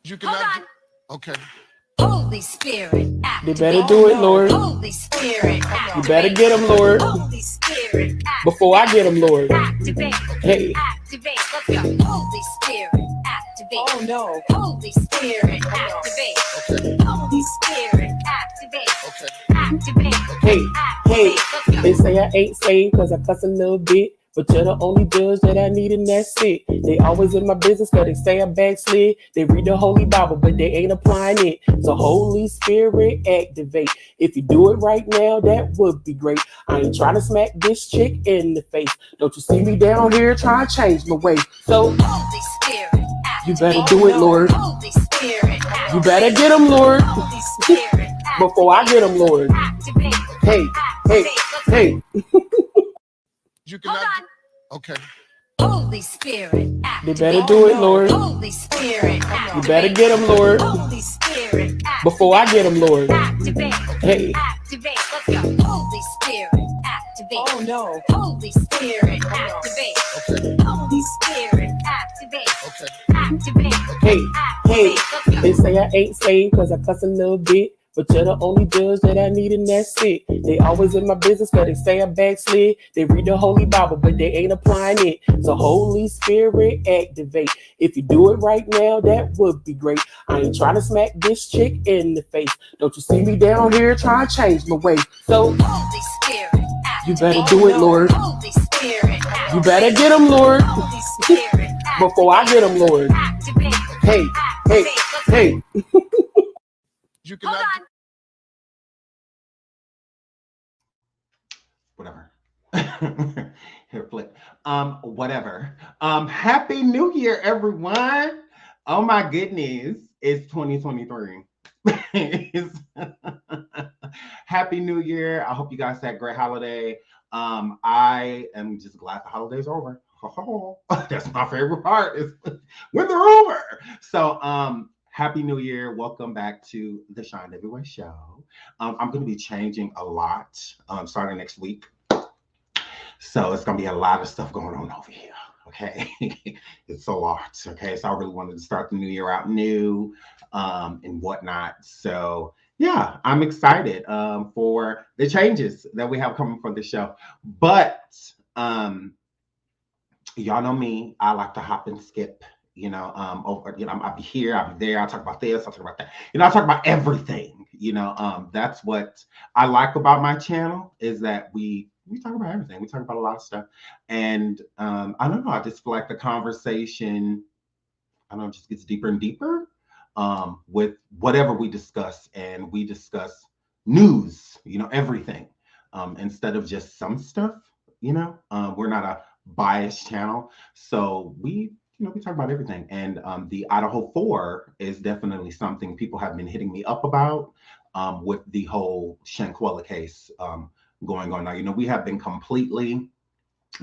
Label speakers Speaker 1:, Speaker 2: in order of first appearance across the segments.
Speaker 1: You cannot. Okay.
Speaker 2: Holy Spirit,
Speaker 3: They better do it, Lord.
Speaker 2: Holy Spirit,
Speaker 3: You better get them, Lord.
Speaker 2: Holy Spirit,
Speaker 3: Before I get them, Lord.
Speaker 2: activate.
Speaker 3: Hey.
Speaker 2: Activate. Let's go. Holy Spirit, activate.
Speaker 4: Oh no.
Speaker 2: Holy Spirit, activate.
Speaker 1: Okay.
Speaker 2: Holy Spirit, activate.
Speaker 1: Okay.
Speaker 2: Activate.
Speaker 3: Hey, hey,
Speaker 2: Let's go.
Speaker 3: they say I ain't saved cause I cuss a little bit. But you're the only judge that I need and that's it. They always in my business cause they say I backslid. They read the Holy Bible but they ain't applying it. So Holy Spirit activate. If you do it right now, that would be great. I ain't trying to smack this chick in the face. Don't you see me down here trying to change my way. So
Speaker 2: Holy Spirit,
Speaker 3: you better
Speaker 2: activate.
Speaker 3: do it, Lord.
Speaker 2: Holy Spirit,
Speaker 3: You better get them, Lord.
Speaker 2: Holy Spirit,
Speaker 3: Before I get them, Lord.
Speaker 2: activate.
Speaker 3: Hey, hey, hey.
Speaker 1: You cannot.
Speaker 2: Hold
Speaker 1: Okay.
Speaker 2: Holy Spirit,
Speaker 3: They
Speaker 2: activate.
Speaker 3: better do it, Lord.
Speaker 2: Holy Spirit,
Speaker 3: You
Speaker 2: activate.
Speaker 3: better get them, Lord.
Speaker 2: Holy Spirit, activate.
Speaker 3: Before I get them, Lord.
Speaker 2: Activate.
Speaker 3: Hey.
Speaker 2: Activate. Let's go. Holy Spirit, activate.
Speaker 4: Oh no.
Speaker 2: Holy Spirit, activate.
Speaker 1: Okay.
Speaker 2: Holy Spirit, activate.
Speaker 1: Okay.
Speaker 2: Activate.
Speaker 3: Hey, hey,
Speaker 2: Let's go.
Speaker 3: they say I ain't saved cause I cuss a little bit. But you're the only judge that I need and that's it. They always in my business cause they say I backslid. They read the Holy Bible but they ain't applying it. So Holy Spirit activate. If you do it right now, that would be great. I ain't trying to smack this chick in the face. Don't you see me down here trying to change my way. So
Speaker 2: Holy Spirit,
Speaker 3: you
Speaker 2: activate.
Speaker 3: better do it, Lord.
Speaker 2: Holy Spirit,
Speaker 3: You better get them, Lord.
Speaker 2: Holy Spirit,
Speaker 3: Before I get them, Lord.
Speaker 2: activate.
Speaker 3: Hey, hey, hey.
Speaker 1: You cannot.
Speaker 5: Whatever. Here, flip. Whatever. Happy New Year, everyone. Oh my goodness. It's 2023. Happy New Year. I hope you guys had a great holiday. I am just glad the holiday's over. That's my favorite part is when they're over. So Happy New Year. Welcome back to the SeanDavieWay show. I'm going to be changing a lot starting next week. So it's going to be a lot of stuff going on over here. Okay. It's a lot. Okay. So I really wanted to start the new year out new and whatnot. So yeah, I'm excited for the changes that we have coming for the show. But y'all know me, I like to hop and skip. Over, I'll be here, I'll be there, I'll talk about this, I'll talk about that. I'll talk about everything. That's what I like about my channel is that we talk about everything. We talk about a lot of stuff. And I don't know, I just feel like the conversation, just gets deeper and deeper with whatever we discuss. And we discuss news, everything instead of just some stuff, we're not a biased channel. So we talk about everything. And the Idaho 4 is definitely something people have been hitting me up about with the whole Shanquella case going on now. We have been completely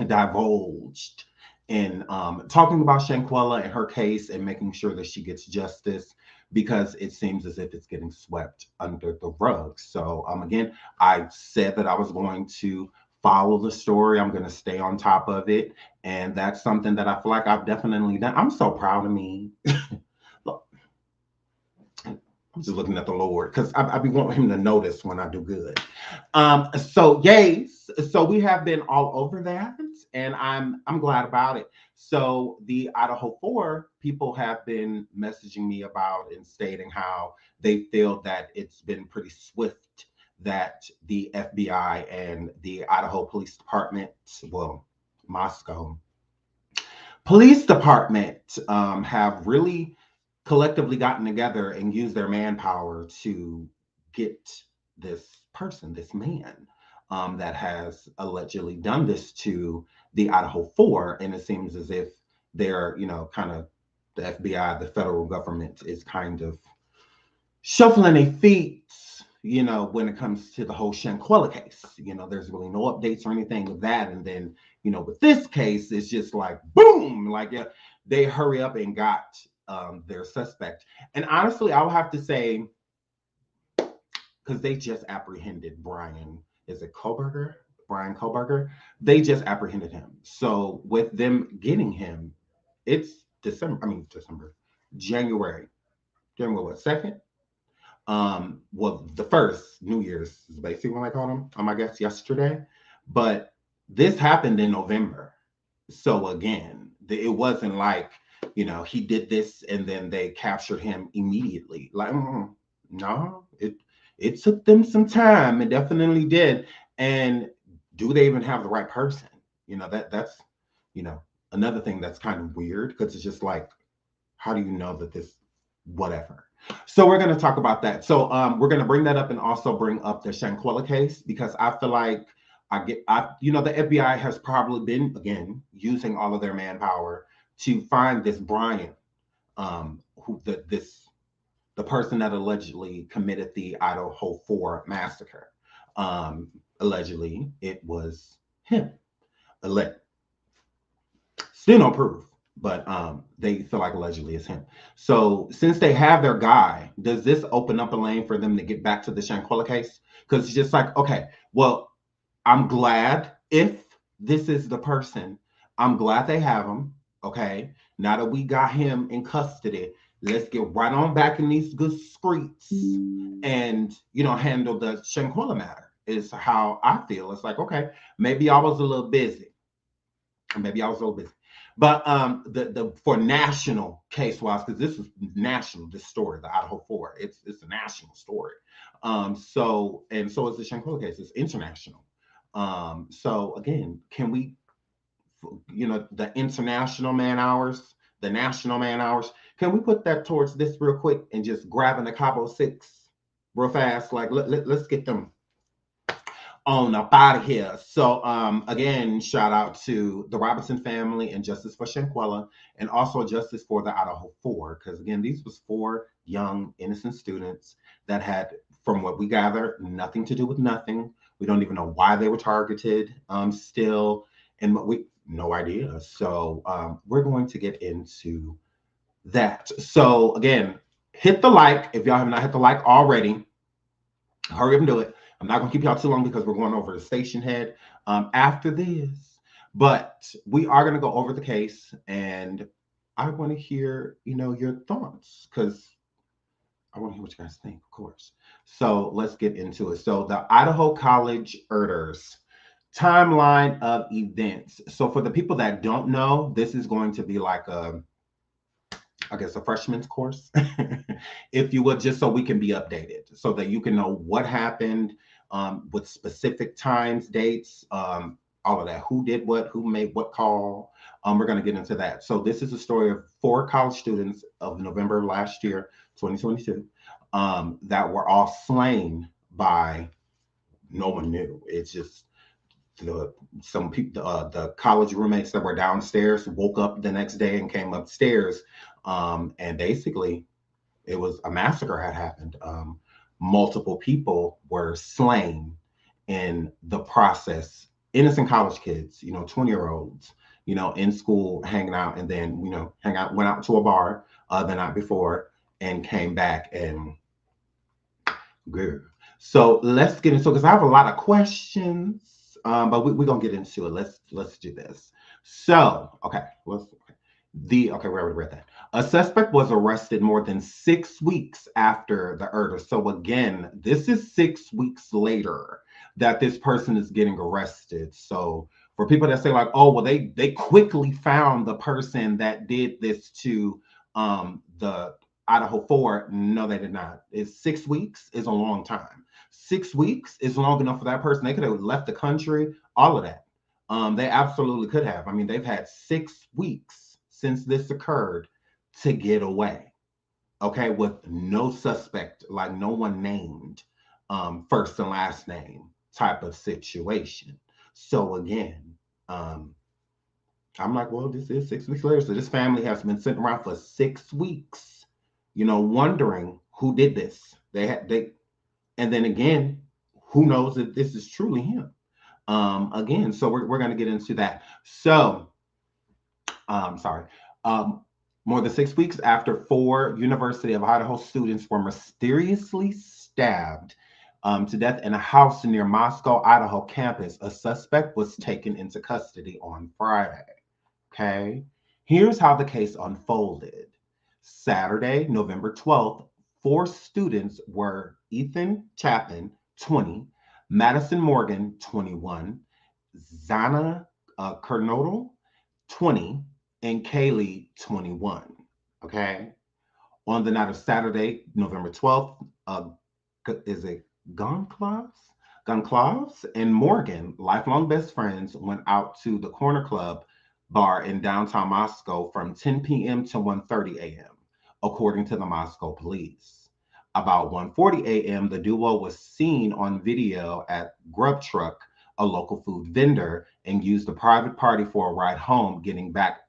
Speaker 5: divulged in talking about Shanquella and her case and making sure that she gets justice because it seems as if it's getting swept under the rug. So again, I said that I was going to follow the story. I'm going to stay on top of it. And that's something that I feel like I've definitely done. I'm so proud of me. Look, I'm just looking at the Lord because I be wanting him to notice when I do good. So we have been all over that, and I'm glad about it. So the Idaho 4 people have been messaging me about and stating how they feel that it's been pretty swift that the FBI and the Idaho Police Department, Moscow Police Department, have really collectively gotten together and used their manpower to get this person, this man, that has allegedly done this to the Idaho 4. And it seems as if they're, kind of the FBI, the federal government is kind of shuffling their feet, when it comes to the whole Shanquella case. There's really no updates or anything with that. And then, with this case, it's just like, boom, like they hurry up and got their suspect. And honestly, I would have to say, because they just apprehended Bryan, is it Kohberger? Bryan Kohberger? They just apprehended him. So with them getting him, it's January. January what, 2nd? Well, the first New Year's is basically when I called him, I guess yesterday. But this happened in November. So again, it wasn't like, he did this and then they captured him immediately. Like, no, it took them some time. It definitely did. And do they even have the right person? That's another thing that's kind of weird, because it's just like, how do you know that this, whatever. So we're going to talk about that. So we're going to bring that up and also bring up the Shanquella case, because I feel like the FBI has probably been, again, using all of their manpower to find this Bryan, the person that allegedly committed the Idaho 4 massacre. Allegedly, it was him. Still no proof, but they feel like allegedly it's him. So since they have their guy, does this open up a lane for them to get back to the Shanquella case? Because it's just like, okay, well, I'm glad if this is the person, I'm glad they have him. Okay, now that we got him in custody, let's get right on back in these good streets and, handle the Shanquella matter, is how I feel. It's like, okay, maybe I was a little busy. But the for national case wise, because this is national, this story, the Idaho 4, it's a national story. So is the Shanquella case, it's international. So again, can we, the international man hours, the national man hours, can we put that towards this real quick and just grabbing the Cabo 6 real fast? Like, let's get them on up out of here. So again, shout out to the Robinson family and justice for Shanquella, and also justice for the Idaho 4, because again, these was 4 young innocent students that had, from what we gather, nothing to do with nothing. We don't even know why they were targeted still, and no idea. So we're going to get into that. So again, hit the like if y'all have not hit the like already. Hurry up and do it. I'm not going to keep y'all too long because we're going over the station head after this. But we are going to go over the case, and I want to hear, your thoughts, because I want to hear what you guys think, of course. So let's get into it. So the Idaho College ERDers timeline of events. So for the people that don't know, this is going to be like a freshman's course, if you would, just so we can be updated, so that you can know what happened with specific times, dates, all of that, who did what, who made what call. We're going to get into that. So this is a story of 4 college students of November of last year, 2022, that were all slain by no one knew. It's just some people, the college roommates that were downstairs woke up the next day and came upstairs, and basically it was a massacre had happened. Multiple people were slain in the process. Innocent college kids, 20-year-olds, in school hanging out, and then went out to a bar the night before and came back and good. So let's get into it, because I have a lot of questions, but we're gonna get into it. Let's do this. So we already read that. A suspect was arrested more than 6 weeks after the murder. So again, this is 6 weeks later that this person is getting arrested. So for people that say like, oh, well, they quickly found the person that did this to the Idaho 4, no, they did not. It's 6 weeks is a long time. 6 weeks is long enough for that person. They could have left the country, all of that. They absolutely could have. I mean, they've had 6 weeks since this occurred to get away, okay, with no suspect, like no one named, first and last name type of situation. So again, I'm like, well, this is 6 weeks later. So this family has been sitting around for 6 weeks, wondering who did this. And then again, who knows if this is truly him? Again, so we're going to get into that. So, more than 6 weeks after 4 University of Idaho students were mysteriously stabbed to death in a house near Moscow, Idaho campus, a suspect was taken into custody on Friday. Okay, here's how the case unfolded. Saturday, November 12th, 4 students were Ethan Chapin, 20, Madison Morgan, 21, Zana Kernodle, 20, and Kaylee, 21. Okay. On the night of Saturday, November 12th, is it Gonclaves and Morgan, lifelong best friends, went out to the Corner Club bar in downtown Moscow from 10 p.m. to 1:30 a.m., according to the Moscow police. About 1:40 a.m., the duo was seen on video at Grub Truck, a local food vendor, and used a private party for a ride home, getting back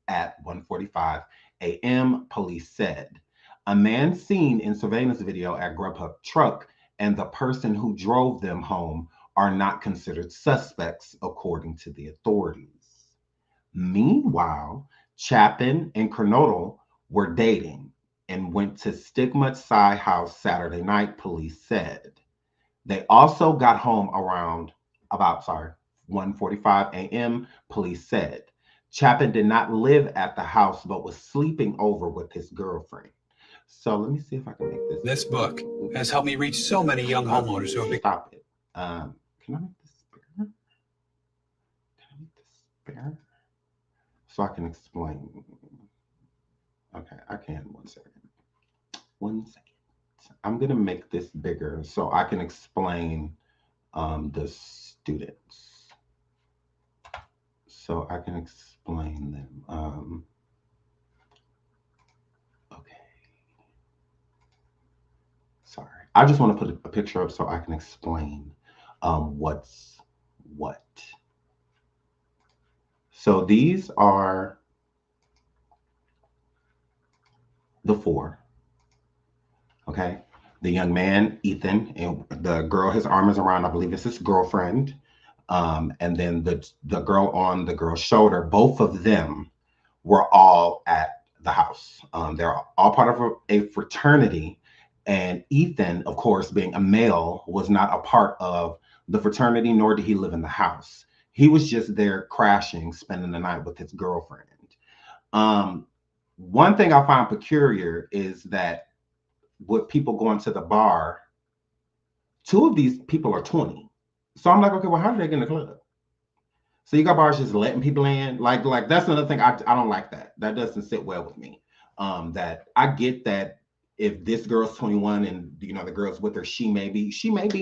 Speaker 5: at 1:45 a.m., police said. A man seen in surveillance video at Grubhub Truck and the person who drove them home are not considered suspects, according to the authorities. Meanwhile, Chapin and Kernodle were dating and went to Stigma Psi House Saturday night, police said. They also got home around 1:45 a.m., police said. Chapin did not live at the house, but was sleeping over with his girlfriend. So let me see if I can make this.
Speaker 4: This book has helped me reach so many young homeowners who have been.
Speaker 5: Stop it. Can I make this bigger? Can I make this bigger? So I can explain. Okay, I can. 1 second. 1 second. I'm going to make this bigger so I can explain the students. So I can explain them. Okay. Sorry. I just want to put a picture up so I can explain what's what. So these are the 4. Okay. The young man, Ethan, and the girl his arm is around, I believe it's his girlfriend. And then the girl on the girl's shoulder, both of them were all at the house. They're all part of a fraternity. And Ethan, of course, being a male, was not a part of the fraternity, nor did he live in the house. He was just there crashing, spending the night with his girlfriend. One thing I find peculiar is that with people going to the bar, 2 of these people are 20. So I'm like, okay, well, how did they get in the club? So you got bars just letting people in. Like that's another thing. I don't like that. That doesn't sit well with me. That I get that if this girl's 21 and the girl's with her, she may be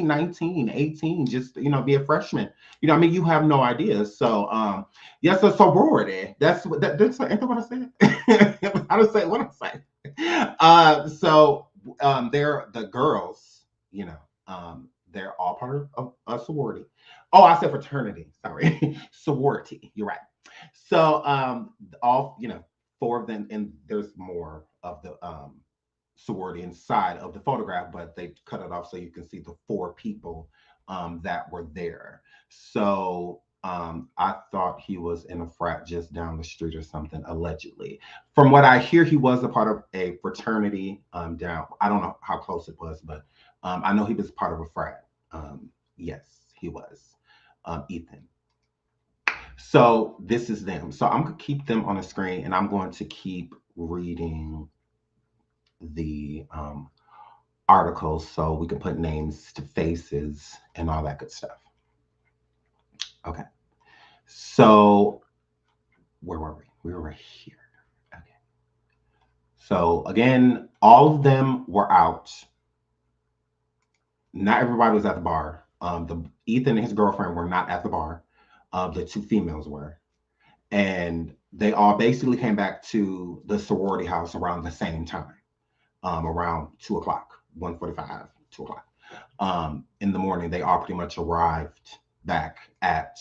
Speaker 5: 19, 18, just be a freshman. I mean, you have no idea. So yes, a sorority. That's ain't that what I said? I don't say what I say. So they're the girls, they're all part of a sorority. Oh, I said fraternity. Sorry. Sorority. You're right. So all 4 of them, and there's more of the sorority inside of the photograph, but they cut it off so you can see the 4 people that were there. So I thought he was in a frat just down the street or something, allegedly. From what I hear, he was a part of a fraternity down. I don't know how close it was, but I know he was part of a frat. Yes, he was. Ethan. So this is them. So I'm going to keep them on the screen, and I'm going to keep reading the articles so we can put names to faces and all that good stuff. Okay. So where were we? We were right here. Okay. So again, all of them were out. Not everybody was at the bar. Ethan and his girlfriend were not at the bar. The 2 females were. And they all basically came back to the sorority house around the same time, around 2 o'clock, 1:45, 2 o'clock. In the morning, they all pretty much arrived back at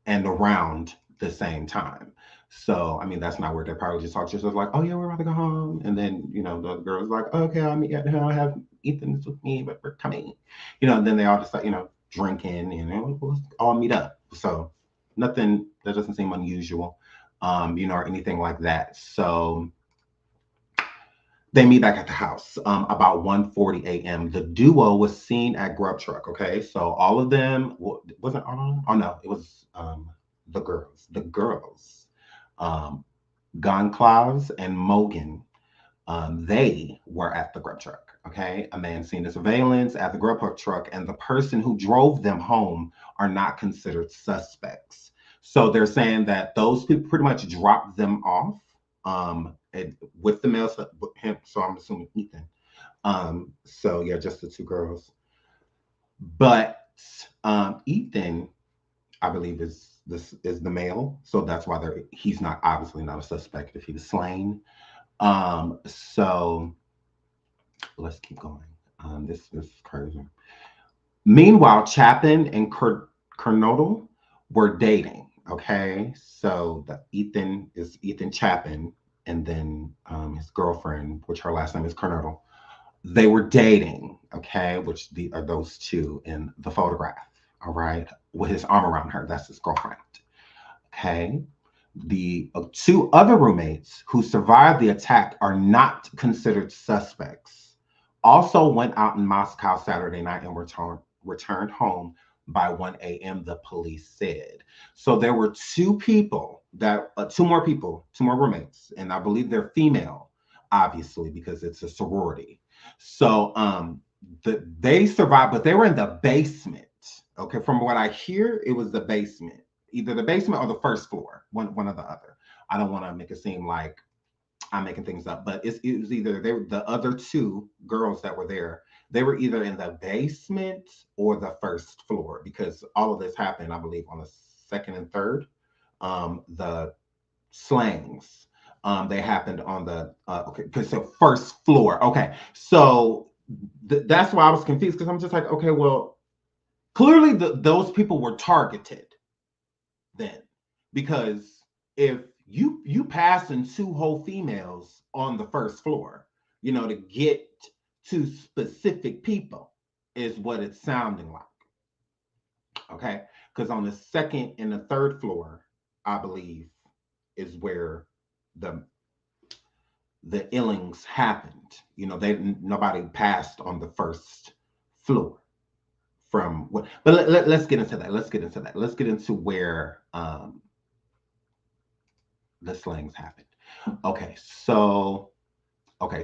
Speaker 5: and around the same time. So, I mean, that's not where they probably just talked to us like, oh yeah, we're about to go home. And then, the girl's like, okay, I'll meet you at home. I have Ethan's with me, but we're coming. And then they all just like, drinking, we'll all meet up. So nothing that doesn't seem unusual, or anything like that. So they meet back at the house about 1:40 a.m. The duo was seen at Grub Truck. Okay, so all of them wasn't on. Oh no, it was the girls. The girls, Gonclaves and Morgan, They were at the grub truck. Okay, a man seen the surveillance at the grub truck, and the person who drove them home are not considered suspects. So they're saying that those people pretty much dropped them off with the male, with him. So I'm assuming Ethan. So yeah, just the two girls. But Ethan, I believe, is the male, so that's why he's not obviously not a suspect if he was slain. So let's keep going. This is crazy. Meanwhile, Chapin and Kernodle were dating. Okay, so Ethan is Ethan Chapin, and then his girlfriend, which her last name is Kernodle. They were dating. Okay, which are those two in the photograph. All right, with his arm around her. That's his girlfriend. Okay. The two other roommates who survived the attack are not considered suspects. Also went out in Moscow Saturday night and returned home by 1 a.m., the police said. So there were two more roommates, and I believe they're female, obviously, because it's a sorority. So they survived, but they were in the basement. Okay, from what I hear, it was the basement. Either the basement or the first floor, one or the other. I don't want to make it seem like I'm making things up, but it was either the other two girls that were there, they were either in the basement or the first floor, because all of this happened, I believe, on the second and third. The slangs, they happened on the so first floor. Okay, so that's why I was confused, because I'm just like, okay, well, clearly those people were targeted then, because if you passing two whole females on the first floor, to get to specific people is what it's sounding like. Okay, because on the second and the third floor, I believe, is where the illings happened. Nobody passed on the first floor. But let's get into that. Let's get into where the slangs happened. Okay, so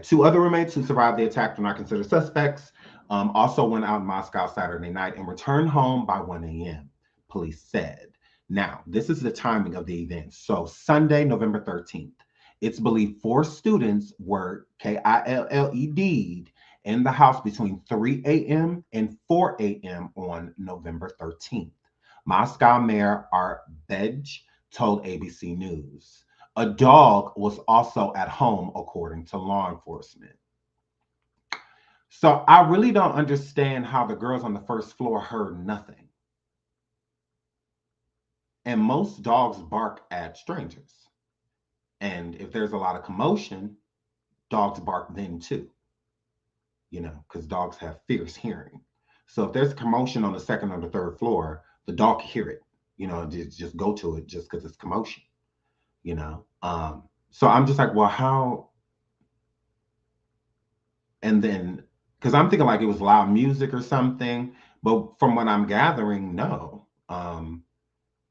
Speaker 5: two other roommates who survived the attack were not considered suspects. Also went out in Moscow Saturday night and returned home by 1 a.m., police said. Now, this is the timing of the event. So Sunday, November 13th, it's believed 4 students were KILLE'd in the house between 3 a.m. and 4 a.m. on November 13th. Moscow Mayor Art Bedge told ABC News. A dog was also at home, according to law enforcement. So I really don't understand how the girls on the first floor heard nothing. And most dogs bark at strangers. And if there's a lot of commotion, dogs bark then too. Because dogs have fierce hearing. So if there's commotion on the second or the third floor, the dog can hear it, just go to it just because it's commotion, So I'm just like, well, how? And then, because I'm thinking like it was loud music or something, but from what I'm gathering, no.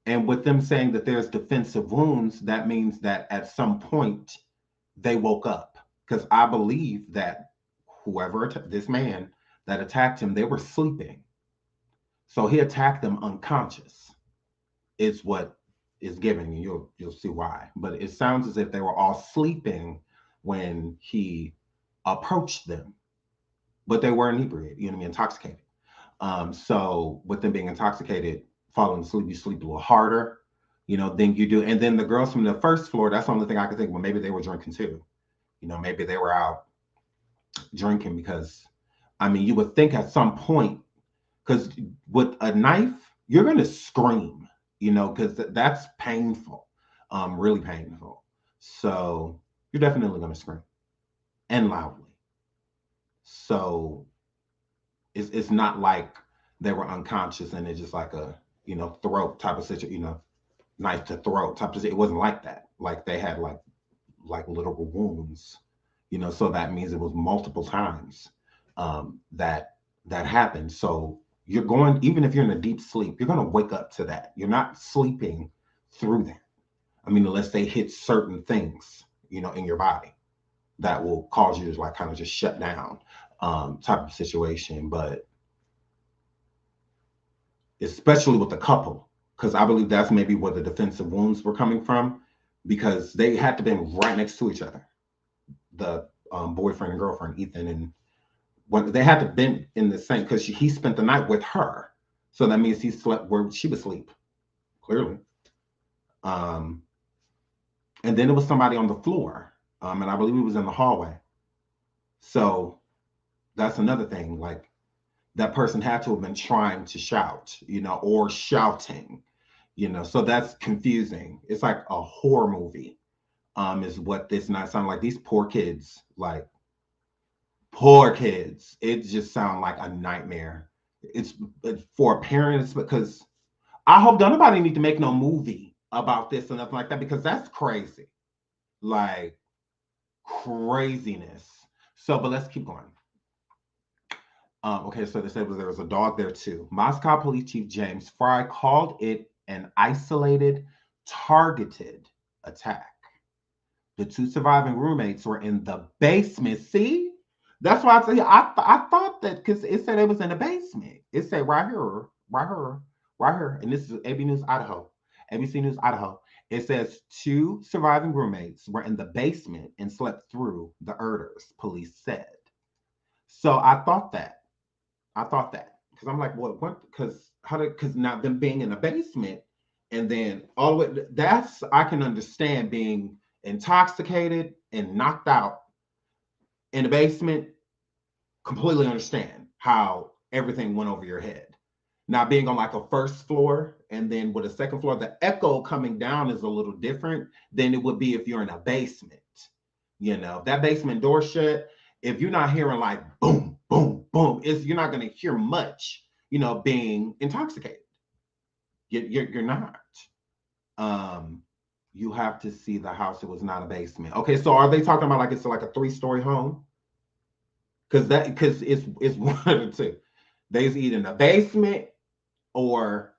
Speaker 5: And with them saying that there's defensive wounds, that means that at some point they woke up, because I believe that this man that attacked him, they were sleeping. So he attacked them unconscious. It's what is given, and you'll see why. But it sounds as if they were all sleeping when he approached them, but they were inebriated, intoxicated. So with them being intoxicated, falling asleep, you sleep a little harder, than you do. And then the girls from the first floor, that's the only thing I could think. Well, maybe they were drinking too. Maybe they were out drinking, because you would think at some point, because with a knife you're going to scream, because that's painful, really painful. So you're definitely going to scream, and loudly. So it's not like they were unconscious and it's just like a throat type of situation, knife to throat type of. It wasn't like that. Like they had like literal wounds. So that means it was multiple times that happened. So you're going, even if you're in a deep sleep, you're going to wake up to that. You're not sleeping through that. Unless they hit certain things, in your body. that will cause you to like kind of just shut down type of situation. But especially with the couple, because I believe that's maybe where the defensive wounds were coming from, because they had to be right next to each other, the boyfriend and girlfriend, Ethan, and when they had to been in the same, because he spent the night with her, so that means he slept where she would sleep, clearly. And then there was somebody on the floor, and I believe he was in the hallway. So that's another thing, like that person had to have been trying to shout, you know, or shouting, you know, so that's confusing. It's like a horror movie, is what this night sounded like. These poor kids, like poor kids. It just sounds like a nightmare. It's for parents, because I hope don't nobody need to make no movie about this and nothing like that, because that's crazy, like craziness. So, but let's keep going. Okay, so they said there was a dog there too. Moscow Police Chief James Fry called it an isolated, targeted attack. The two surviving roommates were in the basement. See, that's why I tell you, I thought that, because it said it was in the basement. It said right here, right here, right here, and this is ABC News Idaho, ABC News Idaho. It says two surviving roommates were in the basement and slept through the Erders, police said. So I thought that. Because I'm like, what? Because now them being in the basement and then all the way, that's, I can understand being intoxicated and knocked out in the basement. Completely understand how everything went over your head. Now being on like a first floor and then with a second floor, the echo coming down is a little different than it would be if you're in a basement. You know, if that basement door shut, if you're not hearing like boom, boom, boom, you're not going to hear much, you know, being intoxicated. You're not. You have to see the house. It was not a basement. Okay, so are they talking about like it's like a 3-story home? Because it's one of the two. They's either in a basement or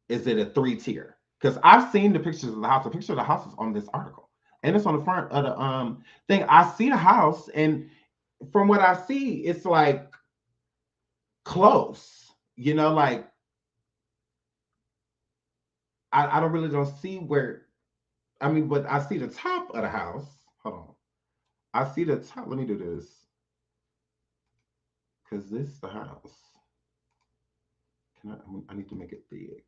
Speaker 5: is it a 3-tier? Because I've seen the pictures of the house. The picture of the house is on this article. And it's on the front of the thing. I see the house, and from what I see, it's like close. You know, like I don't see where. I mean, but I see the top of the house. Hold on, I see the top. Let me do this, because this is the house. I need to make it big.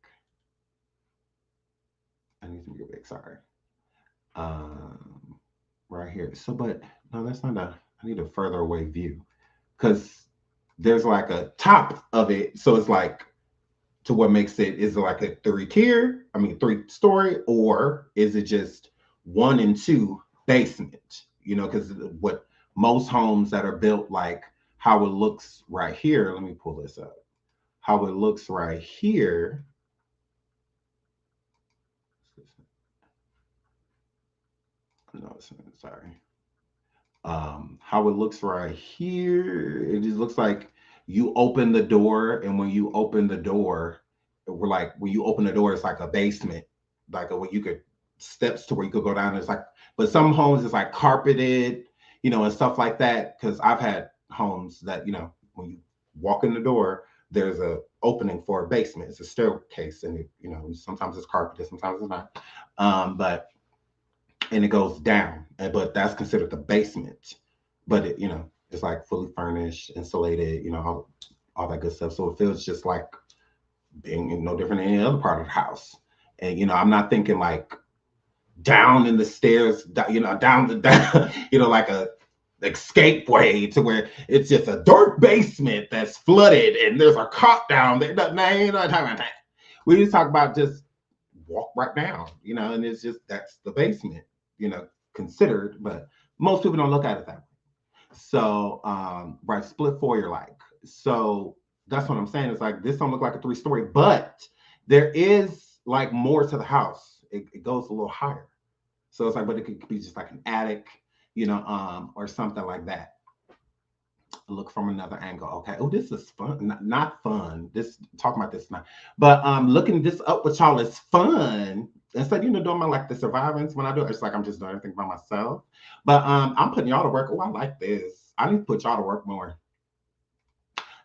Speaker 5: I need to make it big. Sorry. Right here. So, but no, that's not I need a further away view, because there's like a top of it. So it's like, to what makes it, is it like a 3-story, or is it just 1 and 2 basement? You know, because what most homes that are built, like how it looks right here. Let me pull this up. How it looks right here. No, sorry. How it looks right here, it just looks like you open the door, and when you open the door, it's like a basement, like when you could steps to where you could go down. It's like, but some homes it's like carpeted, you know, and stuff like that. Because I've had homes that, you know, when you walk in the door, there's a opening for a basement. It's a staircase, and it, you know, sometimes it's carpeted, sometimes it's not. And it goes down, but that's considered the basement. But it, you know, it's like fully furnished, insulated, you know, all that good stuff. So it feels just like being no different than any other part of the house. And, you know, I'm not thinking like down in the stairs, you know, down, you know, like a escape way to where it's just a dark basement that's flooded and there's a cot down there. No, ain't no talking about that. We just talk about just walk right down, you know, and it's just, that's the basement, you know, considered, but most people don't look at it that way. So, right, split foyer like. So that's what I'm saying. It's like, this don't look like a 3-story, but there is like more to the house. It goes a little higher. So it's like, but it could be just like an attic, you know, or something like that. Look from another angle. Okay. Oh, this is fun. Not fun. This talking about this now, but looking this up with y'all is fun. instead, doing my like the survivance when I do it, it's like I'm just doing everything by myself. But I'm putting y'all to work. Oh, I like this. I need to put y'all to work more.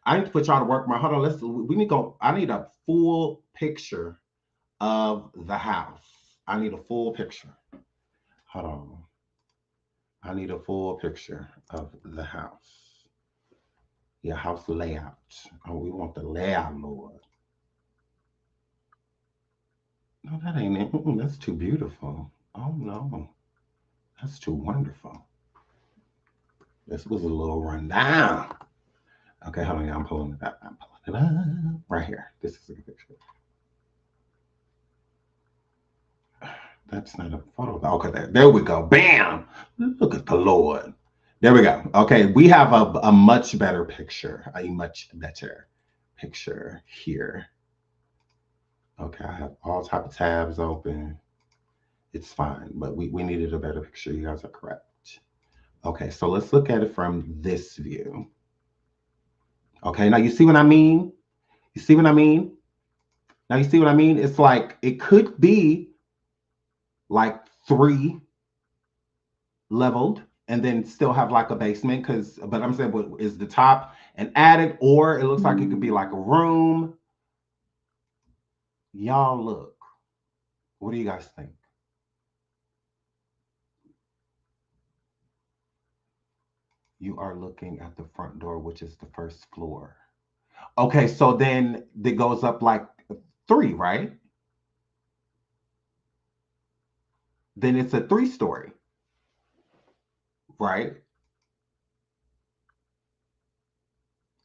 Speaker 5: Hold on, we need to go. I need a full picture of the house. I need a full picture. Hold on. I need a full picture of the house. Yeah, house layout. Oh, we want the layout, Lord. No, that ain't it. That's too beautiful. Oh, no. That's too wonderful. This was a little rundown. Okay, hold on. I'm pulling it up. Right here. This is a good picture. That's not a photo. Okay, there we go. Bam! Look at the Lord. There we go. Okay, we have a much better picture. A much better picture here. Okay, I have all type of tabs open. It's fine, but we needed a better picture. You guys are correct. Okay, so let's look at it from this view. Okay, now you see what I mean? You see what I mean? Now you see what I mean? It's like it could be like 3 leveled and then still have like a basement but I'm saying what is the top an attic, or it looks like it could be like a room. Y'all look. What do you guys think? You are looking at the front door, which is the first floor. Okay, so then it goes up like 3, right? Then it's a 3-story, right?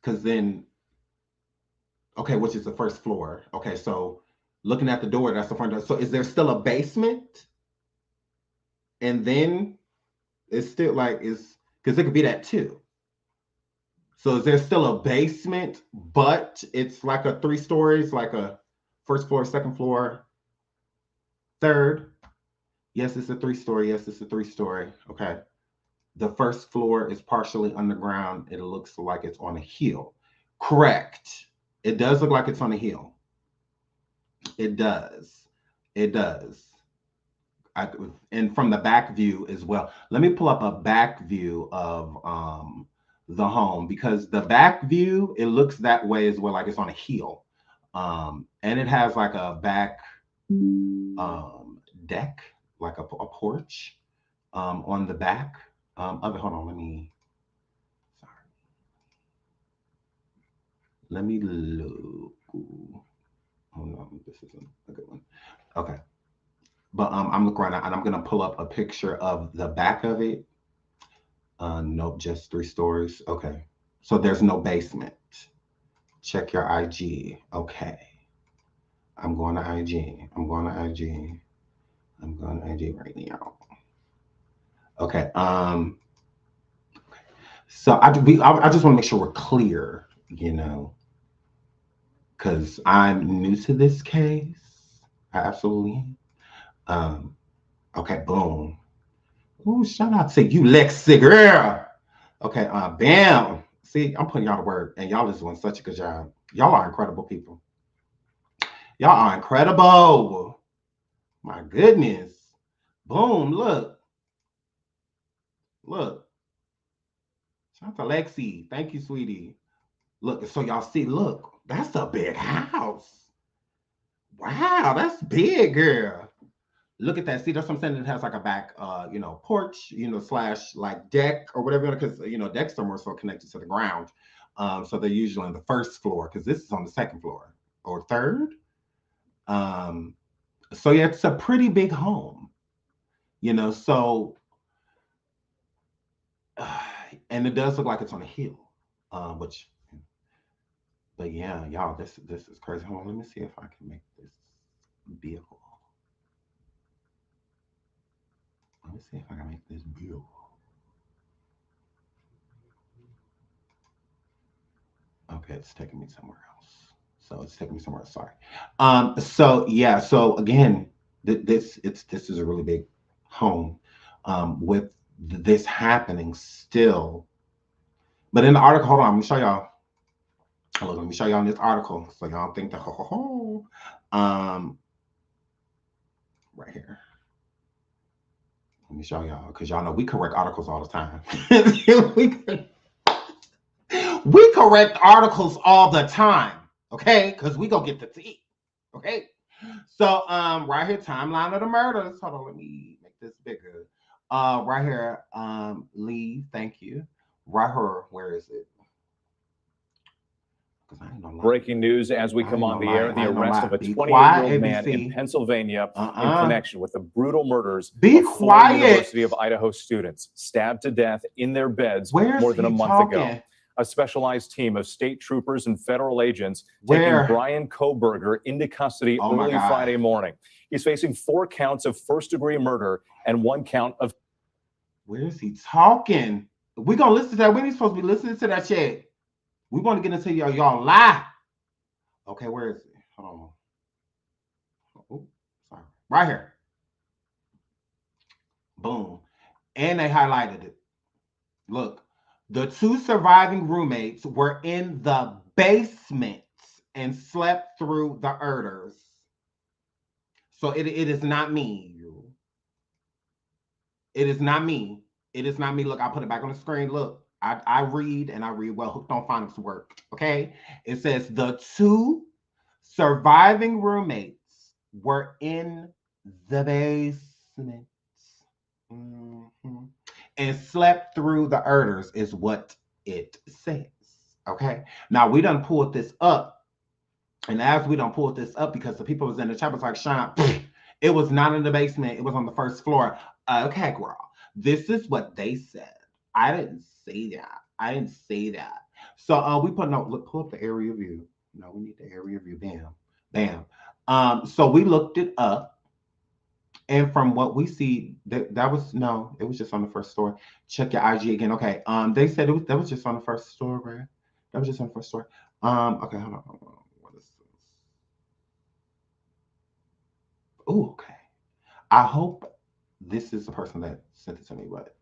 Speaker 5: Because then, okay, which is the first floor. Okay, so looking at the door, that's the front door. So is there still a basement? And then it's still like, because it could be that too. So is there still a basement, but it's like a 3 stories, like a first floor, second floor, third? Yes, it's a 3-story. Yes, it's a 3-story. Okay. The first floor is partially underground. It looks like it's on a hill. Correct. It does look like it's on a hill. It does. It does. And from the back view as well. Let me pull up a back view of the home, because the back view, it looks that way as well, like it's on a hill. And it has like a back deck, like a porch on the back of it. Hold on, let me look. Hold on, this isn't a good one. Okay. But I'm looking right now, and I'm gonna pull up a picture of the back of it. Nope, just 3 stories. Okay. So there's no basement. Check your IG. Okay. I'm going to IG. I'm going to IG. I'm going to IG right now. Okay. So I just want to make sure we're clear, because I'm new to this case. I absolutely am. Okay, boom. Ooh, shout out to you, Lexi girl. Okay, bam. See, I'm putting y'all to work, and y'all is doing such a good job. Y'all are incredible people. Y'all are incredible. My goodness. Boom, look. Look. Shout out to Lexi. Thank you, sweetie. Look, so y'all see, look, that's a big house. Wow, that's big, girl. Look at that. See, that's what I'm saying. It has like a back, porch, / like deck or whatever, because, decks are more so connected to the ground. So they're usually on the first floor, because this is on the second floor or third. So yeah, it's a pretty big home, so, and it does look like it's on a hill, but yeah, y'all, this is crazy. Hold on, let me see if I can make this beautiful. Let me see if I can make this beautiful. Okay, it's taking me somewhere else. So it's taking me somewhere else. Sorry. So yeah. So again, this is a really big home, with this happening still. But in the article, hold on, let me show y'all. Let me show y'all in this article, so y'all think that right here. Let me show y'all, because y'all know we correct articles all the time. we correct articles all the time, okay? Because we go get the tea, okay? So, right here, timeline of the murders. Hold on, let me make this bigger. Right here, Lee, thank you. Right here, where is it?
Speaker 6: Breaking news as we come on the air, the arrest of a 28-year-old man in Pennsylvania in connection with the brutal murders of four University of Idaho students stabbed to death in their beds more than a month ago. A specialized team of state troopers and federal agents taking Bryan Kohberger into custody early Friday morning. He's facing 4 counts of first-degree murder and 1 count of...
Speaker 5: Where is he talking? We're going to listen to that. We ain't supposed to be listening to that shit. We want to get into y'all lie. Okay, where is it? Hold on. Oh, sorry. Right here. Boom. And they highlighted it. Look, the 2 surviving roommates were in the basement and slept through the Erders. So it is not me. It is not me. It is not me. Look, I'll put it back on the screen. Look. I read and I read well. Hooked on phonics work. Okay. It says the 2 surviving roommates were in the basement and slept through the Erders, is what it says. Okay. Now we done pulled this up. And as we done pulled this up, because the people was in the chat was like, Sean, it was not in the basement. It was on the first floor. Okay, girl. This is what they said. I didn't say that. I didn't say that. So we put no, look, pull up the area view. No, we need the area view. Bam. Bam. So we looked it up. And from what we see, that was no, it was just on the first story. Check your IG again. Okay. They said that was just on the first story, right? That was just on the first story. Okay, hold on. What is this? Oh, okay. I hope this is the person that sent it to me, but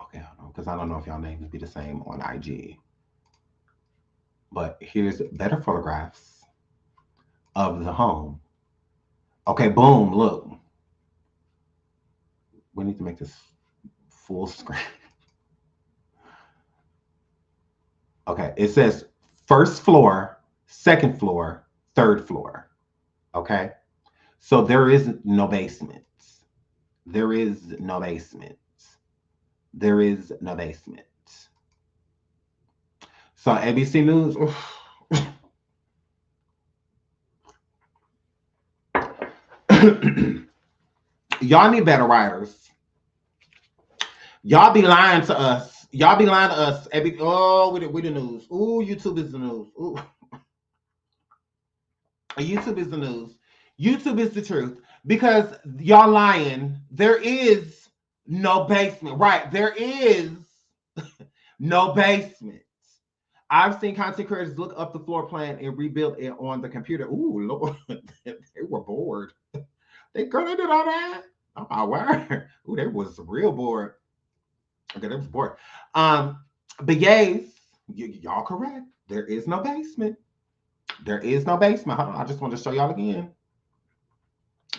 Speaker 5: okay, I don't know, because I don't know if y'all names be the same on IG. But here's better photographs of the home. Okay, boom, look. We need to make this full screen. Okay, it says first floor, second floor, third floor. Okay, so there is no basement. There is no basement. There is no basement. So ABC News. Y'all need better writers. Y'all be lying to us. Y'all be lying to us. Oh, we the news. Ooh, YouTube is the news. Ooh. YouTube is the news. YouTube is the truth. Because y'all lying. There is no basement. Right. There is no basement. I've seen content creators look up the floor plan and rebuild it on the computer. Ooh, Lord. They were bored. They couldn't do all that. Oh my word. Ooh, they was real bored. Okay, they was bored. But yes, y'all correct. There is no basement. There is no basement. Hold on, I just want to show y'all again.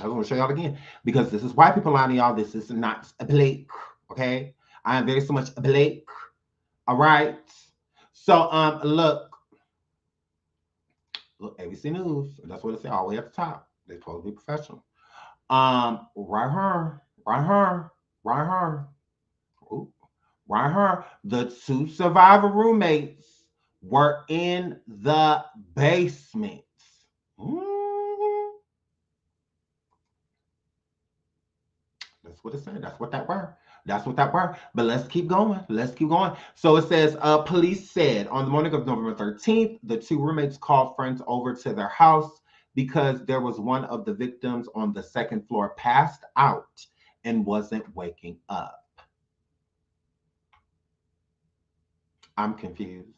Speaker 5: I want to show y'all again because this is white people lying to y'all. This is not a Blake. Okay, I am very so much a Blake. All right. So look, ABC News. That's what it says all the way at the top. They're supposed to be professional. Right here. Ooh, right here. The 2 survivor roommates were in the basement. That's what it said. That's what that were. That's what that were. But let's keep going. Let's keep going. So it says, police said on the morning of November 13th, the 2 roommates called friends over to their house because there was one of the victims on the 2nd floor passed out and wasn't waking up. I'm confused.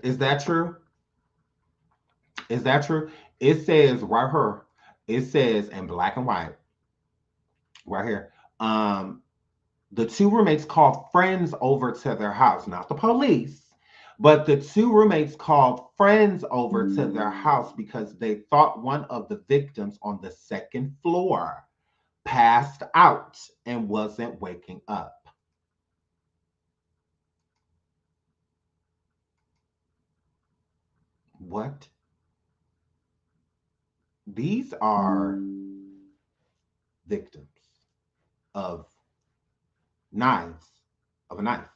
Speaker 5: Is that true? Is that true? It says right here. It says in black and white. Right here. The 2 roommates called friends over to their house, not the police. But the two roommates called friends over to their house because they thought one of the victims on the second floor passed out and wasn't waking up. What? These are victims of knives, of a knife.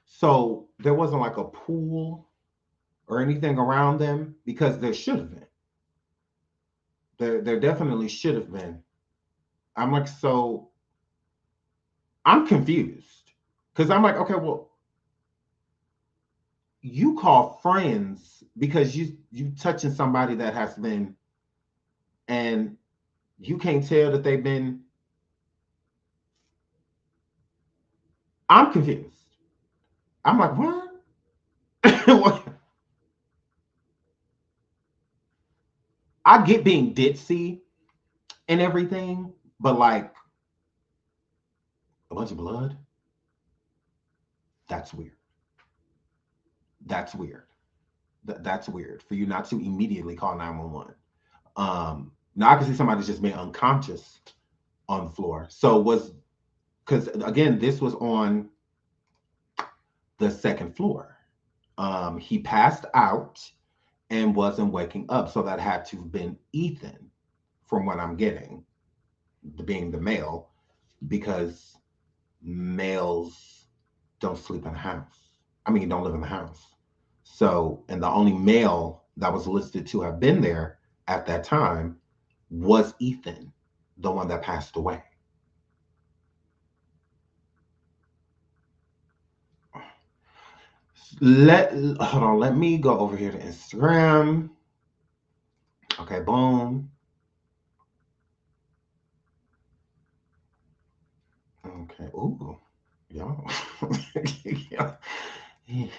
Speaker 5: So there wasn't like a pool or anything around them, because there should have been. There definitely should have been. I'm like, so I'm confused, because I'm like, okay, well, you call friends because you touching somebody that has been, and you can't tell that they've been. I'm confused. I'm like, what? I get being ditzy and everything, but like a bunch of blood, that's weird. That's weird. That's weird for you not to immediately call 911. Now I can see somebody's just been unconscious on the floor. So because again, this was on the second floor. He passed out and wasn't waking up. So that had to have been Ethan, from what I'm getting, being the male, because males don't sleep in the house. I mean, don't live in the house. So, and the only male that was listed to have been there at that time was Ethan, the one that passed away. Hold on, let me go over here to Instagram. Okay, boom. Okay, ooh, y'all.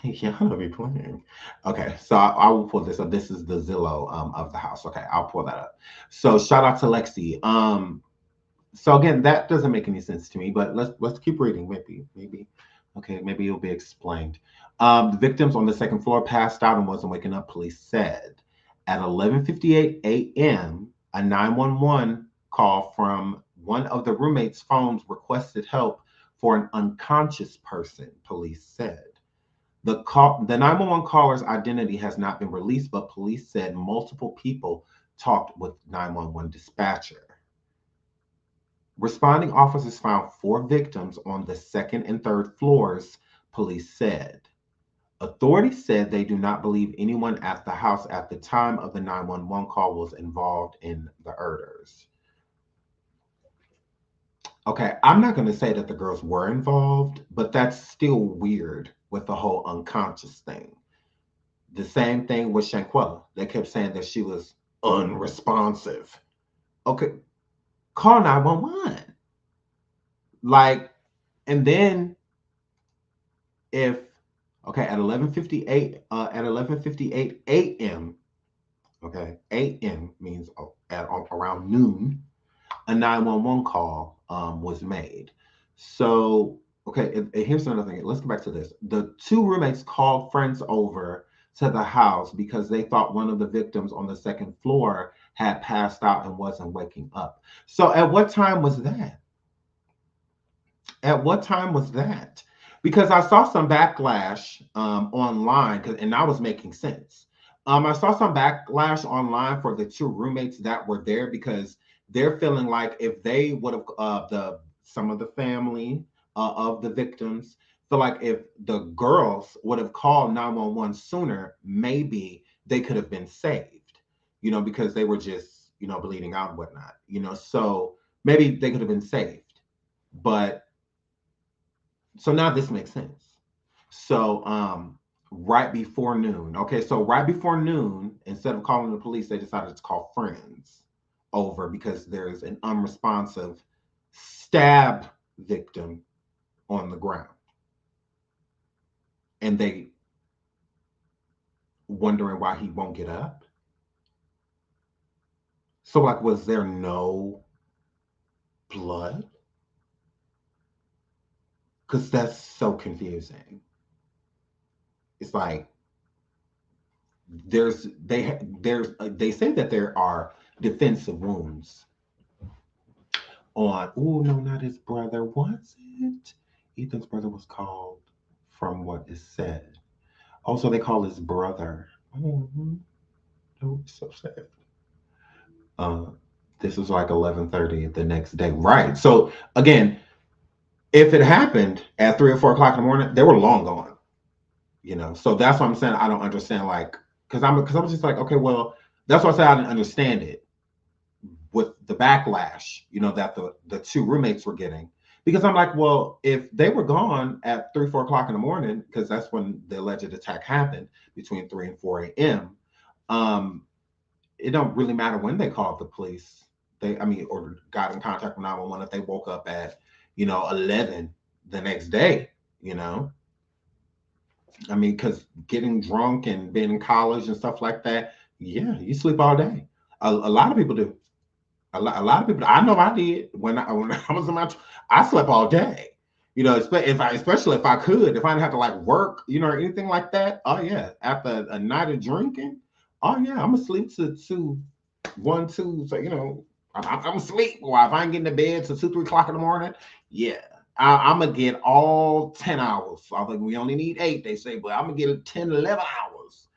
Speaker 5: Y'all be playing. Okay, so I will pull this up. This is the Zillow of the house. Okay, I'll pull that up. So shout out to Lexi. So again, that doesn't make any sense to me, but let's keep reading. Maybe. Okay, maybe it'll be explained. The victims on the second floor passed out and wasn't waking up, police said. At 11:58 a.m., a 911 call from one of the roommates' phones requested help for an unconscious person, police said. The 911 caller's identity has not been released, but police said multiple people talked with 911 dispatcher. Responding officers found 4 victims on the second and third floors, police said. Authorities said they do not believe anyone at the house at the time of the 911 call was involved in the murders. Okay, I'm not going to say that the girls were involved, but that's still weird with the whole unconscious thing. The same thing with Shanquella. They kept saying that she was unresponsive. Okay, call 911. Like, and then if, okay, at 11:58 a.m., okay, a.m. means around noon, a 911 call was made. So, okay, and here's another thing. Let's go back to this. The 2 roommates called friends over to the house because they thought one of the victims on the second floor had passed out and wasn't waking up. So at what time was that? At what time was that? Because I saw some backlash online, and that was making sense. I saw some backlash online for the 2 roommates that were there, because they're feeling like if they would have, some of the family of the victims feel like if the girls would have called 911 sooner, maybe they could have been saved, because they were just, bleeding out and whatnot, so maybe they could have been saved. But so now this makes sense. So right before noon. Okay, so right before noon, instead of calling the police, they decided to call friends over because there's an unresponsive stab victim on the ground. And they wondering why he won't get up. So like, was there no blood? because that's so confusing. It's like they say that there are defensive wounds on. Oh no, not his brother. Was it? Ethan's brother was called, from what is said. Also, they call his brother. Oh, it's so sad. This was like 11:30 the next day, right? So again, if it happened at 3 or 4 o'clock in the morning, they were long gone. You know, so that's what I'm saying. I don't understand, like, because I was just like, okay, well, that's why I said I didn't understand it with the backlash, you know, that the 2 roommates were getting. Because I'm like, well, if they were gone at 3, 4 o'clock in the morning, because that's when the alleged attack happened, between 3 and 4 a.m., it don't really matter when they called the police. Or got in contact with 911 if they woke up at, 11 the next day, you know? I mean, because getting drunk and being in college and stuff like that, yeah, you sleep all day. A lot of people do. A lot of people. I know I did when I was in I slept all day. You know, especially if I could, if I didn't have to like work, or anything like that. Oh yeah, after a night of drinking, oh yeah, I'm asleep to 1, 2. So I'm asleep. Or if I ain't getting to bed till 2, 3 o'clock in the morning, yeah. I'm gonna get all 10 hours. I think we only need 8, they say, but I'm gonna get 10, 11 hours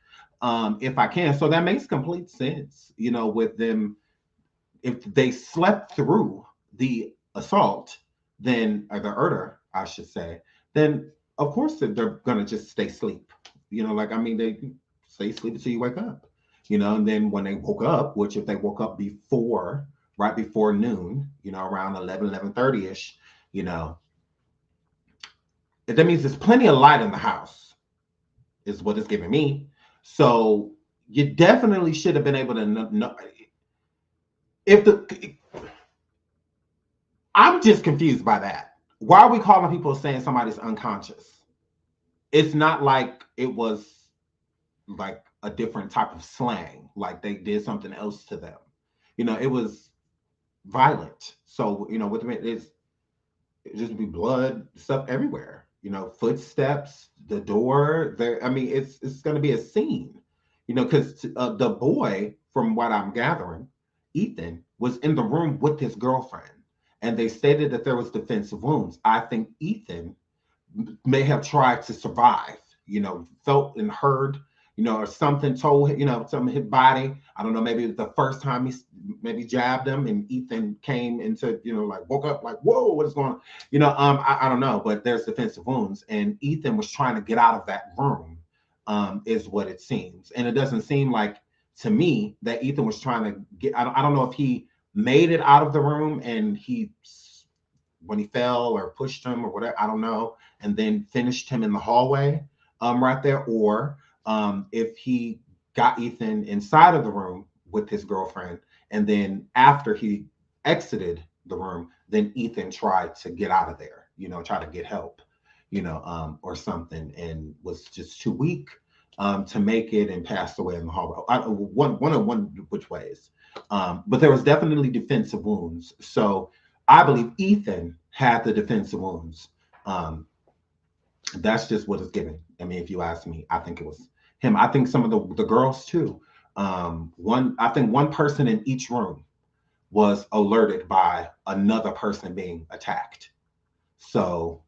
Speaker 5: if I can. So that makes complete sense, with them. If they slept through the assault, then, or the murder, I should say, then of course they're gonna just stay asleep. They stay asleep until you wake up. And then when they woke up, which if they woke up right before noon, around 11:30ish, that means there's plenty of light in the house, is what it's giving me. So you definitely should have been able to know. I'm just confused by that. Why are we calling people saying somebody's unconscious? It's not like it was like a different type of slang, like they did something else to them. It was violent. So, with me, it just be blood, stuff everywhere. Footsteps, the door. It's going to be a scene. Because the boy, from what I'm gathering, Ethan, was in the room with his girlfriend, and they stated that there was defensive wounds. I think Ethan may have tried to survive. Felt and heard, or something told something hit body. I don't know. Maybe the first time he maybe jabbed him, and Ethan came into, like woke up, like, whoa, what is going on? I don't know, but there's defensive wounds, and Ethan was trying to get out of that room, is what it seems. And it doesn't seem like to me that Ethan was trying to get. I don't know if he made it out of the room and when he fell or pushed him or whatever, I don't know, and then finished him in the hallway, right there, or if he got Ethan inside of the room with his girlfriend, and then after he exited the room, then Ethan tried to get out of there, try to get help, or something, and was just too weak to make it and passed away in the hallway. One of which ways. But there was definitely defensive wounds. So I believe Ethan had the defensive wounds. That's just what it's given. If you ask me, I think it was him. I think some of the girls too. I think one person in each room was alerted by another person being attacked. So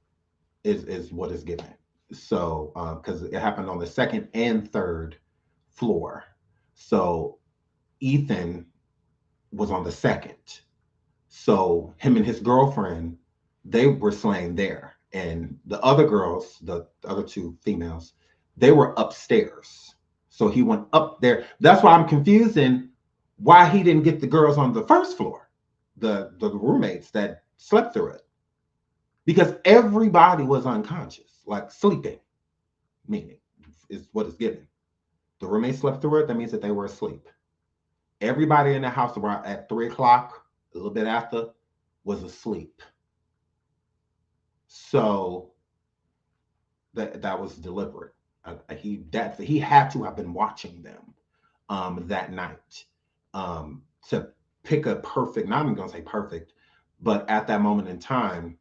Speaker 5: is what is given. So because it happened on the 2nd and 3rd floor. So Ethan was on the 2nd. So him and his girlfriend, they were slain there. And the other girls, the other 2 females, they were upstairs. So he went up there. That's why I'm confusing why he didn't get the girls on the 1st floor, the roommates that slept through it. Because everybody was unconscious, like sleeping, meaning is what it's given. The roommates slept through it. That means that they were asleep. Everybody in the house around at 3 o'clock, a little bit after, was asleep. So that was deliberate. He had to have been watching them that night to pick a perfect. Not even gonna say perfect, but at that moment in time,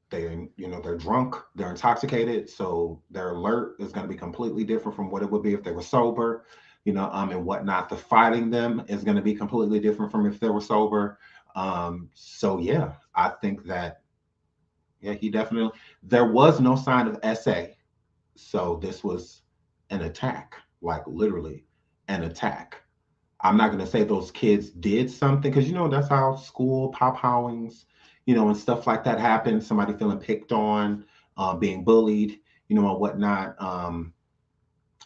Speaker 5: they're drunk, they're intoxicated, so their alert is going to be completely different from what it would be if they were sober, and whatnot. The fighting them is going to be completely different from if they were sober. So yeah, I think that, yeah, there was no sign of SA. So this was an attack, like literally an attack. I'm not going to say those kids did something, because that's how school pop howlings, and stuff like that happen. Somebody feeling picked on, being bullied, and whatnot.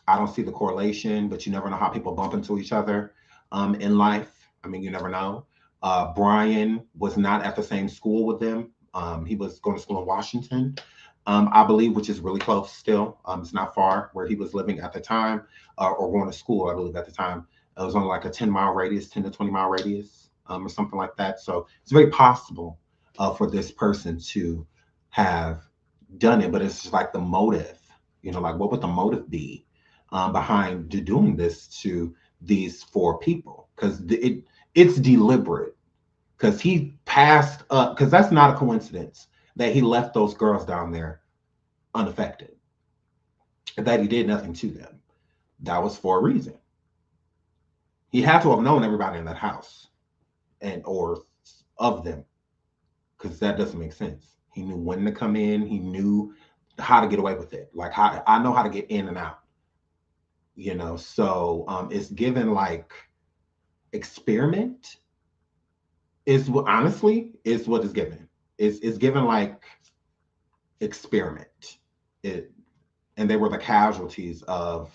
Speaker 5: I don't see the correlation, but you never know how people bump into each other in life. I mean, you never know. Bryan was not at the same school with them. He was going to school in Washington, I believe, which is really close still. It's not far where he was living at the time, or going to school, I believe, at the time. It was only like a 10-mile radius, 10 to 20-mile radius, or something like that. So it's very possible for this person to have done it, but it's just like the motive, like what would the motive be behind doing this to these 4 people? Because it's deliberate, because he passed up, because that's not a coincidence that he left those girls down there unaffected, that he did nothing to them. That was for a reason. He had to have known everybody in that house or of them, because that doesn't make sense. He knew when to come in. He knew how to get away with it. Like, I know how to get in and out, so it's given like experiment is what, honestly, is what is given. It's given like experiment. And they were the casualties of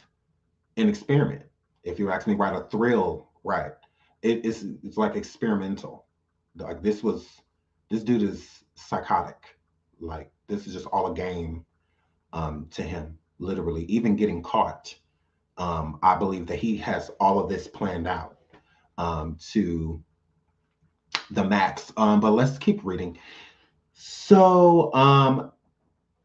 Speaker 5: an experiment. If you ask me, right, a thrill, right? It's like experimental. Like this dude is psychotic. Like this is just all a game to him, literally. Even getting caught, I believe that he has all of this planned out to the max. But let's keep reading. So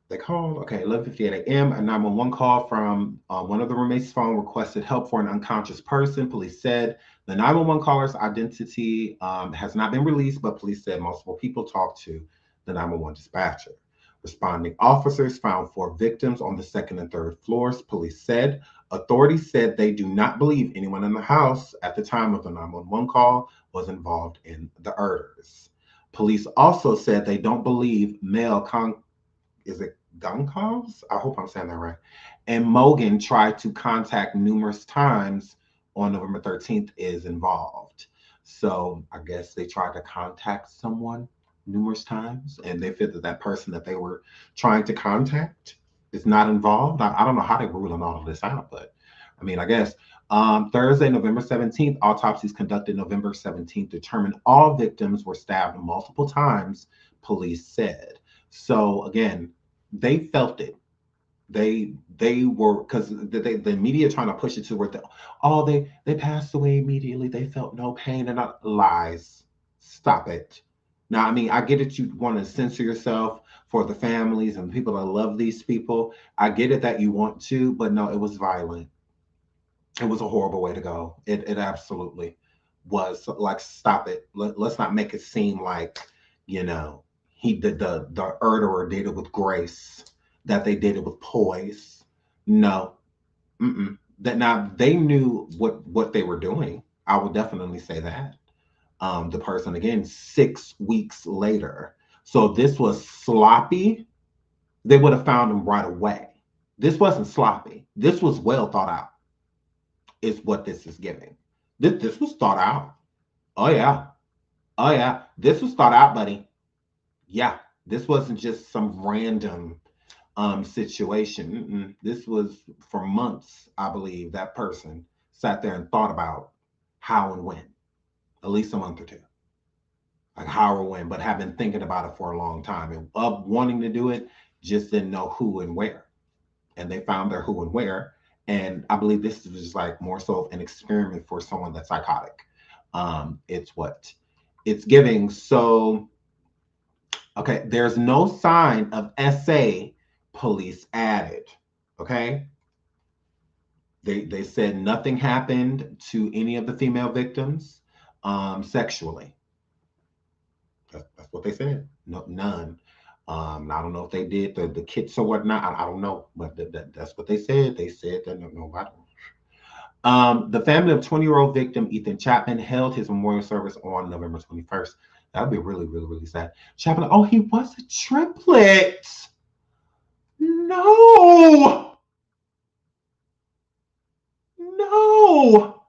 Speaker 5: they called, okay, 11:58 a.m. A 911 call from one of the roommates' phone requested help for an unconscious person. Police said the 911 caller's identity has not been released, but police said multiple people talked to the 911 dispatcher. Responding officers found 4 victims on the 2nd and 3rd floors. Police said authorities said they do not believe anyone in the house at the time of the 911 call was involved in the murders. Police also said they don't believe Goncalves? I hope I'm saying that right. And Mogan tried to contact numerous times on November 13th is involved. So I guess they tried to contact someone numerous times, and they feel that person that they were trying to contact is not involved. I don't know how they're ruling all of this out, but I mean, I guess. Thursday, November 17th, autopsies conducted November 17th determined all victims were stabbed multiple times, police said. So again, they felt it. They were, because the media trying to push it to where they passed away immediately. They felt no pain, and not lies. Stop it. Now, I mean, I get it. You want to censor yourself for the families and people that love these people. I get it that you want to, but no, it was violent. It was a horrible way to go. It absolutely was. Like, stop it. Let's not make it seem like, he did the murderer did it with grace, that they did it with poise. No. That now they knew what they were doing. I would definitely say that. The person, again, 6 weeks later. So this was sloppy. They would have found him right away. This wasn't sloppy. This was well thought out, is what this is giving. This was thought out. Oh yeah. This was thought out, buddy. Yeah, this wasn't just some random situation. This was for months, I believe, that person sat there and thought about how and when. At least a month or 2. Like how or when, but have been thinking about it for a long time. And of wanting to do it, just didn't know who and where. And they found their who and where. And I believe this is just like more so an experiment for someone that's psychotic. It's what it's giving. So, okay, there's no sign of SA, police added. Okay. They said nothing happened to any of the female victims sexually. That's what they said. No, none. I don't know if they did the kits or whatnot. I don't know, but that's what they said. They said that nobody. The family of 20-year-old victim Ethan Chapman held his memorial service on November 21st. That would be really, really, really sad. Chapman, oh, he was a triplet. No. No.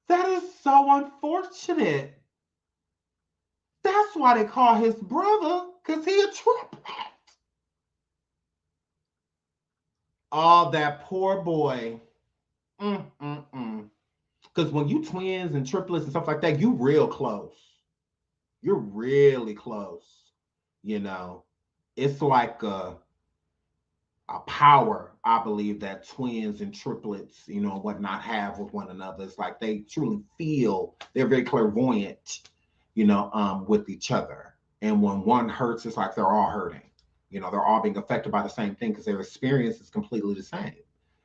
Speaker 5: That is so unfortunate. That's why they call his brother, because he a triplet. Oh, that poor boy. Because when you twins and triplets and stuff like that, you real close. You're really close. You know, it's like a power, I believe, that twins and triplets, you know, whatnot have with one another. It's like they truly feel, they're very clairvoyant, you know, with each other. And when one hurts, it's like they're all hurting. You know, they're all being affected by the same thing because their experience is completely the same.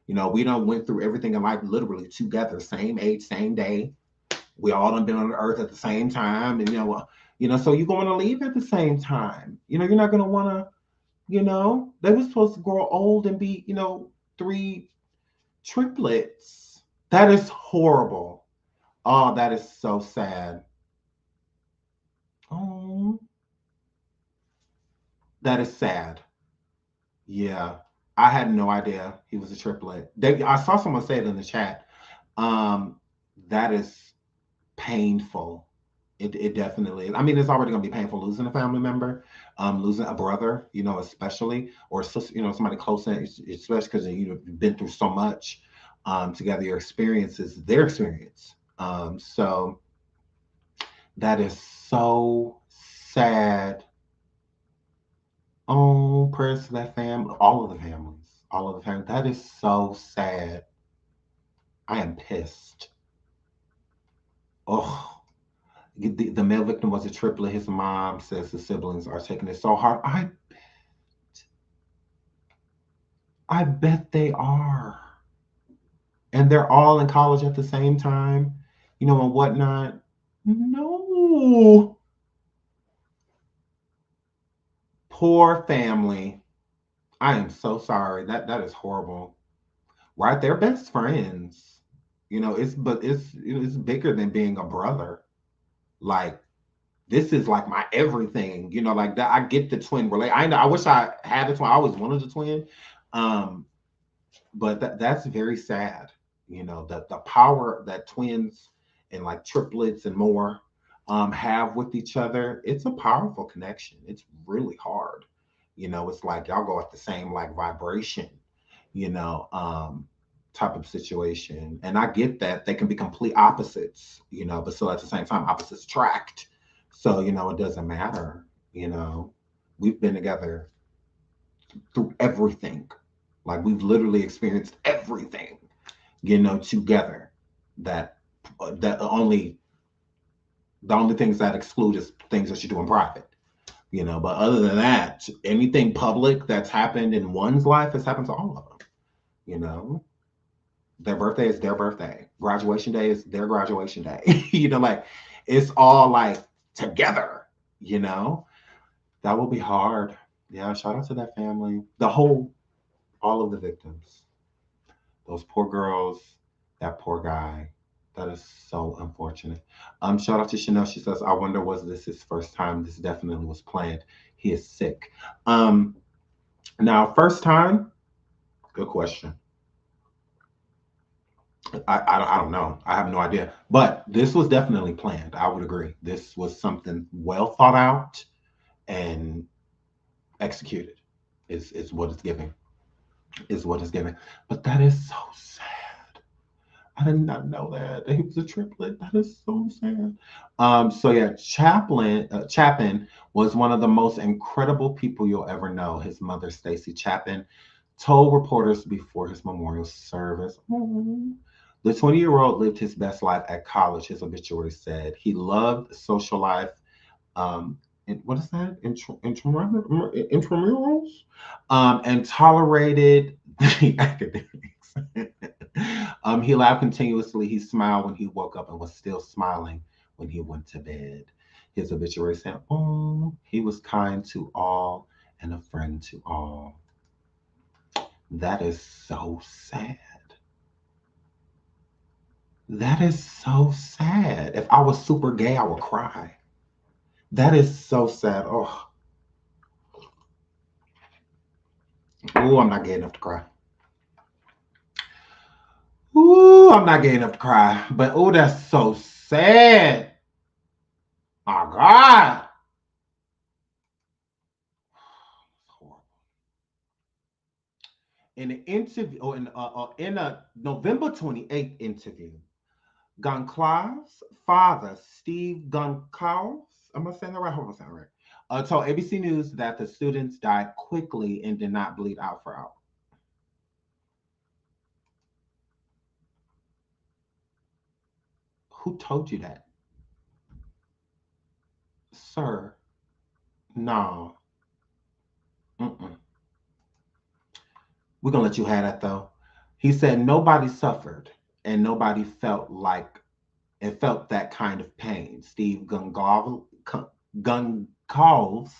Speaker 5: You know, we done went through everything in life literally together, same age, same day. We all done been on the earth at the same time. And, you know, so you're going to leave at the same time. You know, you're not going to want to, you know, they were supposed to grow old and be, you know, 3 triplets. That is horrible. Oh, that is so sad. Oh, that is sad. Yeah. I had no idea he was a triplet. I saw someone say it in the chat. That is painful. It definitely is. I mean, it's already going to be painful losing a family member, losing a brother, you know, especially, or, you know, somebody close, especially because you've been through so much together. Your experience is their experience. So that is so sad. Oh, prayers to that family, all of the families, all of the families. That is so sad. I am pissed. Oh, the male victim was a triplet. His mom says the siblings are taking it so hard. I bet they are. And they're all in college at the same time, you know, and whatnot. No. Poor family. I am so sorry. That is horrible. Right? They're best friends. You know, it's bigger than being a brother. Like, this is like my everything, you know, like that. I get the twin relate. I wish I had a twin. I always wanted a twin. But that's very sad. You know, the power that twins and like triplets and more have with each other. It's a powerful connection. It's really hard. You know, it's like y'all go at the same like vibration, you know, type of situation. And I get that they can be complete opposites, you know, but still at the same time, opposites attract. So, you know, it doesn't matter. You know, we've been together through everything. Like, we've literally experienced everything, you know, together. The only things that exclude is things that you do in private, you know. But other than that, anything public that's happened in one's life has happened to all of them, you know. Their birthday is their birthday. Graduation day is their graduation day. You know, like, it's all like together, you know. That will be hard. Yeah, shout out to that family. All of the victims. Those poor girls, that poor guy. That is so unfortunate. Shout out to Chanel. She says, I wonder, was this his first time? This definitely was planned. He is sick. Now, first time, good question. I don't know. I have no idea. But this was definitely planned. I would agree. This was something well thought out and executed. Is what it's giving. Is what it's giving. But that is so sad. I did not know that he was a triplet. That is so sad. So yeah, Chapman was one of the most incredible people you'll ever know. His mother, Stacy Chapman, told reporters before his memorial service. The 20-year-old lived his best life at college, his obituary said. He loved social life. What is that? Intramurals? And tolerated the academics. He laughed continuously. He smiled when he woke up and was still smiling when he went to bed. His obituary saying, "Oh, he was kind to all and a friend to all." That is so sad. That is so sad. If I was super gay, I would cry. That is so sad. Oh, I'm not gay enough to cry. Ooh, I'm not gay enough to cry. But oh, that's so sad. My God. In an interview, or in a November 28th interview, Goncalves' father, Steve Goncalves, am I saying that right? Hold on, saying that right. Told ABC News that the students died quickly and did not bleed out for hours. Who told you that? Sir, no. Mm-mm. We're going to let you have that, though. He said nobody suffered and nobody felt that kind of pain. Steve Goncalves, Goncalves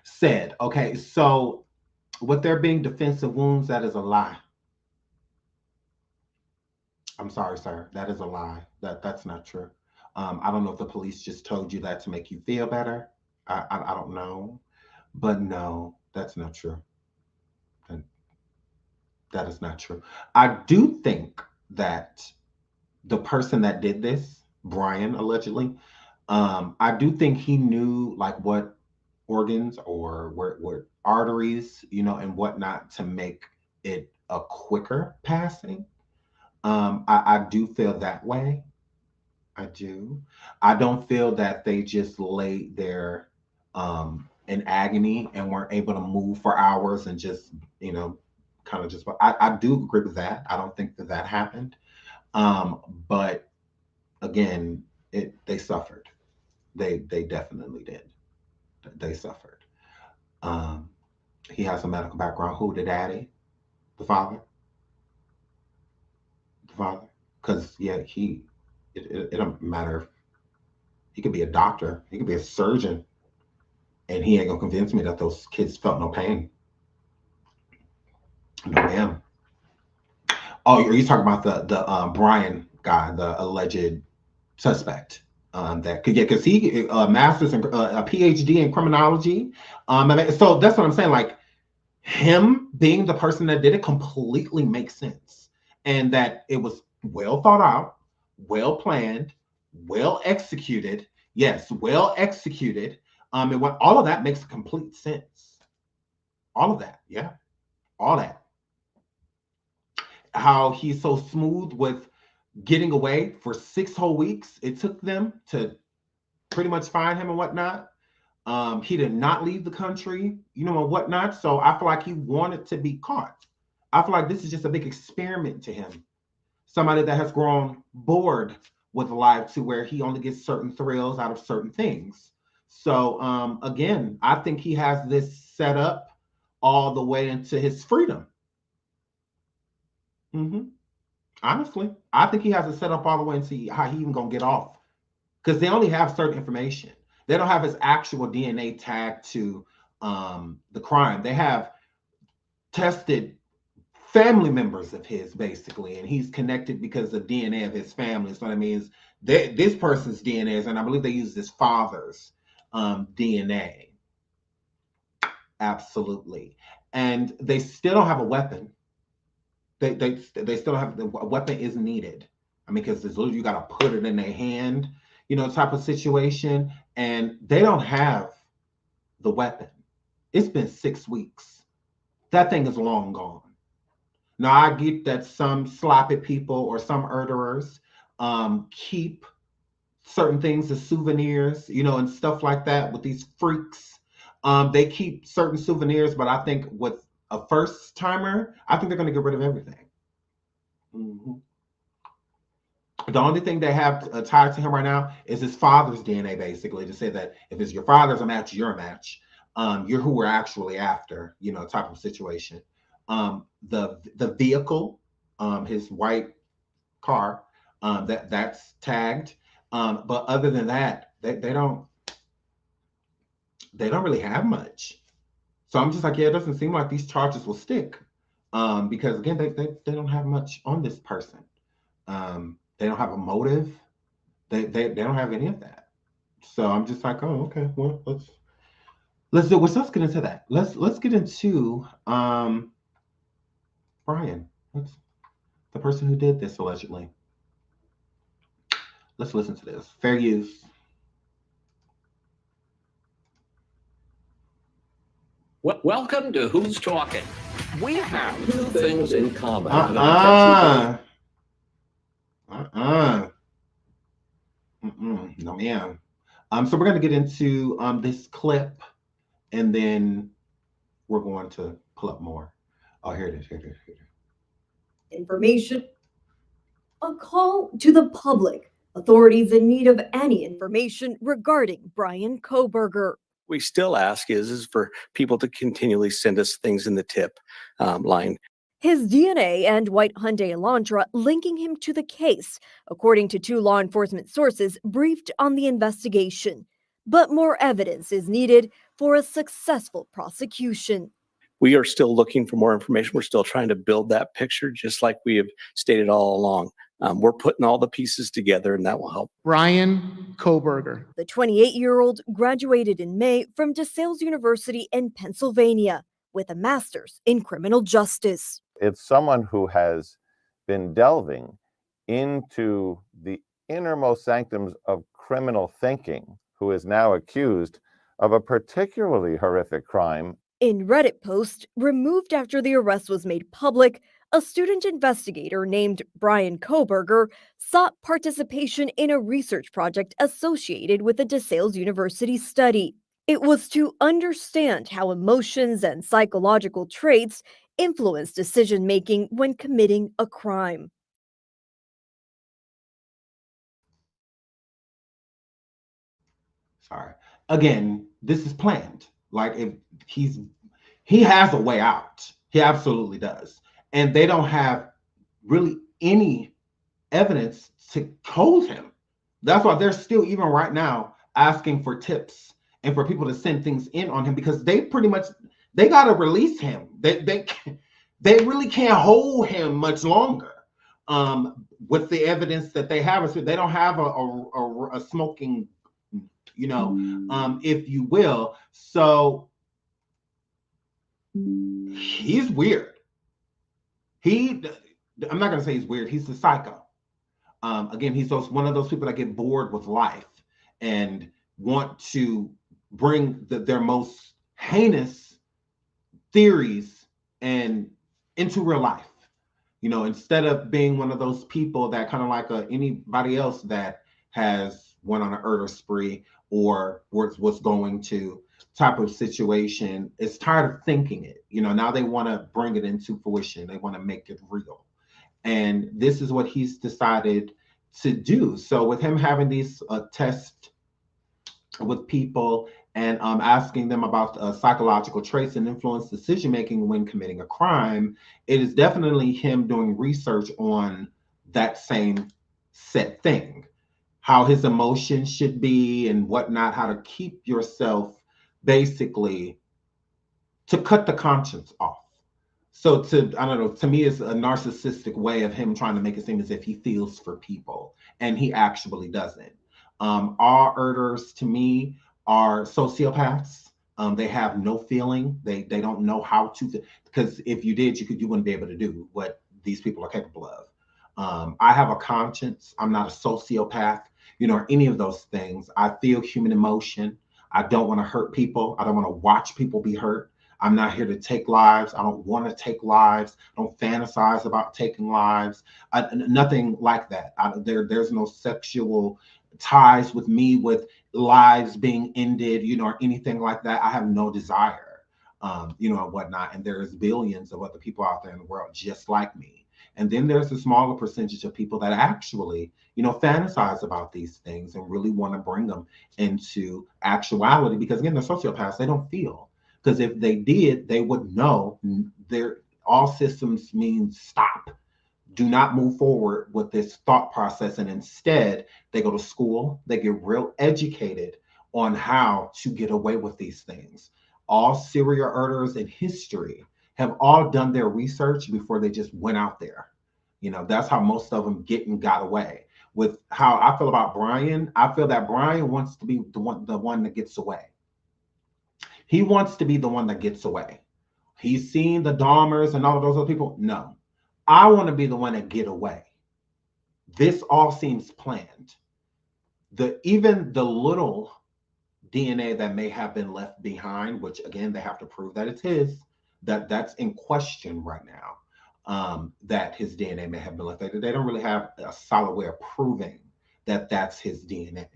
Speaker 5: said, okay, so with there being defensive wounds, that is a lie. I'm sorry, sir. That is a lie. That's not true. I don't know if the police just told you that to make you feel better. I don't know. But no, that's not true. That is not true. I do think that the person that did this, Bryan, allegedly, I do think he knew like what organs or what arteries, and whatnot to make it a quicker passing. I do feel that way. I do. I don't feel that they just laid there in agony and weren't able to move for hours and just, kind of just, I do agree with that. I don't think that happened. But again, they suffered. They definitely did. They suffered. He has a medical background. Who, the daddy? The father? The father? Because, yeah, it don't matter. He could be a doctor. He could be a surgeon. And he ain't going to convince me that those kids felt no pain. No, ma'am. Oh, are you talking about the Bryan guy, the alleged suspect? Because he master's and a PhD in criminology. So that's what I'm saying. Like, him being the person that did it completely makes sense, and that it was well thought out, well planned, well executed. Yes, well executed. And what all of that makes complete sense. All of that, yeah, all that. How he's so smooth with getting away for 6 whole weeks. It took them to pretty much find him and whatnot. He did not leave the country, and whatnot. So I feel like he wanted to be caught. I feel like this is just a big experiment to him. Somebody that has grown bored with life to where he only gets certain thrills out of certain things. So again, I think he has this set up all the way into his freedom. Honestly, I think he has it set up all the way into how he even gonna get off. Because they only have certain information. They don't have his actual DNA tagged to the crime. They have tested family members of his, basically, and he's connected because of DNA of his family. So that means this person's DNA is, and I believe they use his father's DNA. Absolutely. And they still don't have a weapon. They still have, the weapon is needed. I mean, because you got to put it in their hand, type of situation. And they don't have the weapon. It's been 6 weeks. That thing is long gone. Now, I get that some sloppy people or some murderers keep certain things as souvenirs, and stuff like that with these freaks. They keep certain souvenirs, but I think with a first timer, I think they're going to get rid of everything. The only thing they have tied to him right now is his father's DNA, basically, to say that if it's your father's a match, you're a match. You're who we're actually after, type of situation. The vehicle, his white car, That's tagged. But other than that, they don't really have much. So I'm just like, yeah, it doesn't seem like these charges will stick. Because again, they don't have much on this person. They don't have a motive. They don't have any of that. So I'm just like, oh, okay, well, let's get into that. Let's get into Bryan. That's the person who did this allegedly. Let's listen to this. Fair use.
Speaker 7: Welcome to Who's Talking. We have two things in common.
Speaker 5: No, ma'am. So we're going to get into this clip, and then we're going to pull up more. Oh, here it is. Here it is.
Speaker 8: Information. A call to the public. Authorities in need of any information regarding Bryan Kohberger.
Speaker 9: We still ask is for people to continually send us things in the tip line.
Speaker 8: His DNA and white Hyundai Elantra linking him to the case, according to two law enforcement sources briefed on the investigation. But more evidence is needed for a successful prosecution.
Speaker 9: We are still looking for more information. We're still trying to build that picture, just like we have stated all along. We're putting all the pieces together, and that will help.
Speaker 10: Bryan Kohberger.
Speaker 8: The 28-year-old graduated in May from DeSales University in Pennsylvania with a master's in criminal justice.
Speaker 11: It's someone who has been delving into the innermost sanctums of criminal thinking, who is now accused of a particularly horrific crime.
Speaker 8: In Reddit post, removed after the arrest was made public, a student investigator named Bryan Kohberger sought participation in a research project associated with the DeSales University study. It was to understand how emotions and psychological traits influence decision-making when committing a crime.
Speaker 5: Sorry. Again, this is planned. Like, if he has a way out. He absolutely does. And they don't have really any evidence to hold him. That's why they're still, even right now, asking for tips and for people to send things in on him, because they pretty much, they got to release him. They really can't hold him much longer with the evidence that they have. So they don't have a smoking, if you will. So he's weird. I'm not going to say he's weird. He's a psycho. Again, he's one of those people that get bored with life and want to bring their most heinous theories and into real life. Instead of being one of those people that kind of like anybody else that has went on an murder spree or was going to type of situation, is tired of thinking it. Now they want to bring it into fruition. They want to make it real. And this is what he's decided to do. So with him having these tests with people and asking them about psychological traits and influence decision-making when committing a crime, it is definitely him doing research on that same set thing, how his emotions should be and whatnot, how to keep yourself basically to cut the conscience off. So to me, it's a narcissistic way of him trying to make it seem as if he feels for people, and he actually doesn't. All murderers to me are sociopaths. They have no feeling. They don't know how to, because if you did, you wouldn't be able to do what these people are capable of. I have a conscience. I'm not a sociopath, or any of those things. I feel human emotion. I don't want to hurt people. I don't want to watch people be hurt. I'm not here to take lives. I don't want to take lives. I don't fantasize about taking lives. Nothing like that. There's no sexual ties with me with lives being ended, or anything like that. I have no desire, and whatnot. And there's billions of other people out there in the world just like me. And then there's a smaller percentage of people that actually, fantasize about these things and really want to bring them into actuality. Because again, they're sociopaths. They don't feel. Because if they did, they would know all systems mean stop. do not move forward with this thought process, and instead they go to school, they get real educated on how to get away with these things. All serial murderers in history have all done their research before they just went out there. You know, that's how most of them got away. With how I feel about Bryan, I feel that Bryan wants to be the one that gets away. He wants to be the one that gets away. He's seen the Dahmers and all of those other people. No, I want to be the one that get away. This all seems planned. Even the little DNA that may have been left behind, which again, they have to prove that it's his, that's in question right now, that his DNA may have been left. They don't really have a solid way of proving that that's his DNA.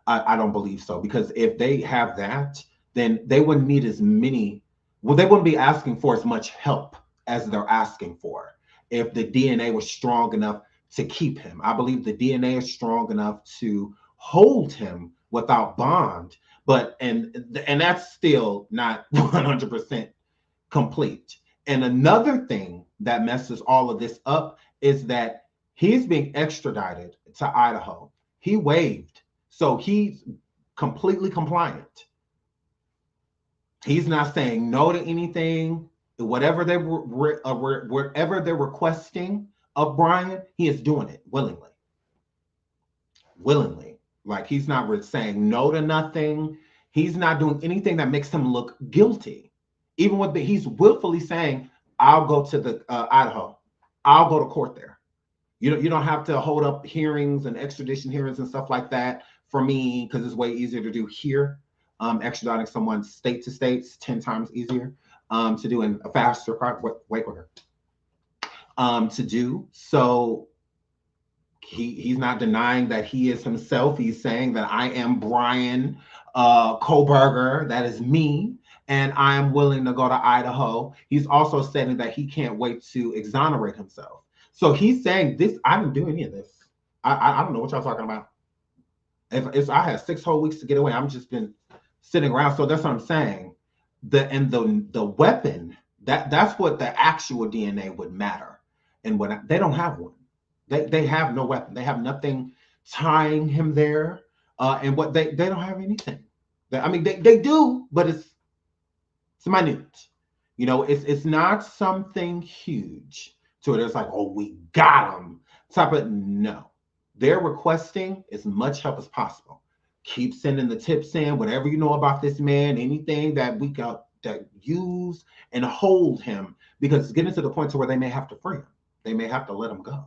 Speaker 5: I don't believe so, because if they have that, then they wouldn't need as many, well, they wouldn't be asking for as much help as they're asking for if the DNA was strong enough to keep him. I believe the DNA is strong enough to hold him without bond, but and that's still not 100% complete. And another thing that messes all of this up is that he's being extradited to Idaho. He waived, so he's completely compliant. He's not saying no to anything. Whatever wherever they're requesting of Bryan, he is doing it willingly. Willingly. Like, he's not saying no to nothing. He's not doing anything that makes him look guilty. Even with he's willfully saying, I'll go to the Idaho. I'll go to court there. You don't have to hold up hearings and extradition hearings and stuff like that for me, because it's way easier to do here. Extraditing someone state to state's 10 times easier to do, in a faster, way quicker to do. So he's not denying that he is himself. He's saying that I am Bryan Kohberger, that is me, and I am willing to go to Idaho. He's also saying that he can't wait to exonerate himself. So he's saying this, I didn't do any of this. I don't know what y'all talking about. If I had 6 whole weeks to get away, I'm just been sitting around. So that's what I'm saying. The weapon, that's what the actual DNA would matter. And when they don't have one. They have no weapon. They have nothing tying him there. And what they don't have anything. They do, but it's minute. You know, it's not something huge to it. It's like, oh, we got him. Type of, no. They're requesting as much help as possible. Keep sending the tips in, whatever you know about this man, anything that we got that use and hold him, because it's getting to the point to where they may have to free him. They may have to let him go.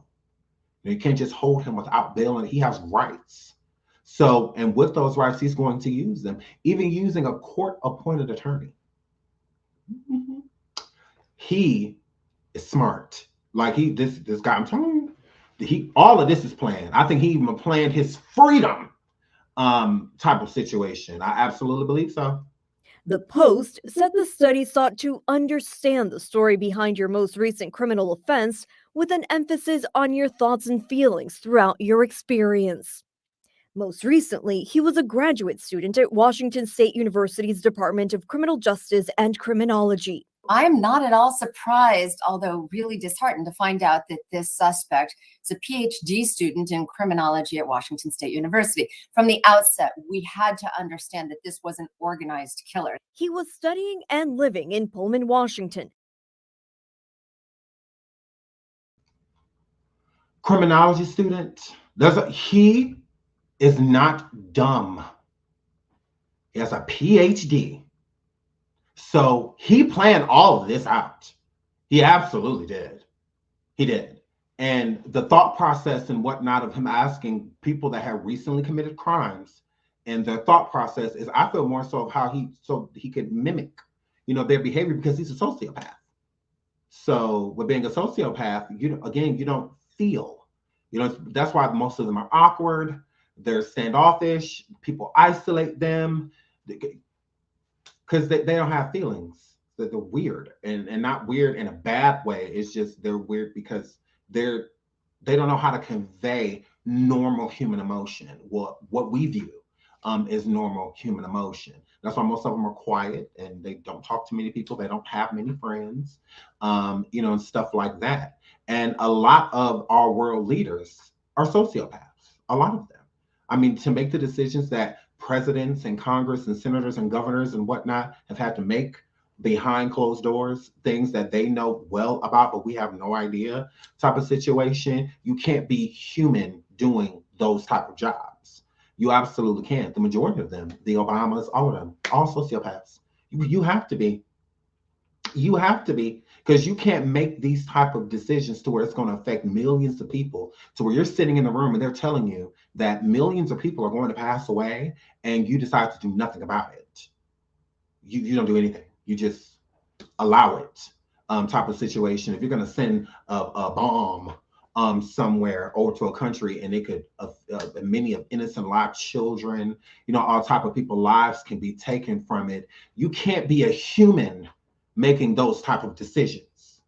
Speaker 5: You can't just hold him without bail, and he has rights. So, and with those rights, he's going to use them, even using a court-appointed attorney. Mm-hmm. He is smart. Like this guy, I'm telling you, all of this is planned. I think he even planned his freedom type of situation. I absolutely believe so.
Speaker 8: The Post said the study sought to understand the story behind your most recent criminal offense, with an emphasis on your thoughts and feelings throughout your experience. Most recently, he was a graduate student at Washington State University's Department of Criminal Justice and Criminology.
Speaker 12: I'm not at all surprised, although really disheartened, to find out that this suspect is a PhD student in criminology at Washington State University. From the outset, we had to understand that this was an organized killer.
Speaker 8: He was studying and living in Pullman, Washington.
Speaker 5: Criminology student. He is not dumb. He has a PhD. So he planned all of this out. He absolutely did. He did. And the thought process and whatnot of him asking people that have recently committed crimes, and their thought process is, I feel more so of how he could mimic, their behavior, because he's a sociopath. So with being a sociopath, you don't feel, that's why most of them are awkward. They're standoffish. People isolate them. Because they don't have feelings. They're weird, and not weird in a bad way. It's just they're weird because they don't know how to convey normal human emotion. What we view is normal human emotion. That's why most of them are quiet, and they don't talk to many people. They don't have many friends, and stuff like that. And a lot of our world leaders are sociopaths, a lot of them. I mean, to make the decisions that presidents and Congress and senators and governors and whatnot have had to make behind closed doors, things that they know well about, but we have no idea type of situation. You can't be human doing those type of jobs. You absolutely can't. The majority of them, the Obamas, all of them, all sociopaths. You have to be. You have to be, because you can't make these type of decisions to where it's going to affect millions of people, to where you're sitting in the room and they're telling you that millions of people are going to pass away and you decide to do nothing about it. You don't do anything. You just allow it, type of situation. If you're going to send a bomb somewhere over to a country and it could, many of innocent live children, you know, all type of people lives can be taken from it. You can't be a human making those type of decisions.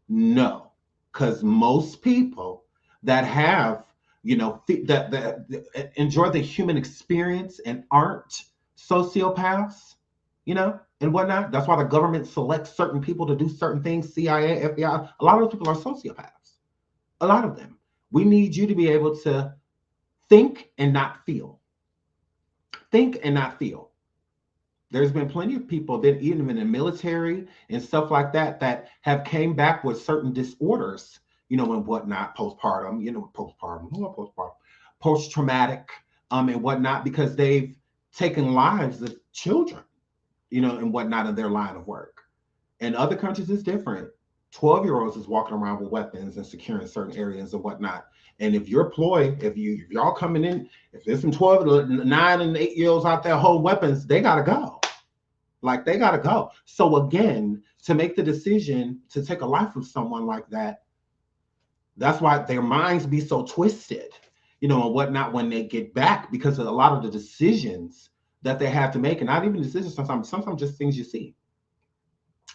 Speaker 5: No, because most people that have, you know, that enjoy the human experience and aren't sociopaths, you know, and whatnot. That's why the government selects certain people to do certain things, CIA, FBI. A lot of those people are sociopaths. A lot of them. We need you to be able to think and not feel. Think and not feel. There's been plenty of people that even in the military and stuff like that, that have came back with certain disorders, you know, and whatnot, postpartum, you know, post-traumatic, and whatnot, because they've taken lives of children, you know, and whatnot in their line of work. In other countries, it's different. 12-year-olds is walking around with weapons and securing certain areas and whatnot. And if you're ploy, if y'all coming in, if there's some 12, 9 and 8-year-olds out there holding weapons, they gotta go. Like, they gotta go. So again, to make the decision to take a life of someone like that, that's why their minds be so twisted, you know, and whatnot when they get back, because of a lot of the decisions that they have to make, and not even decisions, sometimes just things you see.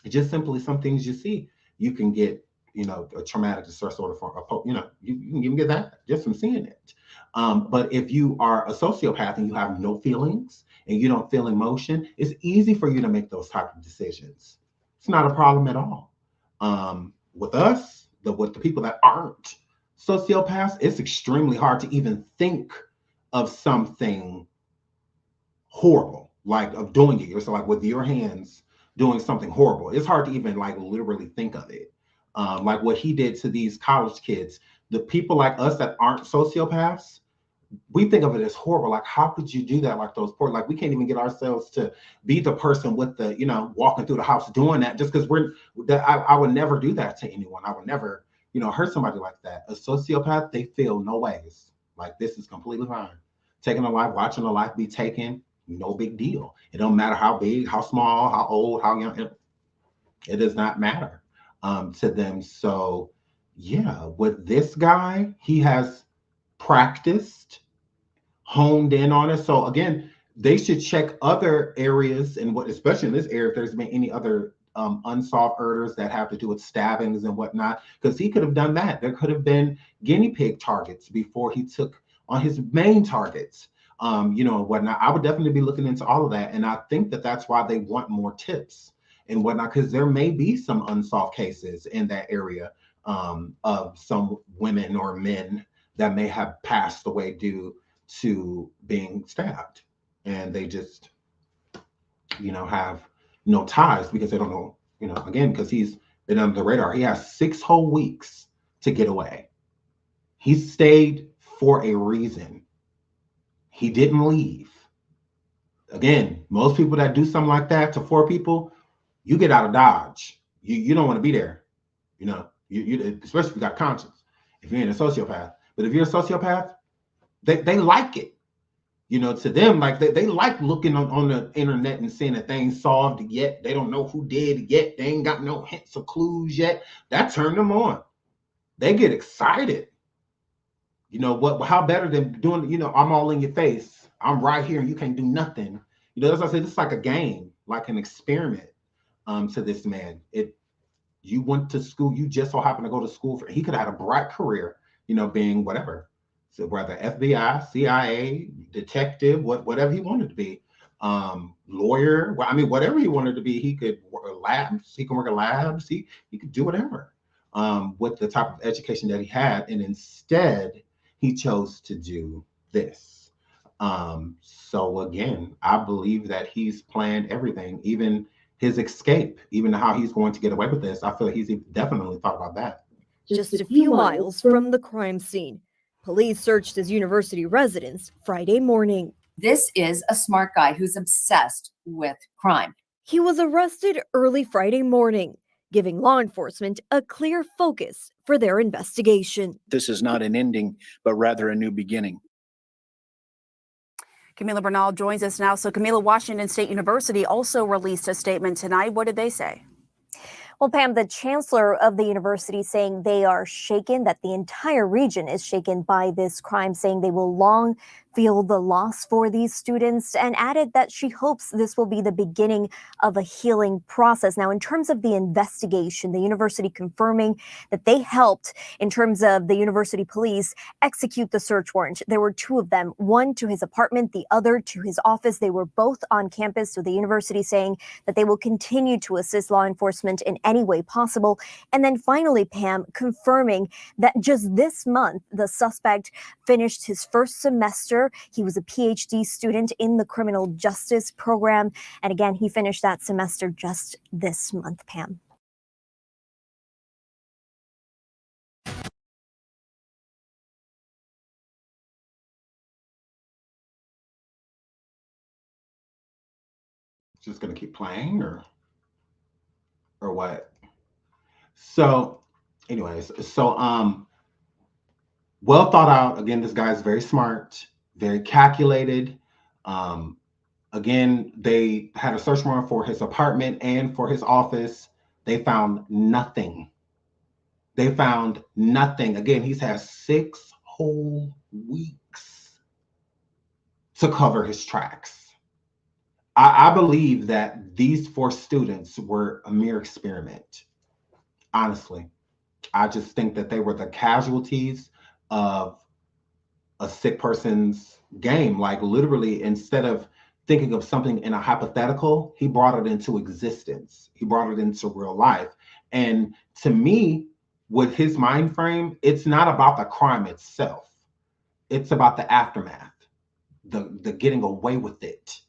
Speaker 5: Just simply some things you see. You can get, you know, a traumatic distress disorder for, you know, you can even get that just from seeing it. But if you are a sociopath and you have no feelings and you don't feel emotion, it's easy for you to make those type of decisions. It's not a problem at all. With us, with the people that aren't sociopaths, it's extremely hard to even think of something horrible, like of doing it. It's like with your hands doing something horrible. It's hard to even like literally think of it. Like what he did to these college kids. The people like us that aren't sociopaths, we think of it as horrible. Like, how could you do that? Like those poor, like we can't even get ourselves to be the person with the, you know, walking through the house doing that, just because I would never do that to anyone. I would never, you know, hurt somebody like that. A sociopath, they feel no ways. Like, this is completely fine. Taking a life, watching a life be taken, no big deal. It don't matter how big, how small, how old, how young. It does not matter to them. So yeah, with this guy, he has practiced, honed in on it. So again, they should check other areas, and what, especially in this area, if there's been any other unsolved murders that have to do with stabbings and whatnot, because he could have done that. There could have been guinea pig targets before he took on his main targets, you know, and whatnot. I would definitely be looking into all of that. And I think that that's why they want more tips and whatnot, because there may be some unsolved cases in that area of some women or men that may have passed away due to being stabbed. And they just, you know, have no ties because they don't know, you know, again, because he's been under the radar. He has 6 whole weeks to get away. He stayed for a reason. He didn't leave. Again, most people that do something like that to 4 people, you get out of Dodge. You don't want to be there. You know, you especially if you got conscience, if you're a sociopath. But if you're a sociopath, they like it. You know, to them, like they like looking on the internet and seeing that they ain't solved it yet. They don't know who did it yet. They ain't got no hints or clues yet. That turned them on. They get excited. You know what? How better than doing, you know, I'm all in your face. I'm right here and you can't do nothing. You know, as I said, it's like a game, like an experiment to this man. You went to school, you just so happened to go to school he could have had a bright career, you know, being whatever. So whether FBI, CIA, detective, whatever he wanted to be, lawyer, I mean, whatever he wanted to be, he could work in labs, he can work in labs, he could do whatever. with the type of education that he had, and instead he chose to do this. So again, I believe that he's planned everything, even his escape, even how he's going to get away with this. I feel like he's definitely thought about that.
Speaker 8: Just a few miles from the crime scene, police searched his university residence Friday morning.
Speaker 12: This is a smart guy who's obsessed with crime.
Speaker 8: He was arrested early Friday morning, giving law enforcement a clear focus for their investigation.
Speaker 13: This is not an ending, but rather a new beginning.
Speaker 14: Camila Bernal joins us now. So Camila, Washington State University also released a statement tonight. What did they say?
Speaker 15: Well, Pam, the chancellor of the university saying they are shaken, that the entire region is shaken by this crime, saying they will long feel the loss for these students, and added that she hopes this will be the beginning of a healing process. Now, in terms of the investigation, the university confirming that they helped, in terms of the university police, execute the search warrant. There were two of them, one to his apartment, the other to his office. They were both on campus, so the university saying that they will continue to assist law enforcement in any way possible. And then finally, Pam, confirming that just this month, the suspect finished his first semester. He was a PhD student in the criminal justice program. And again, he finished that semester just this month, Pam.
Speaker 5: Just gonna keep playing or what? So anyways, well thought out. Again, this guy's very smart, very calculated. Again, they had a search warrant for his apartment and for his office. They found nothing. They found nothing. Again, he's had 6 whole weeks to cover his tracks. I believe that these 4 students were a mere experiment. Honestly, I just think that they were the casualties of a sick person's game. Like literally, instead of thinking of something in a hypothetical, he brought it into existence. He brought it into real life. And to me, with his mind frame, it's not about the crime itself. It's about the aftermath, the getting away with it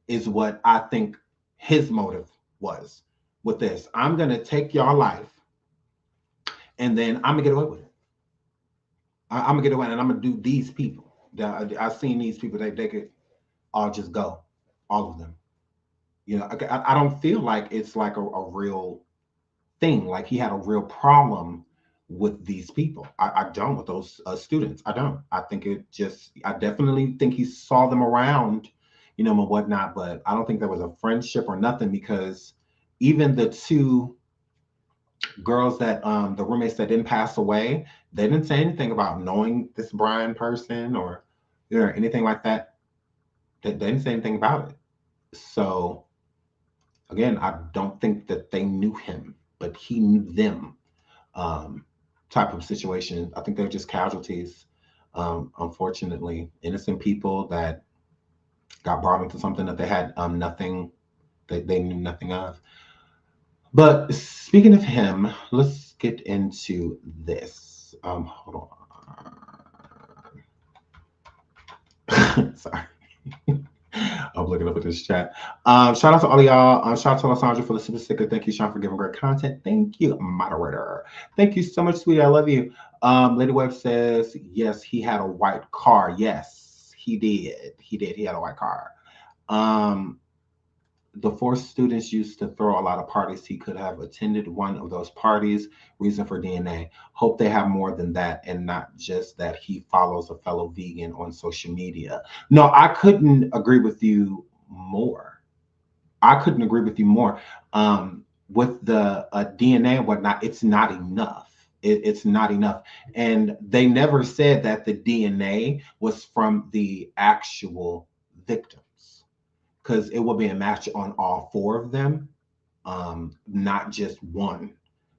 Speaker 5: is what I think his motive was with this. I'm gonna take your life and then I'm gonna get away with it. I'm gonna get away and I'm gonna do these people. I've seen these people, they could all just go, all of them. You know, I don't feel like it's like a real thing. Like he had a real problem with these people. I don't with those students. I don't. I think I definitely think he saw them around, you know, and whatnot, but I don't think there was a friendship or nothing, because even the 2 girls that the roommates that didn't pass away, they didn't say anything about knowing this Bryan person or, you know, anything like that. They didn't say anything about it. So again, I don't think that they knew him, but he knew them, type of situation. I think they're just casualties, unfortunately, innocent people that got brought into something that they had nothing, that they knew nothing of. But speaking of him, let's get into this. Hold on. Sorry. I'm looking up at this chat. Shout out to all of y'all. Shout out to Alessandra for the super sticker. Thank you, Sean, for giving great content. Thank you, moderator. Thank you so much, sweetie. I love you. Lady Webb says, yes, he had a white car. Yes, he did. He did. He had a white car. The 4 students used to throw a lot of parties. He could have attended one of those parties. Reason for DNA. Hope they have more than that, and not just that he follows a fellow vegan on social media. No, I couldn't agree with you more. I couldn't agree with you more. With the DNA and whatnot, it's not enough. It's not enough. And they never said that the DNA was from the actual victim, because it will be a match on all 4 of them, not just one.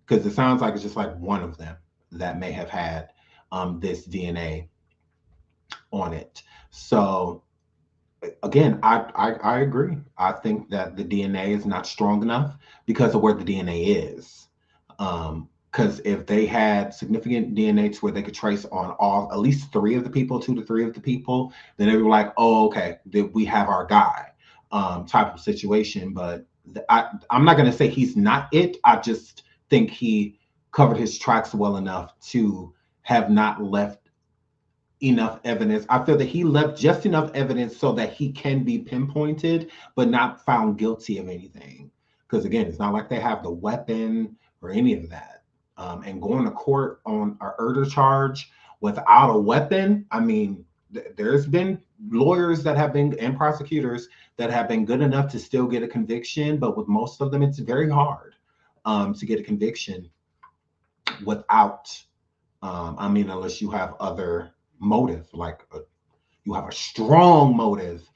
Speaker 5: Because it sounds like it's just like one of them that may have had this DNA on it. So again, I agree. I think that the DNA is not strong enough because of where the DNA is. Because if they had significant DNA to where they could trace on at least 3 of the people, 2 to 3 of the people, then they were like, oh, okay, we have our guy, type of situation. But I'm not going to say he's not it. I just think he covered his tracks well enough to have not left enough evidence. I feel that he left just enough evidence so that he can be pinpointed, but not found guilty of anything. Because again, it's not like they have the weapon or any of that. And going to court on a murder charge without a weapon, I mean, there's been lawyers that have been, and prosecutors that have been good enough to still get a conviction, but with most of them, it's very hard to get a conviction without, I mean, unless you have other motive, like you have a strong motive,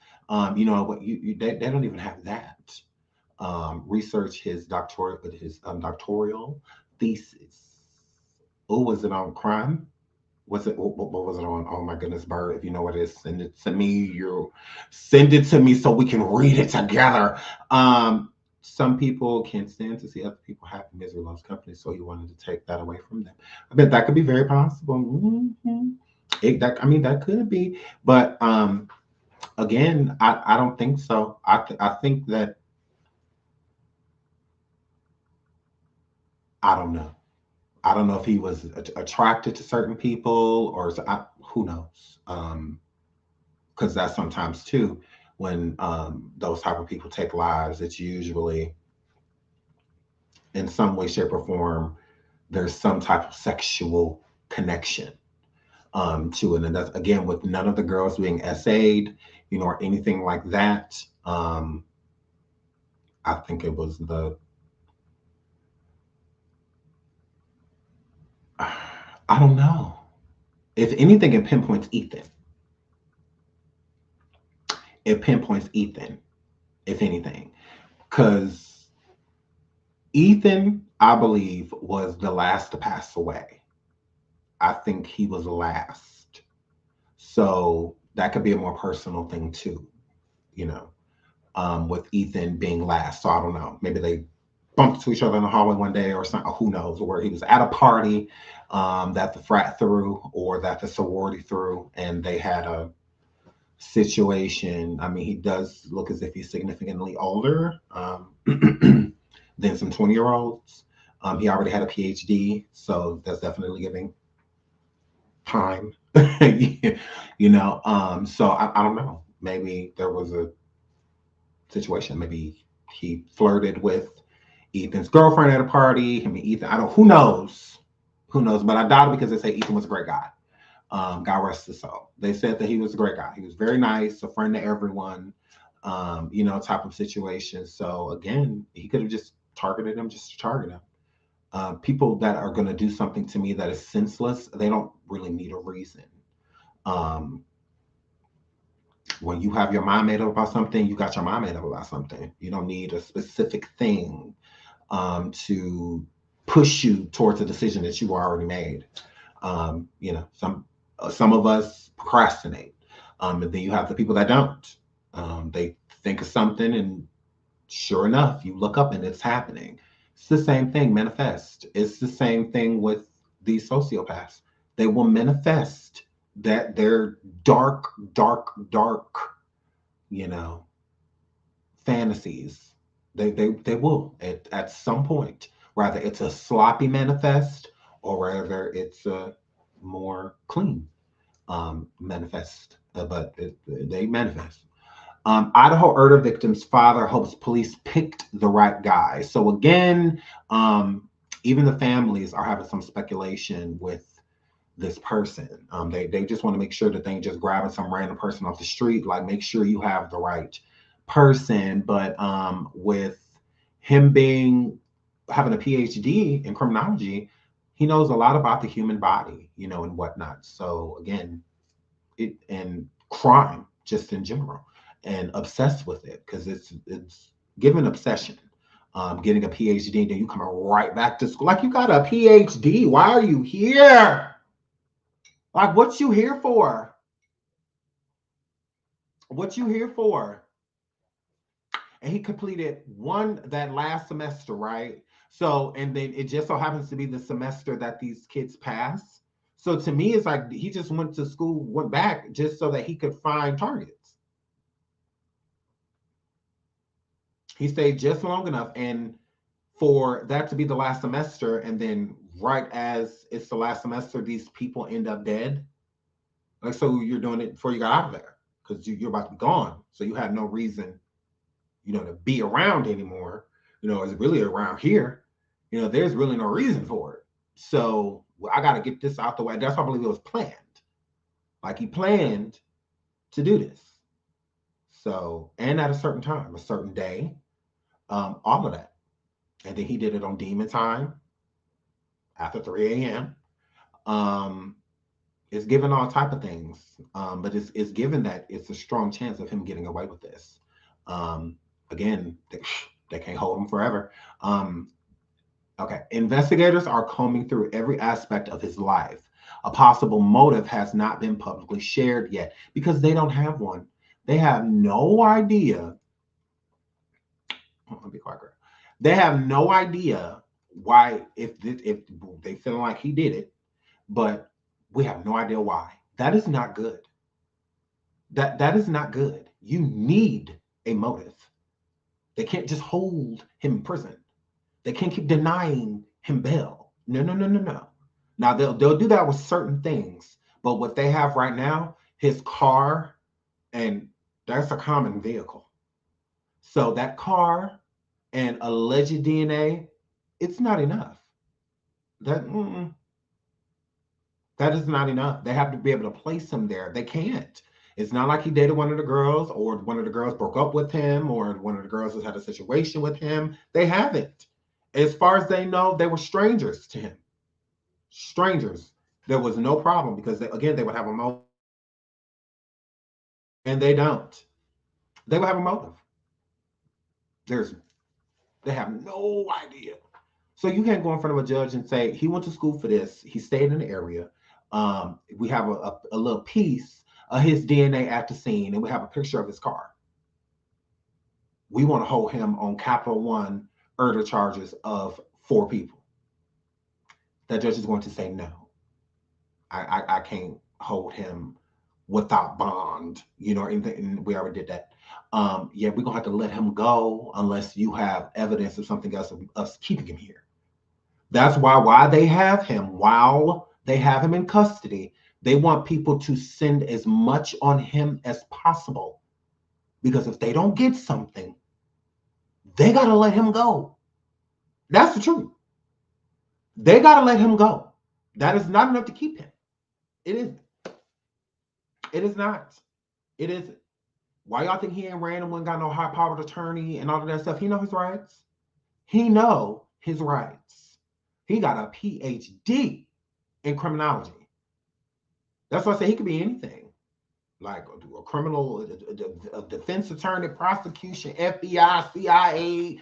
Speaker 5: you know, what they don't even have that. Research his doctoral thesis. Oh, was it on crime? What was it on? Oh my goodness, Bert, if you know what it is, send it to me. Send it to me so we can read it together. Some people can't stand to see other people happy. Misery loves company, so he wanted to take that away from them. I bet that could be very possible. I mean, that could be, but again, I don't think so. I think that, I don't know. I don't know if he was attracted to certain people or who knows. Because that's sometimes too, when those type of people take lives, it's usually in some way, shape, or form, there's some type of sexual connection to it. And that's, again, with none of the girls being essayed, you know, or anything like that. I think it was I don't know. If anything, it pinpoints Ethan. It pinpoints Ethan, if anything. Because Ethan, I believe, was the last to pass away. I think he was the last. So that could be a more personal thing too, you know, with Ethan being last. So I don't know. Maybe they bumped into each other in the hallway one day or something. Who knows? Where he was at a party that the frat threw or that the sorority threw, and they had a situation. I mean, he does look as if he's significantly older than some 20-year-olds. He already had a PhD, so that's definitely giving time. You know, so I don't know. Maybe there was a situation. Maybe he flirted with Ethan's girlfriend at a party. I mean, Ethan, who knows? Who knows? But I doubt it, because they say Ethan was a great guy. God rest his soul. They said that he was a great guy. He was very nice, a friend to everyone, you know, type of situation. So again, he could have just targeted him just to target him. People that are going to do something to me that is senseless, they don't really need a reason. When you have your mind made up about something, you got your mind made up about something. You don't need a specific thing to push you towards a decision that you already made. You know, some of us procrastinate, and then you have the people that don't. They think of something, and sure enough, you look up and it's happening. It's the same thing, manifest. It's the same thing with these sociopaths. They will manifest that their dark, you know, fantasies. They will at some point, whether it's a sloppy manifest or whether it's a more clean manifest, but they manifest. Idaho murder victim's father hopes police picked the right guy. So again, even the families are having some speculation with this person. They just want to make sure that they ain't just grabbing some random person off the street. Like, make sure you have the right person. But with him having a PhD in criminology, he knows a lot about the human body, you know, and whatnot. So again, and crime just in general, and obsessed with it, because it's given obsession. Getting a PhD, then you coming right back to school. Like, you got a PhD. Why are you here? Like, what you here for? What you here for? And he completed that last semester, right? So, and then it just so happens to be the semester that these kids pass. So to me, it's like he just went to school, went back just so that he could find targets. He stayed just long enough, and for that to be the last semester, and then right as it's the last semester, these people end up dead. Like, so you're doing it before you got out of there because you're about to be gone. So you have no reason, to be around anymore. It's really around here. There's really no reason for it. So I got to get this out the way. That's why I believe it was planned. Like he planned to do this. So, and at a certain time, a certain day, all of that. And then he did it on demon time after 3 a.m. It's given all type of things, but it's given that it's a strong chance of him getting away with this. Again, they can't hold him forever. Okay, investigators are combing through every aspect of his life. A possible motive has not been publicly shared yet because they don't have one. They have no idea. I'll be quiet, girl. They have no idea why, if they feel like he did it, but we have no idea why. That is not good. That is not good. You need a motive. They can't just hold him in prison. They can't keep denying him bail. No. Now they'll do that with certain things, but what they have right now, his car, and that's a common vehicle. So that car and alleged DNA, it's not enough. That is not enough. They have to be able to place him there. They can't. It's not like he dated one of the girls, or one of the girls broke up with him, or one of the girls has had a situation with him. They haven't. As far as they know, they were strangers to him. Strangers. There was no problem because, they would have a motive. And they don't. They would have a motive. They have no idea. So you can't go in front of a judge and say, he went to school for this. He stayed in the area. We have a little piece of his DNA at the scene, and we have a picture of his car. We want to hold him on Capital One murder charges of 4 people. That judge is going to say no. I can't hold him without bond, or anything. And we already did that. We're gonna have to let him go unless you have evidence of something else of us keeping him here. That's why they have him, while they have him in custody, they want people to send as much on him as possible. Because if they don't get something, they gotta let him go. That's the truth. They gotta let him go. That is not enough to keep him. It isn't. It is not. It isn't. Why y'all think he ain't random and got no high-powered attorney and all of that stuff? He know his rights. He know his rights. He got a PhD in criminology. That's why I say he could be anything. Like a criminal, a defense attorney, prosecution, FBI, CIA,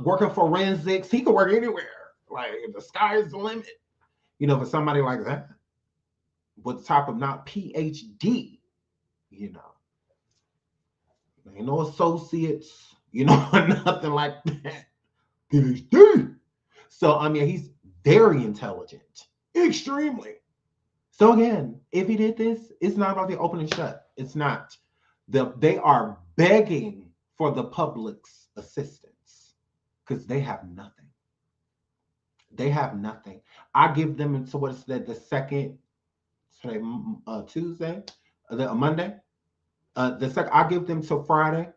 Speaker 5: working forensics. He could work anywhere. Like, the sky is the limit. For somebody like that. With the type of not PhD, ain't no associates, nothing like that. PhD. So, he's very intelligent, extremely. So again, if he did this, it's not about the open and shut. It's not. They are begging for the public's assistance because they have nothing. They have nothing. I give them until what's that? The second. Today, Tuesday, Monday. The second, I give them till Friday,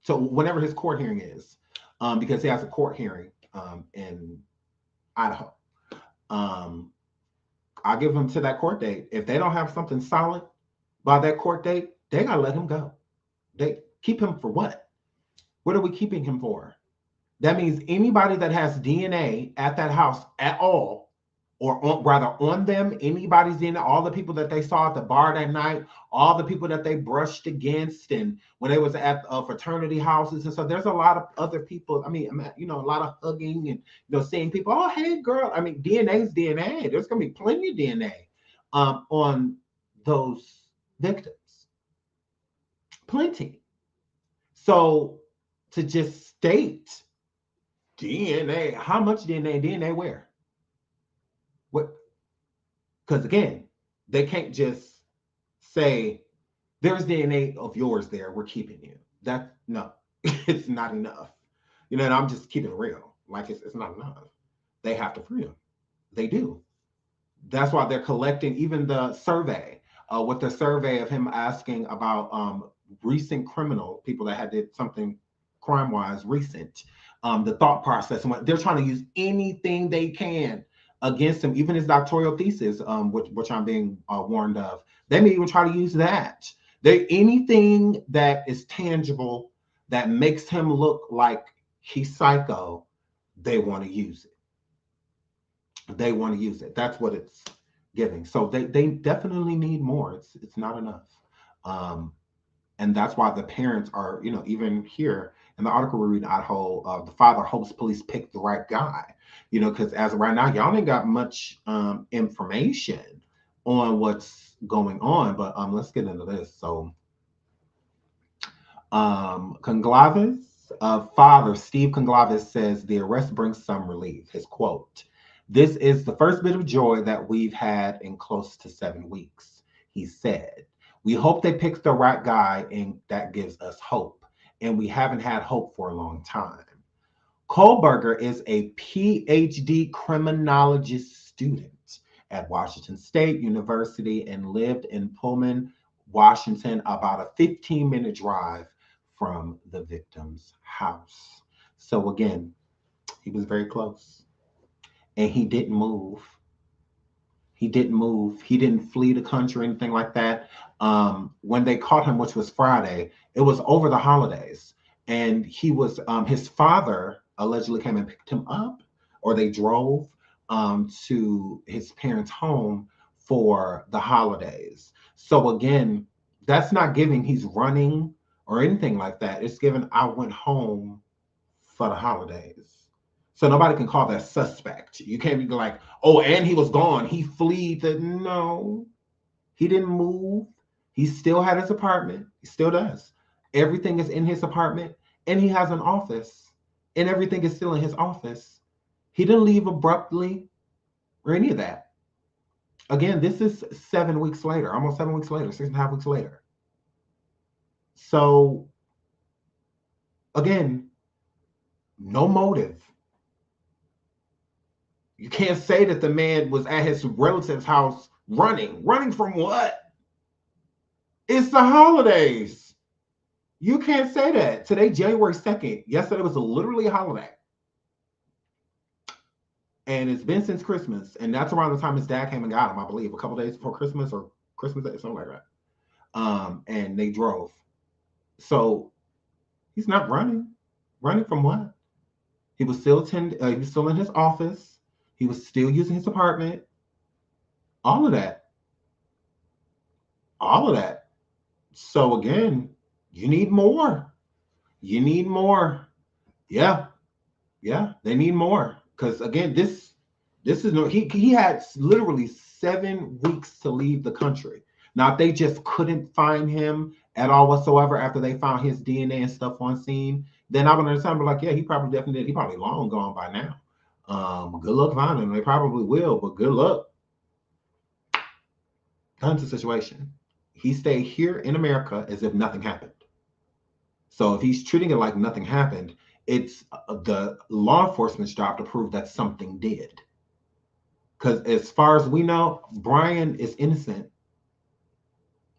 Speaker 5: so whenever his court hearing is, because he has a court hearing in Idaho. I give them to that court date. If they don't have something solid by that court date, they gotta let him go. They keep him for what? What are we keeping him for? That means anybody that has DNA at that house at all, or on them, anybody's DNA, all the people that they saw at the bar that night, all the people that they brushed against, and when they was at fraternity houses and stuff, there's a lot of other people. A lot of hugging and seeing people. Oh, hey, girl. DNA is DNA. There's gonna be plenty of DNA on those victims. Plenty. So to just state DNA. How much DNA? DNA where? What? Because again, they can't just say there's DNA of yours there. We're keeping you. That no, it's not enough. You know, and I'm just keeping it real. Like it's not enough. They have to prove them. They do. That's why they're collecting even the survey. With the survey of him asking about recent criminal people that had did something crime-wise recent, the thought process, and what they're trying to use anything they can against him, even his doctoral thesis, which I'm being warned of. They may even try to use that. Anything that is tangible that makes him look like he's psycho, they want to use it. They want to use it. That's what it's giving. So they definitely need more. It's not enough. And that's why the parents are, you know, even here in the article we read in Idaho, the father hopes police pick the right guy, you know, because as of right now, y'all ain't got much information on what's going on. But let's get into this. So Conclaves, father Steve Conclaves says the arrest brings some relief. His quote: "This is the first bit of joy that we've had in close to 7 weeks," he said. "We hope they pick the right guy, and that gives us hope. And we haven't had hope for a long time." Kohberger is a PhD criminologist student at Washington State University and lived in Pullman, Washington, about a 15-minute drive from the victim's house. So again, he was very close. And he didn't move. He didn't move. He didn't flee the country or anything like that. When they caught him, which was Friday, it was over the holidays. And he was, his father allegedly came and picked him up, or they drove to his parents' home for the holidays. So again, that's not giving he's running or anything like that. It's given I went home for the holidays. So nobody can call that suspect. You can't be like, oh, and he was gone. He fled. No, he didn't move. He still had his apartment. He still does. Everything is in his apartment, and he has an office, and everything is still in his office. He didn't leave abruptly or any of that. Again, this is 7 weeks later, almost 7 weeks later, 6.5 weeks later. So again, no motive. You can't say that the man was at his relative's house running. Running from what? It's the holidays. You can't say that. Today, January 2nd. Yesterday was literally a holiday. And it's been since Christmas. And that's around the time his dad came and got him, I believe, a couple days before Christmas or Christmas Day, something like that. And they drove. So he's not running. Running from what? He was still he was still in his office. He was still using his apartment. All of that. All of that. So again, you need more. You need more. Yeah. Yeah, they need more. Because again, this is no, he had literally 7 weeks to leave the country. Now, if they just couldn't find him at all whatsoever after they found his DNA and stuff on scene, then I would understand, but like, yeah, he probably long gone by now. Good luck finding him. They probably will, but good luck. Comes the situation. He stayed here in America as if nothing happened. So if he's treating it like nothing happened, it's the law enforcement's job to prove that something did. Because as far as we know, Bryan is innocent.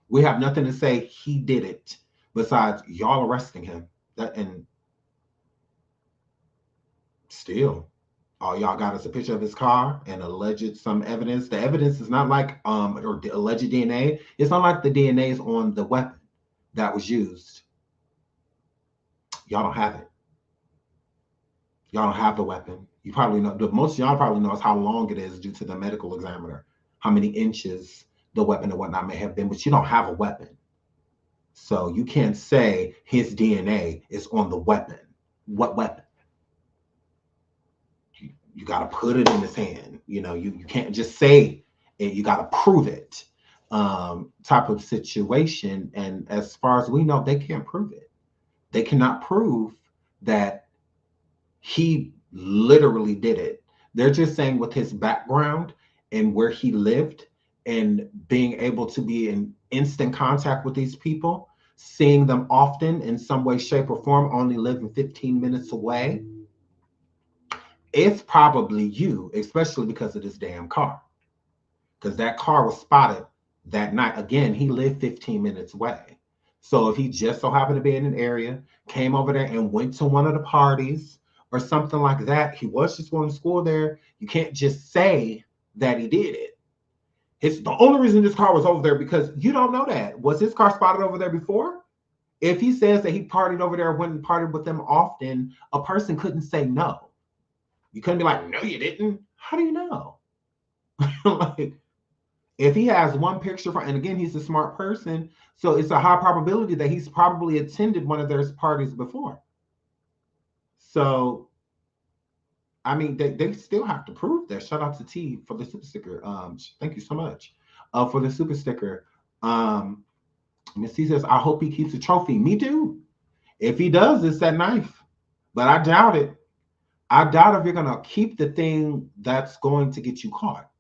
Speaker 5: We have nothing to say he did it besides y'all arresting him. And still, all y'all got is a picture of his car and alleged some evidence. The evidence is not like or the alleged DNA. It's not like the DNA is on the weapon that was used. Y'all don't have it. Y'all don't have the weapon. You probably know, most of y'all probably know is how long it is due to the medical examiner, how many inches the weapon and whatnot may have been, but you don't have a weapon. So you can't say his DNA is on the weapon. What weapon? You got to put it in his hand. You know, you can't just say it. You got to prove it, type of situation. And as far as we know, they can't prove it. They cannot prove that he literally did it. They're just saying with his background and where he lived and being able to be in instant contact with these people, seeing them often in some way, shape, or form, only living 15 minutes away, it's probably you, especially because of this damn car. Because that car was spotted that night. Again, he lived 15 minutes away. So if he just so happened to be in an area, came over there and went to one of the parties or something like that, he was just going to school there, you can't just say that he did it. It's the only reason this car was over there because you don't know that. Was his car spotted over there before? If he says that he partied over there, went and partied with them often, a person couldn't say no. You couldn't be like, no, you didn't. How do you know? Like, if he has one picture and again, he's a smart person, so it's a high probability that he's probably attended one of their parties before. So, I mean, they still have to prove that. Shout out to T for the super sticker. Thank you so much for the super sticker. Miss T says, I hope he keeps a trophy. Me too. If he does, it's that knife. But I doubt it. I doubt if you're going to keep the thing that's going to get you caught.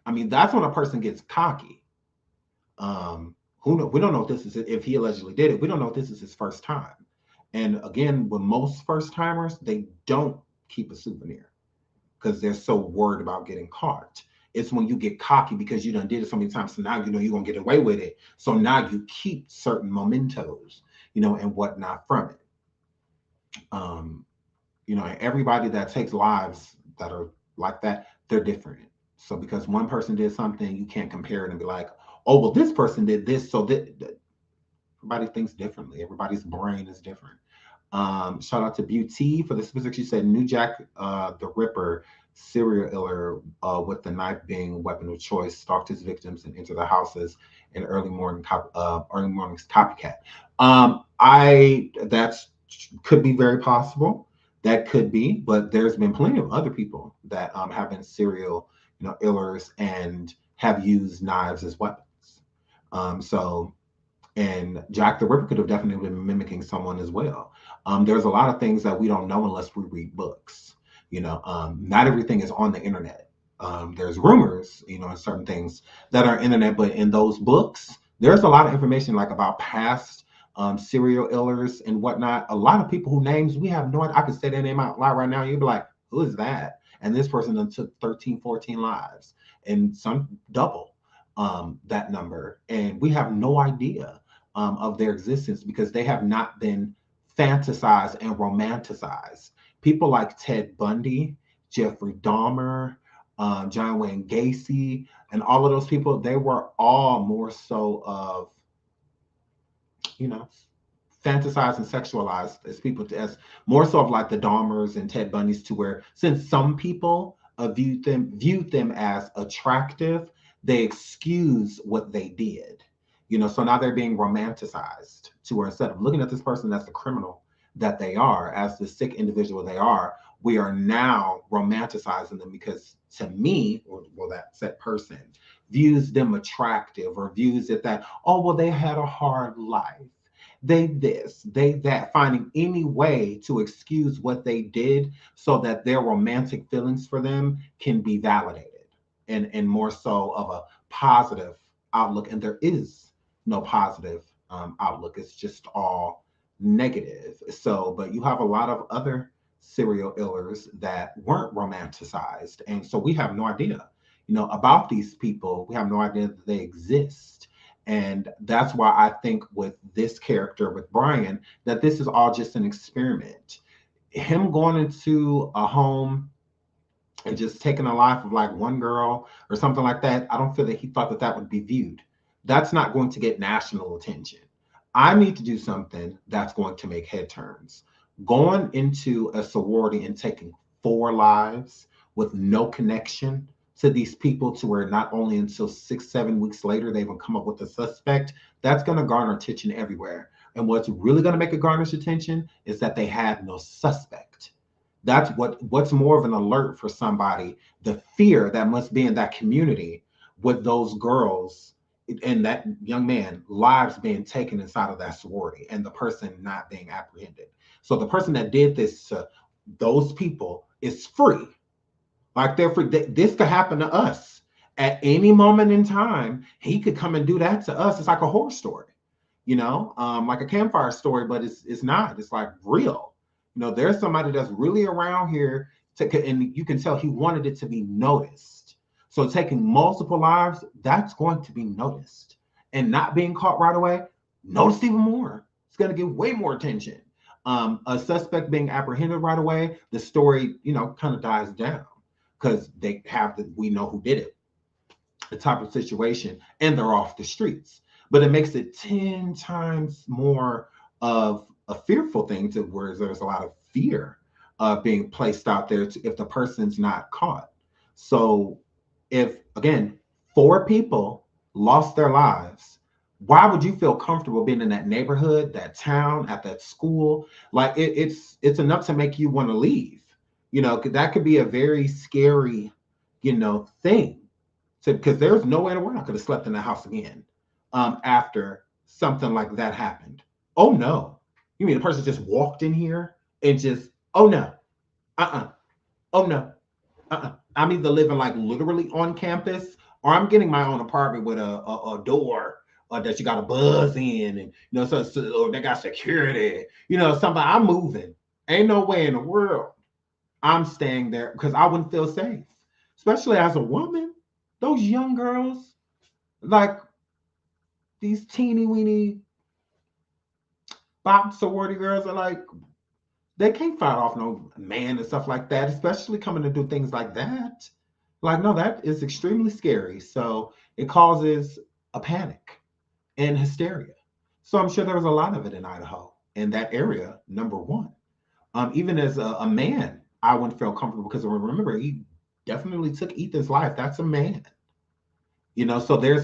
Speaker 5: I mean, that's when a person gets cocky. Who know? We don't know if this is if he allegedly did it. We don't know if this is his first time. And again, with most first timers, they don't keep a souvenir because they're so worried about getting caught. It's when you get cocky because you done did it so many times. So now you know you're gonna get away with it. So now you keep certain mementos, you know, and whatnot from it. You know, and everybody that takes lives that are like that, they're different. So because one person did something, you can't compare it and be like, oh, well, this person did this. So that everybody thinks differently. Everybody's brain is different. Shout out to Beauty for the specific. She said New Jack the Ripper, serial killer with the knife being weapon of choice, stalked his victims and entered their houses in early morning's copycat. That's could be very possible. That could be, but there's been plenty of other people that have been serial, you know, killers and have used knives as weapons. And Jack the Ripper could have definitely been mimicking someone as well. There's a lot of things that we don't know unless we read books. You know, not everything is on the internet. There's rumors, you know, and certain things that are internet, but in those books, there's a lot of information like about past serial killers and whatnot. A lot of people who names we have no idea. I could say their name out loud right now. You'd be like, who is that? And this person then took 13, 14 lives and some double that number. And we have no idea of their existence because they have not been fantasized and romanticized. People like Ted Bundy, Jeffrey Dahmer, John Wayne Gacy, and all of those people, they were all more so of, you know, fantasized and sexualized as people, as more so of like the Dahmers and Ted Bundys, to where since some people viewed them as attractive, they excuse what they did. You know, so now they're being romanticized to where instead of looking at this person as the criminal that they are, as the sick individual they are, we are now romanticizing them because to me, or well, that said person views them attractive or views it that, oh, well, they had a hard life. They this, they that, finding any way to excuse what they did so that their romantic feelings for them can be validated and more so of a positive outlook. And there is no positive outlook. It's just all negative. So, but you have a lot of other serial killers that weren't romanticized. And so we have no idea, you know, about these people. We have no idea that they exist. And that's why I think with this character, with Bryan, that this is all just an experiment. Him going into a home and just taking a life of like one girl or something like that, I don't feel that he thought that that would be viewed. That's not going to get national attention. I need to do something that's going to make head turns. Going into a sorority and taking 4 lives with no connection to these people, to where not only until 6-7 weeks later they even come up with a suspect, that's going to garner attention everywhere. And what's really going to make it garner attention is that they had no suspect. That's what's more of an alert for somebody, the fear that must be in that community with those girls and that young man, lives being taken inside of that sorority and the person not being apprehended. So the person that did this to those people is free. Like they're free. This could happen to us at any moment in time. He could come and do that to us. It's like a horror story, you know, like a campfire story, but it's not. It's like real. You know, there's somebody that's really around here, and you can tell he wanted it to be noticed. So taking multiple lives, that's going to be noticed. And not being caught right away, noticed even more. It's going to get way more attention. A suspect being apprehended right away, the story, you know, kind of dies down because we know who did it, the type of situation, and they're off the streets. But it makes it 10 times more of a fearful thing to where there's a lot of fear being placed out there if the person's not caught. So if, again, 4 people lost their lives, why would you feel comfortable being in that neighborhood, that town, at that school? Like it's enough to make you want to leave. You know, that could be a very scary, you know, thing. Because there's no way in the world I could have slept in the house again after something like that happened. Oh no. You mean the person just walked in here and just, oh no, oh no, I'm either living like literally on campus, or I'm getting my own apartment with a door that you got to buzz in, and you know, so they got security, you know, something. I'm moving. Ain't no way in the world I'm staying there because I wouldn't feel safe, especially as a woman. Those young girls, like these teeny weeny Bob sorority girls, are like, they can't fight off no man and stuff like that, especially coming to do things like that. Like, no, that is extremely scary. So it causes a panic and hysteria. So I'm sure there was a lot of it in Idaho, in that area, number one. Even as a man, I wouldn't feel comfortable because remember, he definitely took Ethan's life. That's a man. You know, so there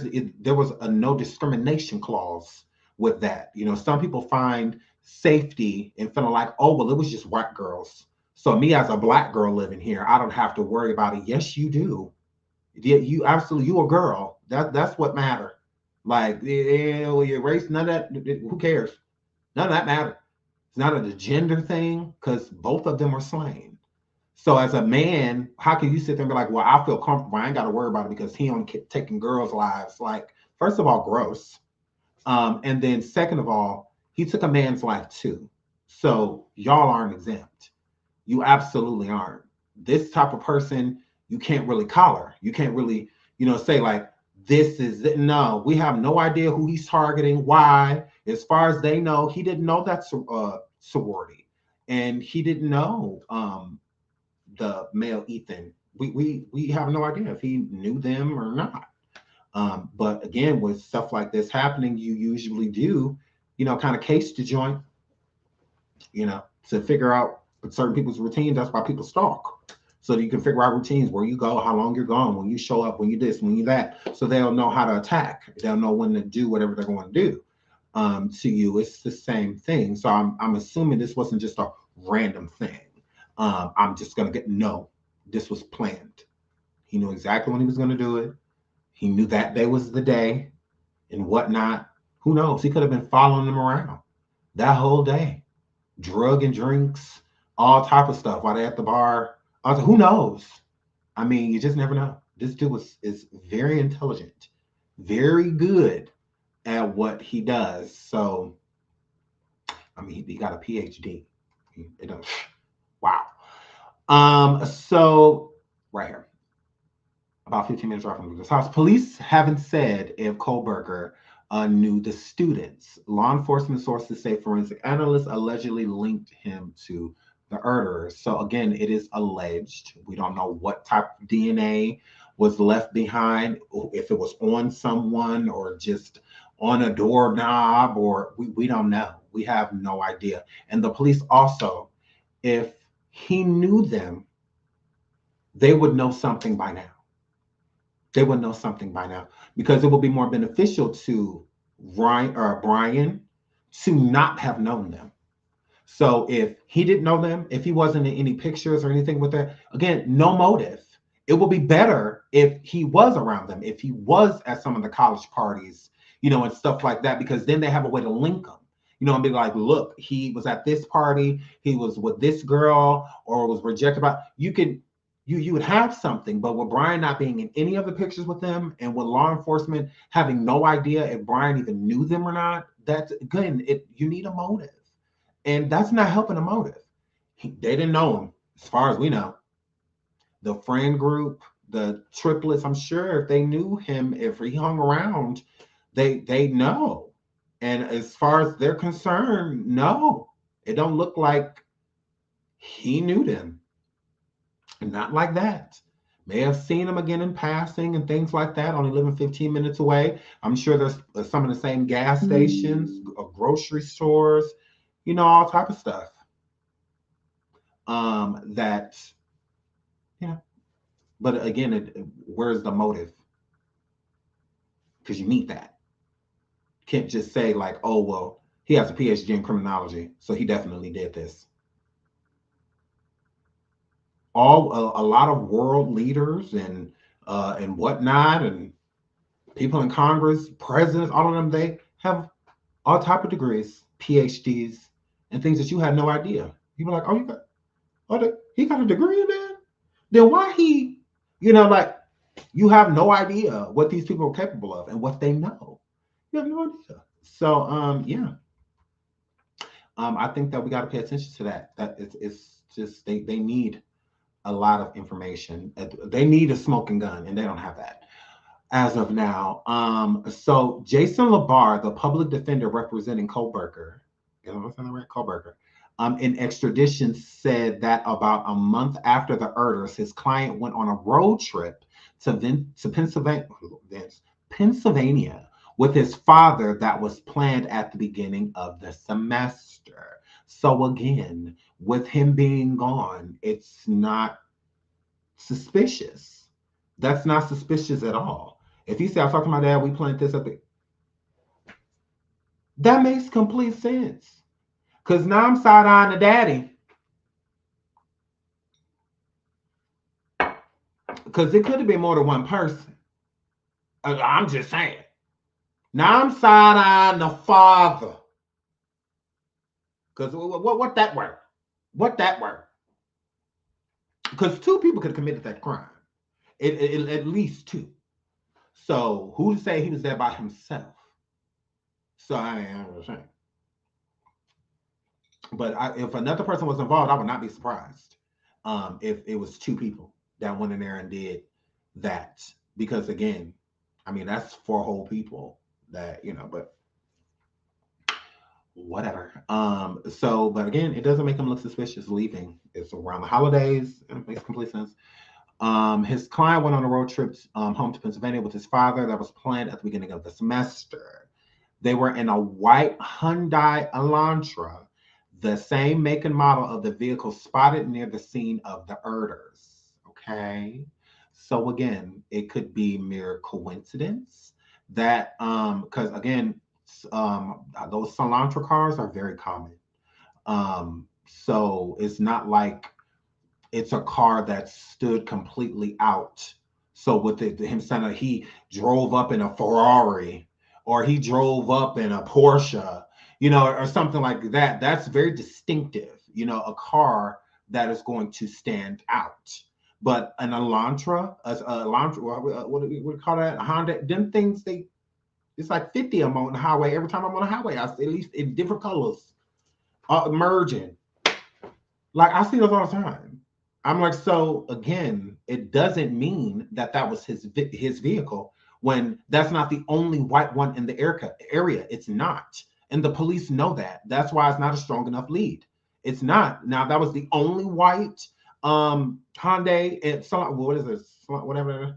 Speaker 5: was a no discrimination clause with that. You know, some people find safety in feeling like, oh, well, it was just white girls. So me as a black girl living here, I don't have to worry about it. Yes, you do. You absolutely, you a girl. That's what matters. Like, your race, none of that, who cares? None of that matters. It's not a gender thing because both of them were slain. So as a man, how can you sit there and be like, well, I feel comfortable. I ain't got to worry about it because he only kept taking girls' lives. Like, first of all, gross. And then second of all, he took a man's life too. So y'all aren't exempt. You absolutely aren't. This type of person, you can't really collar. You can't really, you know, say like, this is it. No, we have no idea who he's targeting. Why? As far as they know, he didn't know that sorority. And he didn't know the male Ethan. We have no idea if he knew them or not. But again, with stuff like this happening, you usually do, you know, kind of case the joint, you know, to figure out certain people's routines. That's why people stalk. So that you can figure out routines, where you go, how long you're gone, when you show up, when you this, when you that. So they'll know how to attack. They'll know when to do whatever they're going to do to you. It's the same thing. So I'm assuming this wasn't just a random thing. I'm just going to no, this was planned. He knew exactly when he was going to do it. He knew that day was the day and whatnot. Who knows? He could have been following them around that whole day. Drug and drinks, all type of stuff while they're at the bar. Who knows? I mean, you just never know. This dude is very intelligent, very good at what he does. So, I mean, he got a PhD. Wow. So right here, about 15 minutes drive from this house. Police haven't said if Kohberger knew the students. Law enforcement sources say forensic analysts allegedly linked him to the murderers. So again, it is alleged. We don't know what type of DNA was left behind, if it was on someone or just on a doorknob, or we don't know. We have no idea. And the police also, if he knew them, they would know something by now. They would know something by now, because it would be more beneficial to Bryan to not have known them. So if he didn't know them, if he wasn't in any pictures or anything with that, again, no motive. It would be better if he was around them, if he was at some of the college parties, you know, and stuff like that, because then they have a way to link them. you know, and be like, look, he was at this party, he was with this girl, or was rejected by, you would have something. But with Bryan not being in any of the pictures with them, and with law enforcement having no idea if Bryan even knew them or not, that's, again, you need a motive. And that's not helping a motive. They didn't know him, as far as we know. The friend group, the triplets, I'm sure if they knew him, if he hung around, they know. And as far as they're concerned, no. It don't look like he knew them. Not like that. May have seen him again in passing and things like that, only living 15 minutes away. I'm sure there's some of the same gas stations, grocery stores, you know, all type of stuff. That, you know, but again, where's the motive? Because you need that. You can't just say like, oh, well, he has a PhD in criminology, so he definitely did this. A lot of world leaders and whatnot, and people in Congress, presidents, all of them, they have all type of degrees, PhDs, and things that you had no idea. People are like, he got a degree in that? Then why he, you know, like, you have no idea what these people are capable of and what they know. You have no idea. So, yeah. I think that we got to pay attention to that. That it's just, they need a lot of information. They need a smoking gun, and they don't have that as of now. So Jason Labar, the public defender representing Kohberger, Kohberger, in Extradition, said that about a month after the murders, his client went on a road trip to Pennsylvania with his father that was planned at the beginning of the semester. So again, with him being gone, it's not suspicious. That's not suspicious at all. If he said, I talked to my dad, we planned this up, that makes complete sense. Because now I'm side-eyeing the daddy. Because it could have been more than one person. I'm just saying. Now I'm side-eyeing the father. Because what that word? What that word? Because two people could have committed that crime. At least two. So who to say he was there by himself? So I'm just saying. But if another person was involved, I would not be surprised if it was two people that went in there and did that. Because again, I mean, that's 4 whole people that, you know, but whatever. But again, it doesn't make him look suspicious leaving. It's around the holidays. It makes complete sense. His client went on a road trip home to Pennsylvania with his father that was planned at the beginning of the semester. They were in a white Hyundai Elantra, the same make and model of the vehicle spotted near the scene of the murders. Okay. So again, it could be mere coincidence that, because again, those Elantra cars are very common. So it's not like it's a car that stood completely out. So with him saying he drove up in a Ferrari, or he drove up in a Porsche, you know, or something like that. That's very distinctive, you know, a car that is going to stand out. But an Elantra, what do we call that? A Honda, them things, it's like 50 of them on the highway. Every time I'm on the highway, I see at least in different colors, merging. Like, I see those all the time. I'm like, so again, it doesn't mean that was his vehicle when that's not the only white one in the area. It's not. And the police know that. That's why it's not a strong enough lead. It's not. Now, that was the only white Hyundai and what is this? Whatever.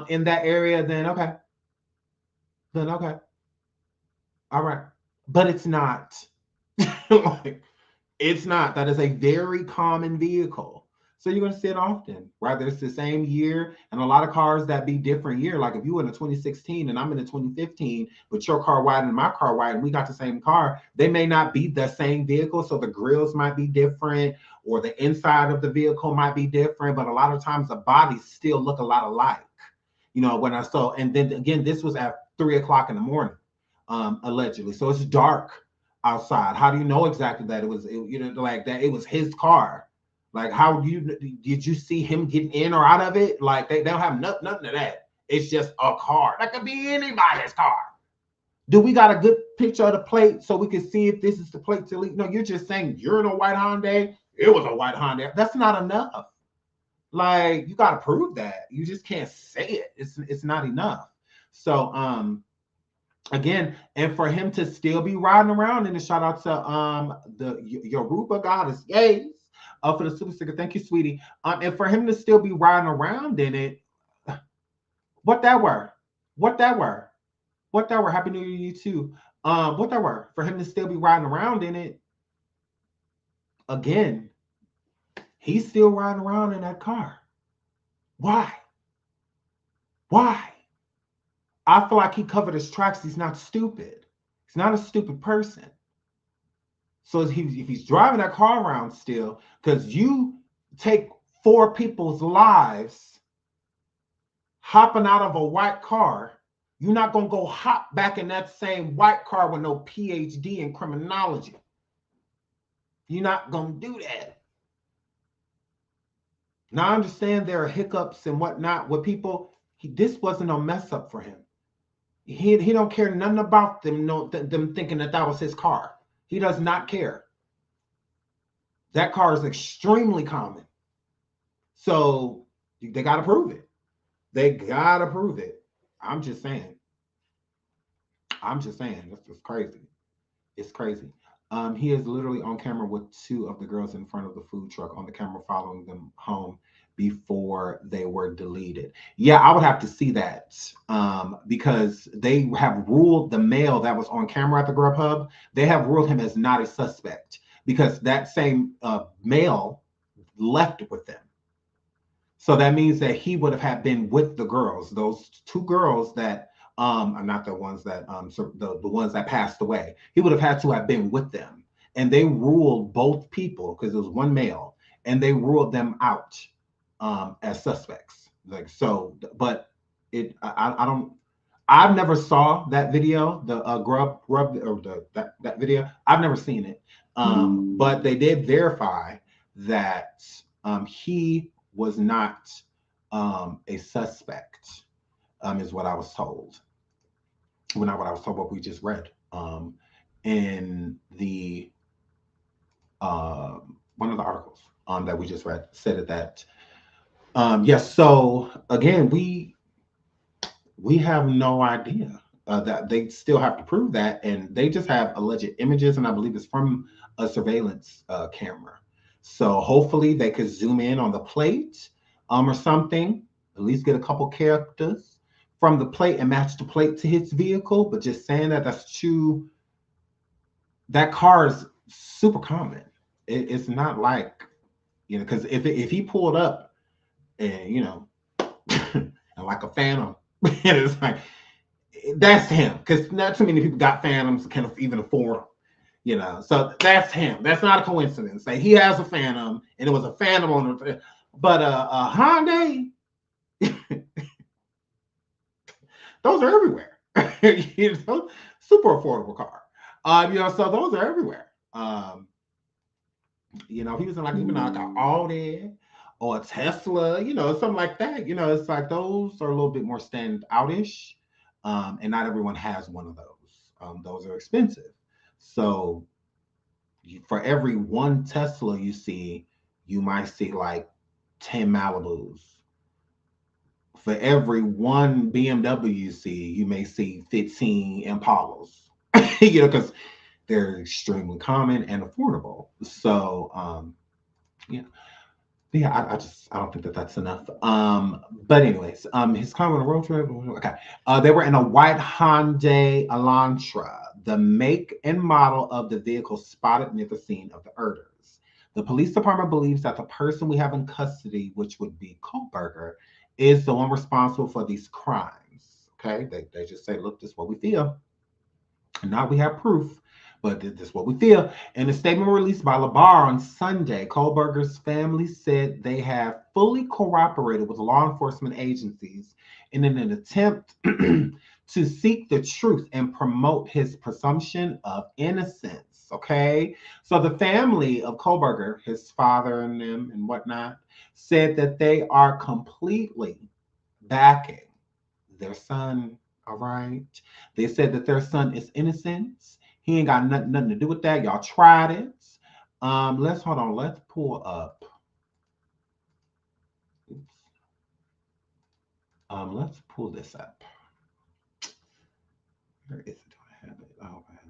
Speaker 5: In that area, then okay. Then okay. All right. But it's not. Like, it's not. That is a very common vehicle. So you're going to see it often, right? It's the same year, and a lot of cars that be different year. Like if you were in a 2016 and I'm in a 2015, but your car white and my car white, and we got the same car, they may not be the same vehicle. So the grills might be different, or the inside of the vehicle might be different, but a lot of times the bodies still look a lot alike. You know, when I saw, and then again, this was at 3 o'clock in the morning, allegedly. So it's dark outside? How do you know exactly that it was, like that it was his car? Like, how did you see him getting in or out of it? Like, they don't have nothing of that. It's just a car. That could be anybody's car. Do we got a good picture of the plate so we can see if this is the plate to leak? No, you're just saying you're in a white Hyundai. It was a white Hyundai. That's not enough. Like, you got to prove that. You just can't say it. It's not enough. So, again, and for him to still be riding around, and a shout out to the Yoruba goddess, yay, for the super sticker. Thank you, sweetie. And for him to still be riding around in it, what that were? Happy New Year to you too. What that were? For him to still be riding around in it, again, he's still riding around in that car. Why? I feel like he covered his tracks. He's not stupid. He's not a stupid person. So if he's driving that car around still, because you take 4 people's lives hopping out of a white car, you're not going to go hop back in that same white car with no PhD in criminology. You're not going to do that. Now, I understand there are hiccups and whatnot with people. This wasn't a mess up for him. He don't care nothing about them, them thinking that was his car. He does not care. That car is extremely common. So they got to prove it. I'm just saying. That's just crazy. It's crazy. He is literally on camera with 2 of the girls in front of the food truck on the camera following them home before they were deleted. Yeah, I would have to see that because they have ruled the male that was on camera at the Grubhub, they have ruled him as not a suspect because that same male left with them. So that means that he would have been with the girls, those 2 girls that are not the ones that the ones that passed away. He would have had to have been with them, and they ruled both people because it was 1 male, and they ruled them out as suspects. Like, so, but I've never saw that video, the Grub or that video. I've never seen it, but they did verify that he was not a suspect, is what I was told. Well, not what I was told, what we just read in the one of the articles that we just read said that. Yes. So again, we have no idea that they still have to prove that, and they just have alleged images, and I believe it's from a surveillance camera. So hopefully they could zoom in on the plate or something, at least get a couple characters from the plate and match the plate to his vehicle. But just saying that's true. That car is super common. It's not like, because if he pulled up and, and like a Phantom, and it's like, that's him. Because not too many people got Phantoms can even afford them. So that's him. That's not a coincidence. Like, he has a Phantom, and it was a Phantom on the, but a Hyundai, those are everywhere. Super affordable car. So those are everywhere. If he was in like even like an Audi or a Tesla, something like that. It's like those are a little bit more stand outish, and not everyone has one of those. Those are expensive. So for every 1 Tesla you see, you might see like 10 Malibus. For every 1 BMW you see, you may see 15 Impalas, because they're extremely common and affordable. So, I don't think that's enough. But anyways, his car on a road trip. Okay, they were in a white Hyundai Elantra. The make and model of the vehicle spotted near the scene of the murders. The police department believes that the person we have in custody, which would be Kohberger, is the one responsible for these crimes. Okay, they just say, look, this is what we feel. And now we have proof, but this is what we feel. In a statement released by LeBar on Sunday, Kohberger's family said they have fully cooperated with law enforcement agencies in an attempt to seek the truth and promote his presumption of innocence. Okay, so the family of Kohberger, his father and them and whatnot, said that they are completely backing their son. All right, they said that their son is innocent. He ain't got nothing to do with that. Y'all tried it. Let's hold on. Let's pull up. Oops. Let's pull this up. Where is it? Do I have it? Oh, I have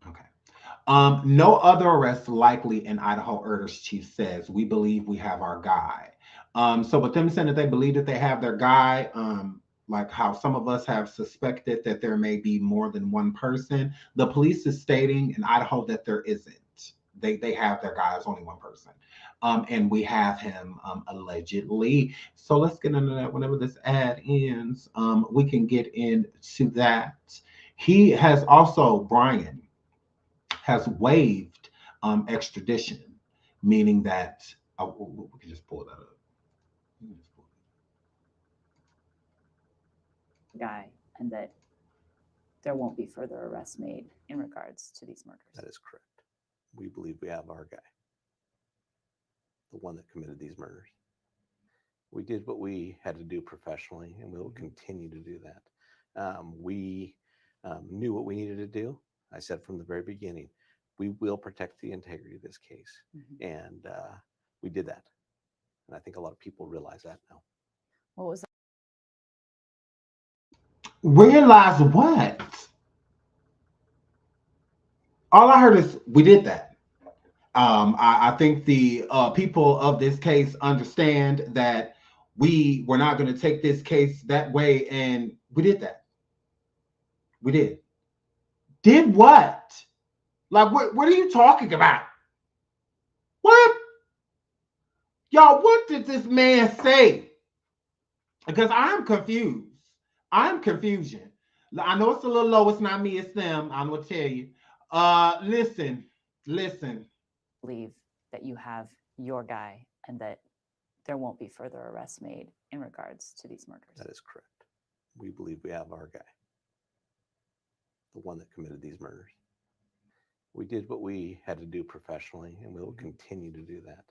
Speaker 5: it. Okay. No other arrests likely in Idaho, Erders chief says. We believe we have our guy. So with them saying that they believe that they have their guy, like how some of us have suspected that there may be more than one person, the police is stating in Idaho that there isn't. They have their guy. It's only one person. And we have him allegedly. So let's get into that. Whenever this ad ends, we can get into that. He has also, Bryan, has waived extradition, meaning that we can just pull that up.
Speaker 16: Guy, and that there won't be further arrests made in regards to these murders.
Speaker 9: That is correct. We believe we have our guy, the one that committed these murders. We did what we had to do professionally, and we will continue to do that. We knew what we needed to do. I said from the very beginning, we will protect the integrity of this case, and we did that. And I think a lot of people realize that now.
Speaker 16: What was that?
Speaker 5: Realize what? All I heard is we did that. I think the people of this case understand that we were not going to take this case that way, and we did that. We did. Did what? Like, what are you talking about? What? Y'all, what did this man say? Because I'm confused. I'm confusion. I know it's a little low. It's not me, it's them. I'm going to tell you. Listen.
Speaker 16: Believe that you have your guy and that there won't be further arrests made in regards to these murders.
Speaker 9: That is correct. We believe we have our guy, the one that committed these murders. We did what we had to do professionally, and we will continue to do that.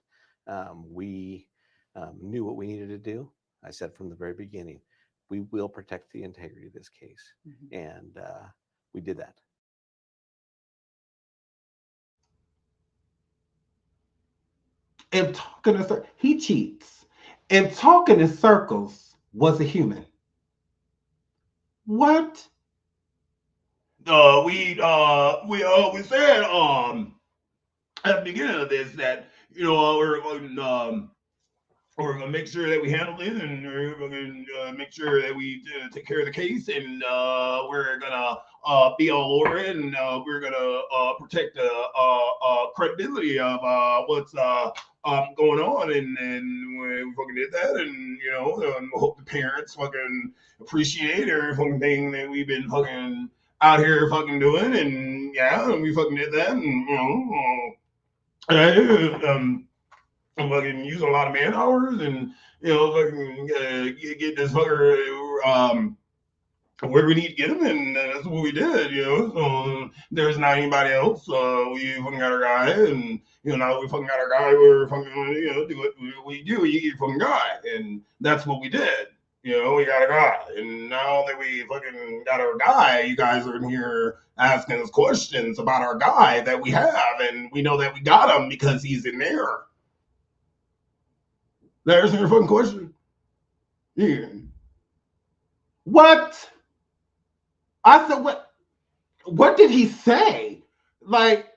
Speaker 9: We knew what we needed to do. I said from the very beginning, we will protect the integrity of this case, and we did that.
Speaker 5: If talking in he cheats. If talking in circles was a human. What? We said at the beginning of this that we're gonna make sure that we handle this, and we're gonna make sure that we take care of the case, and we're gonna be all over it, and we're gonna protect the credibility of what's going on, and we fucking did that, and and we hope the parents fucking appreciate every fucking thing that we've been fucking out here fucking doing, and and we fucking did that, and I'm fucking using a lot of man hours, and fucking get this fucker where we need to get him, and that's what we did. So there's not anybody else. We fucking got our guy, and now that we fucking got our guy, we're fucking do what we do. You get a fucking guy, and that's what we did. We got a guy, and now that we fucking got our guy, you guys are in here asking us questions about our guy that we have, and we know that we got him because he's in there. There's your fucking question. Yeah. What? I said, what did he say? Like,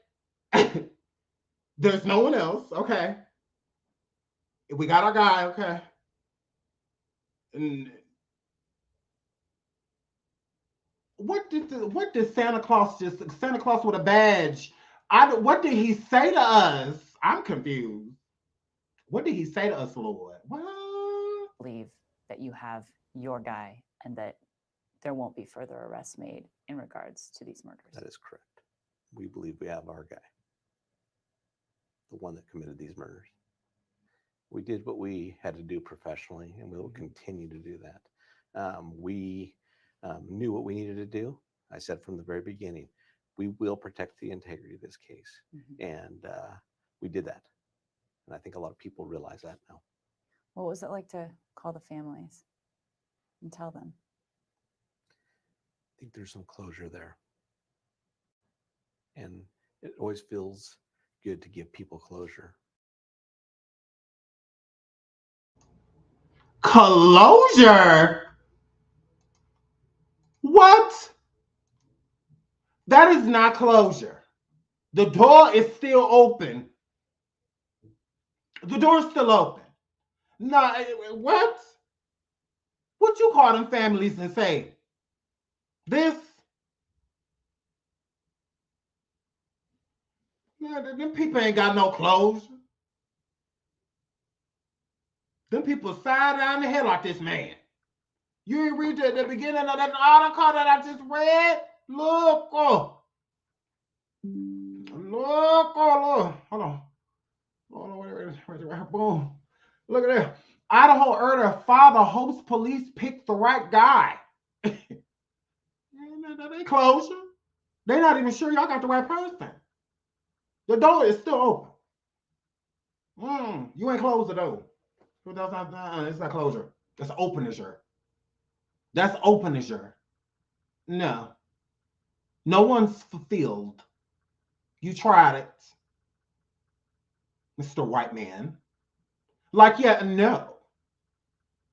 Speaker 5: there's no one else. Okay. We got our guy. Okay. And what did Santa Claus with a badge? What did he say to us? I'm confused. What did he say to us, Lord? What?
Speaker 16: Believe that you have your guy and that there won't be further arrests made in regards to these murders.
Speaker 9: That is correct. We believe we have our guy, the one that committed these murders. We did what we had to do professionally, and we will continue to do that. We knew what we needed to do. I said from the very beginning, we will protect the integrity of this case. And we did that. And I think a lot of people realize that now.
Speaker 16: What was it like to call the families and tell them?
Speaker 9: I think there's some closure there. And it always feels good to give people closure.
Speaker 5: Closure? What? That is not closure. The door is still open. The door is still open. No, what? What you call them families and say? This? Yeah, them people ain't got no closure. Them people side down the hell out this man. You ain't read the beginning of that article that I just read? Look, oh. Look, oh, look. Hold on. Hold on, wait, boom. Look at that. Idaho murder father hopes police pick the right guy. That ain't closure. They're not even sure y'all got the right person. The door is still open. You ain't closed the door. It's not closure. That's openisher. That's openisher. No. No one's fulfilled. You tried it, Mr. White Man. Like, yeah, no.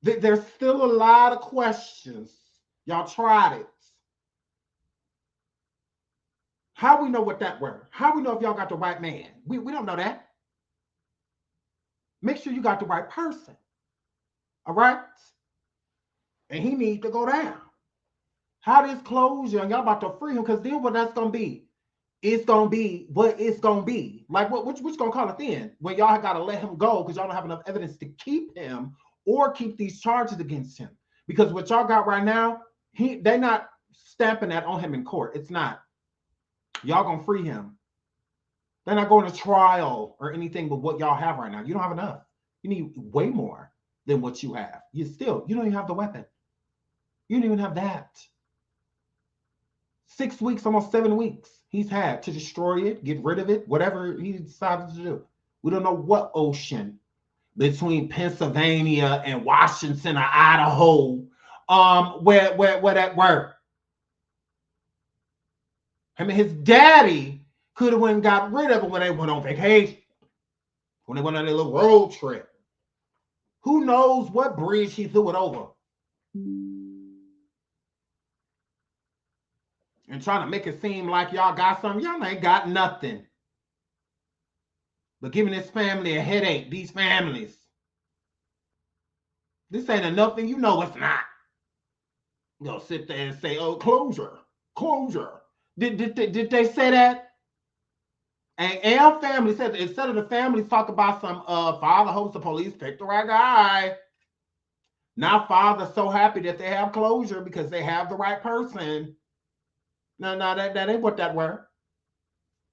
Speaker 5: There's still a lot of questions. Y'all tried it. How we know what that were? How we know if y'all got the right man? We don't know that. Make sure you got the right person. All right? And he needs to go down. How this closure and y'all about to free him, because then what that's going to be? It's going to be what it's going to be. Like, which going to call it then? When y'all got to let him go because y'all don't have enough evidence to keep him or keep these charges against him. Because what y'all got right now, they're not stamping that on him in court. It's not. Y'all going to free him. They're not going to trial or anything but what y'all have right now. You don't have enough. You need way more than what you have. You don't even have the weapon. You don't even have that. 6 weeks, almost 7 weeks he's had to destroy it, get rid of it, whatever he decided to do. We don't know what ocean between Pennsylvania and Washington or Idaho, where that were. I mean, his daddy could have went and got rid of it when they went on vacation, when they went on their little road trip. Who knows what bridge he threw it over? And trying to make it seem like y'all got something. Y'all ain't got nothing. But giving this family a headache, these families. This ain't enough, and you know it's not. You gonna sit there and say, oh, closure. Did they say that? And our family said, instead of the families talk about some father hopes the police picked the right guy. Now father's so happy that they have closure because they have the right person. No, that ain't what that were.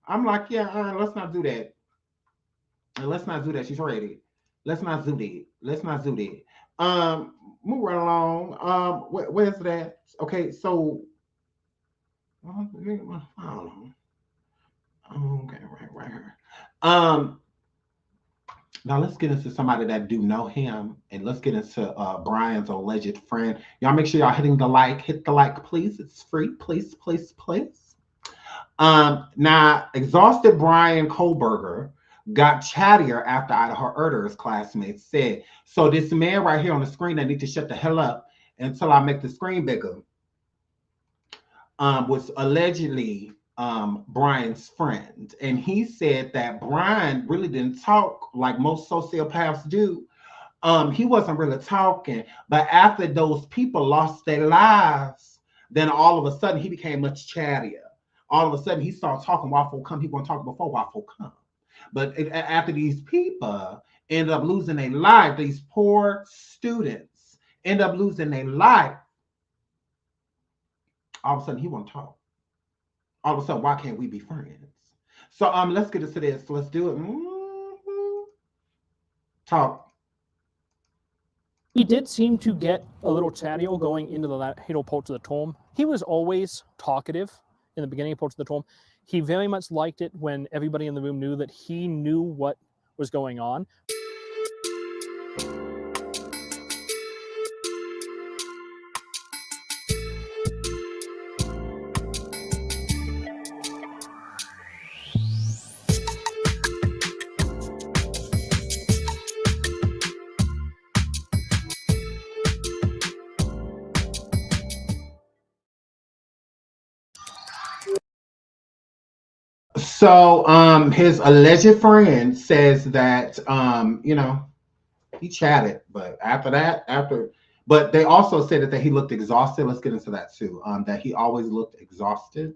Speaker 5: I'm like, yeah, let's not do that. Let's not do that. She's ready. Let's not do that. Move right along. Where's that? Okay, so I don't know. Okay, right here. Now let's get into somebody that do know him, and let's get into Bryan's alleged friend. Y'all make sure y'all hit the like, please. It's free, please. Now, exhausted Bryan Kohberger got chattier after Idaho murder's classmates said. So this man right here on the screen, I need to shut the hell up until I make the screen bigger, was allegedly Bryan's friend. And he said that Bryan really didn't talk like most sociopaths do. He wasn't really talking, but after those people lost their lives, then all of a sudden he became much chattier. All of a sudden he started talking while folk come. He wasn't talking before while folk come. But after these people end up losing their life, these poor students end up losing their life, all of a sudden he won't talk. All of a sudden, why can't we be friends? So let's get into this. Let's do it. Talk.
Speaker 17: He did seem to get a little chatty going into the Halo Pulse of the Tome. He was always talkative. in the beginning of Portrait of the Toll, he very much liked it when everybody in the room knew that he knew what was going on.
Speaker 5: So his alleged friend says that you know, he chatted, but but they also said that he looked exhausted. Let's get into that too. That he always looked exhausted.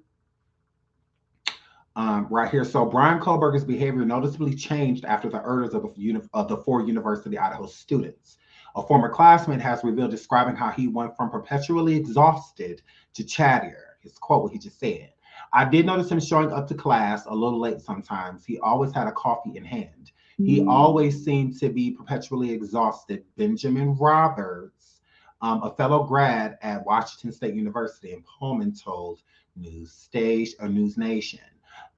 Speaker 5: Right here. So Bryan Kohberger's behavior noticeably changed after the orders of the 4 University Idaho students. A former classmate has revealed, describing how he went from perpetually exhausted to chattier. His quote, what he just said. I did notice him showing up to class a little late sometimes. He always had a coffee in hand. He always seemed to be perpetually exhausted. Benjamin Roberts, a fellow grad at Washington State University in Pullman, told News Nation.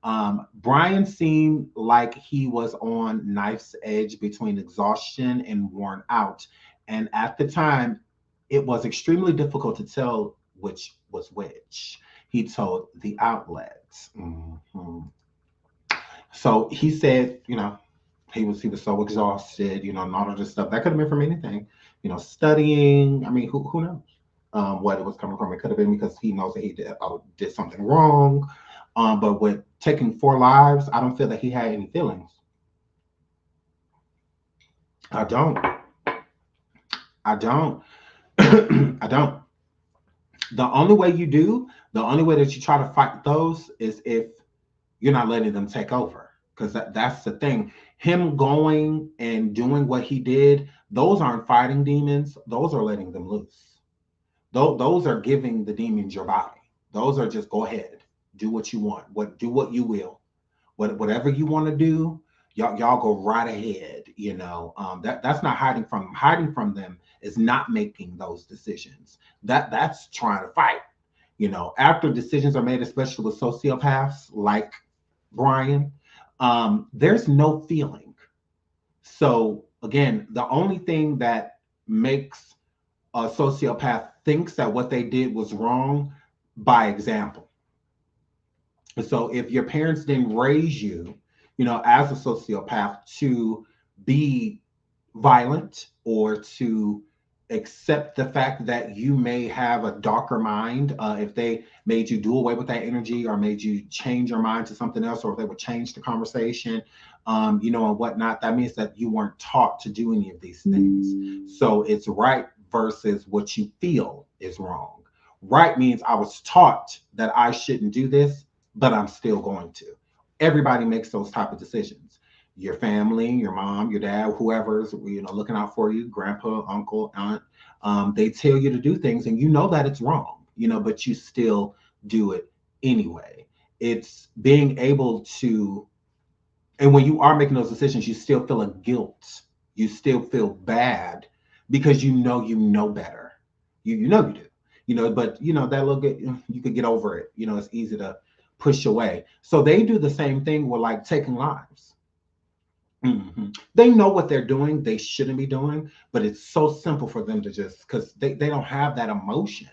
Speaker 5: Bryan seemed like he was on knife's edge between exhaustion and worn out. And at the time, it was extremely difficult to tell which was which, he told the outlet. So he said, you know, he was so exhausted, you know, and all of this stuff. That could have been from anything, you know, studying. I mean, who knows what it was coming from? It could have been because he knows that he did something wrong. But with taking 4 lives, I don't feel that he had any feelings. I don't. I don't. The only way that you try to fight those is if you're not letting them take over. Because that's the thing. Him going and doing what he did, those aren't fighting demons. Those are letting them loose. Those are giving the demons your body. Those are just go ahead, do what you want. Do what you will. Whatever you want to do, y'all go right ahead. You know, that's not hiding from them. Hiding from them is not making those decisions. That's trying to fight. You know, after decisions are made, especially with sociopaths like Bryan, there's no feeling. So again, the only thing that makes a sociopath thinks that what they did was wrong by example. So if your parents didn't raise you, you know, as a sociopath to be violent or to accept the fact that you may have a darker mind, if they made you do away with that energy or made you change your mind to something else, or if they would change the conversation, you know, and whatnot, that means that you weren't taught to do any of these things. So it's right versus what you feel is wrong. Right means I was taught that I shouldn't do this, but I'm still going to. Everybody makes those type of decisions. Your family, your mom, your dad, whoever's, you know, looking out for you, grandpa, uncle, aunt, they tell you to do things and you know that it's wrong, you know, but you still do it anyway. It's being able to, and when you are making those decisions, you still feel a guilt. You still feel bad because you know better. You know you do, you know, but you know, that little bit, you could get over it. You know, it's easy to push away. So they do the same thing with like taking lives. They know what they're doing, they shouldn't be doing, but it's so simple for them to just, because they don't have that emotion.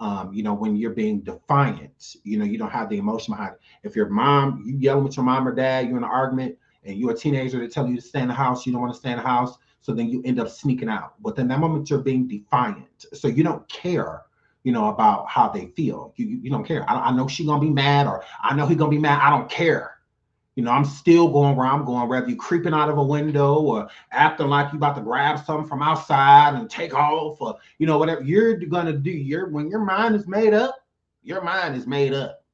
Speaker 5: You know, when you're being defiant, you know, you don't have the emotion behind it. If your mom, you yelling with your mom or dad, you're in an argument and you're a teenager, they tell you to stay in the house, you don't want to stay in the house, so then you end up sneaking out. But then that moment you're being defiant, so you don't care, you know, about how they feel. You don't care. I know she's gonna be mad, or I know he's gonna be mad. I don't care. You know, I'm still going where I'm going, whether you're creeping out of a window or acting like you about to grab something from outside and take off, or, you know, whatever you're going to do. When your mind is made up, your mind is made up,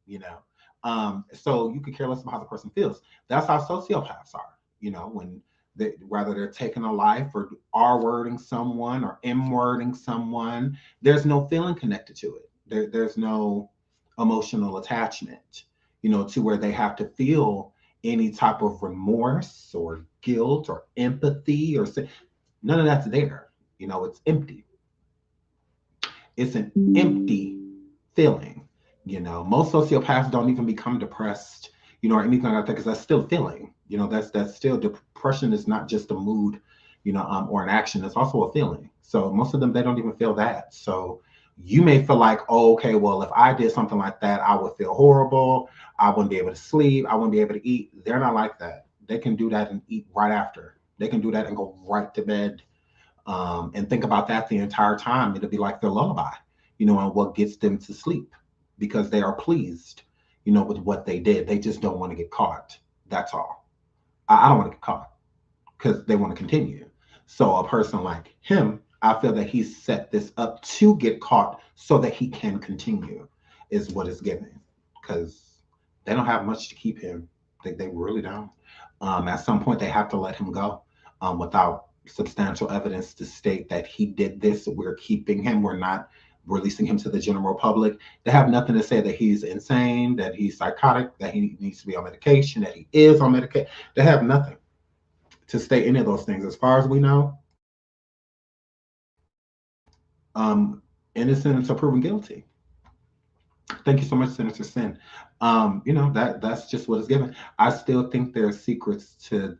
Speaker 5: you know. So you could care less about how the person feels. That's how sociopaths are, you know, when whether they're taking a life or R-wording someone or M-wording someone, there's no feeling connected to it. There's no emotional attachment, you know, to where they have to feel any type of remorse or guilt or empathy or none of that's there. You know, it's empty. It's an empty feeling. You know, most sociopaths don't even become depressed, you know, or anything like that, because that's still feeling. You know, that's still, depression is not just a mood, you know, or an action. It's also a feeling. So most of them, they don't even feel that. So you may feel like, oh, okay, well, if I did something like that, I would feel horrible. I wouldn't be able to sleep. I wouldn't be able to eat. They're not like that. They can do that and eat right after. They can do that and go right to bed, and think about that the entire time. It'll be like their lullaby, you know, and what gets them to sleep, because they are pleased, you know, with what they did. They just don't want to get caught. That's all. I don't want to get caught because they want to continue. So a person like him, I feel that he's set this up to get caught so that he can continue, is what it's given, because they don't have much to keep him. They really don't. At some point, they have to let him go without substantial evidence to state that he did this. We're keeping him. We're not releasing him to the general public. They have nothing to say that he's insane, that he's psychotic, that he needs to be on medication, that he is on medication. They have nothing to state any of those things. As far as we know, innocent until proven guilty. Thank you so much, Senator Sin. You know, that's just what is given. I still think there are secrets to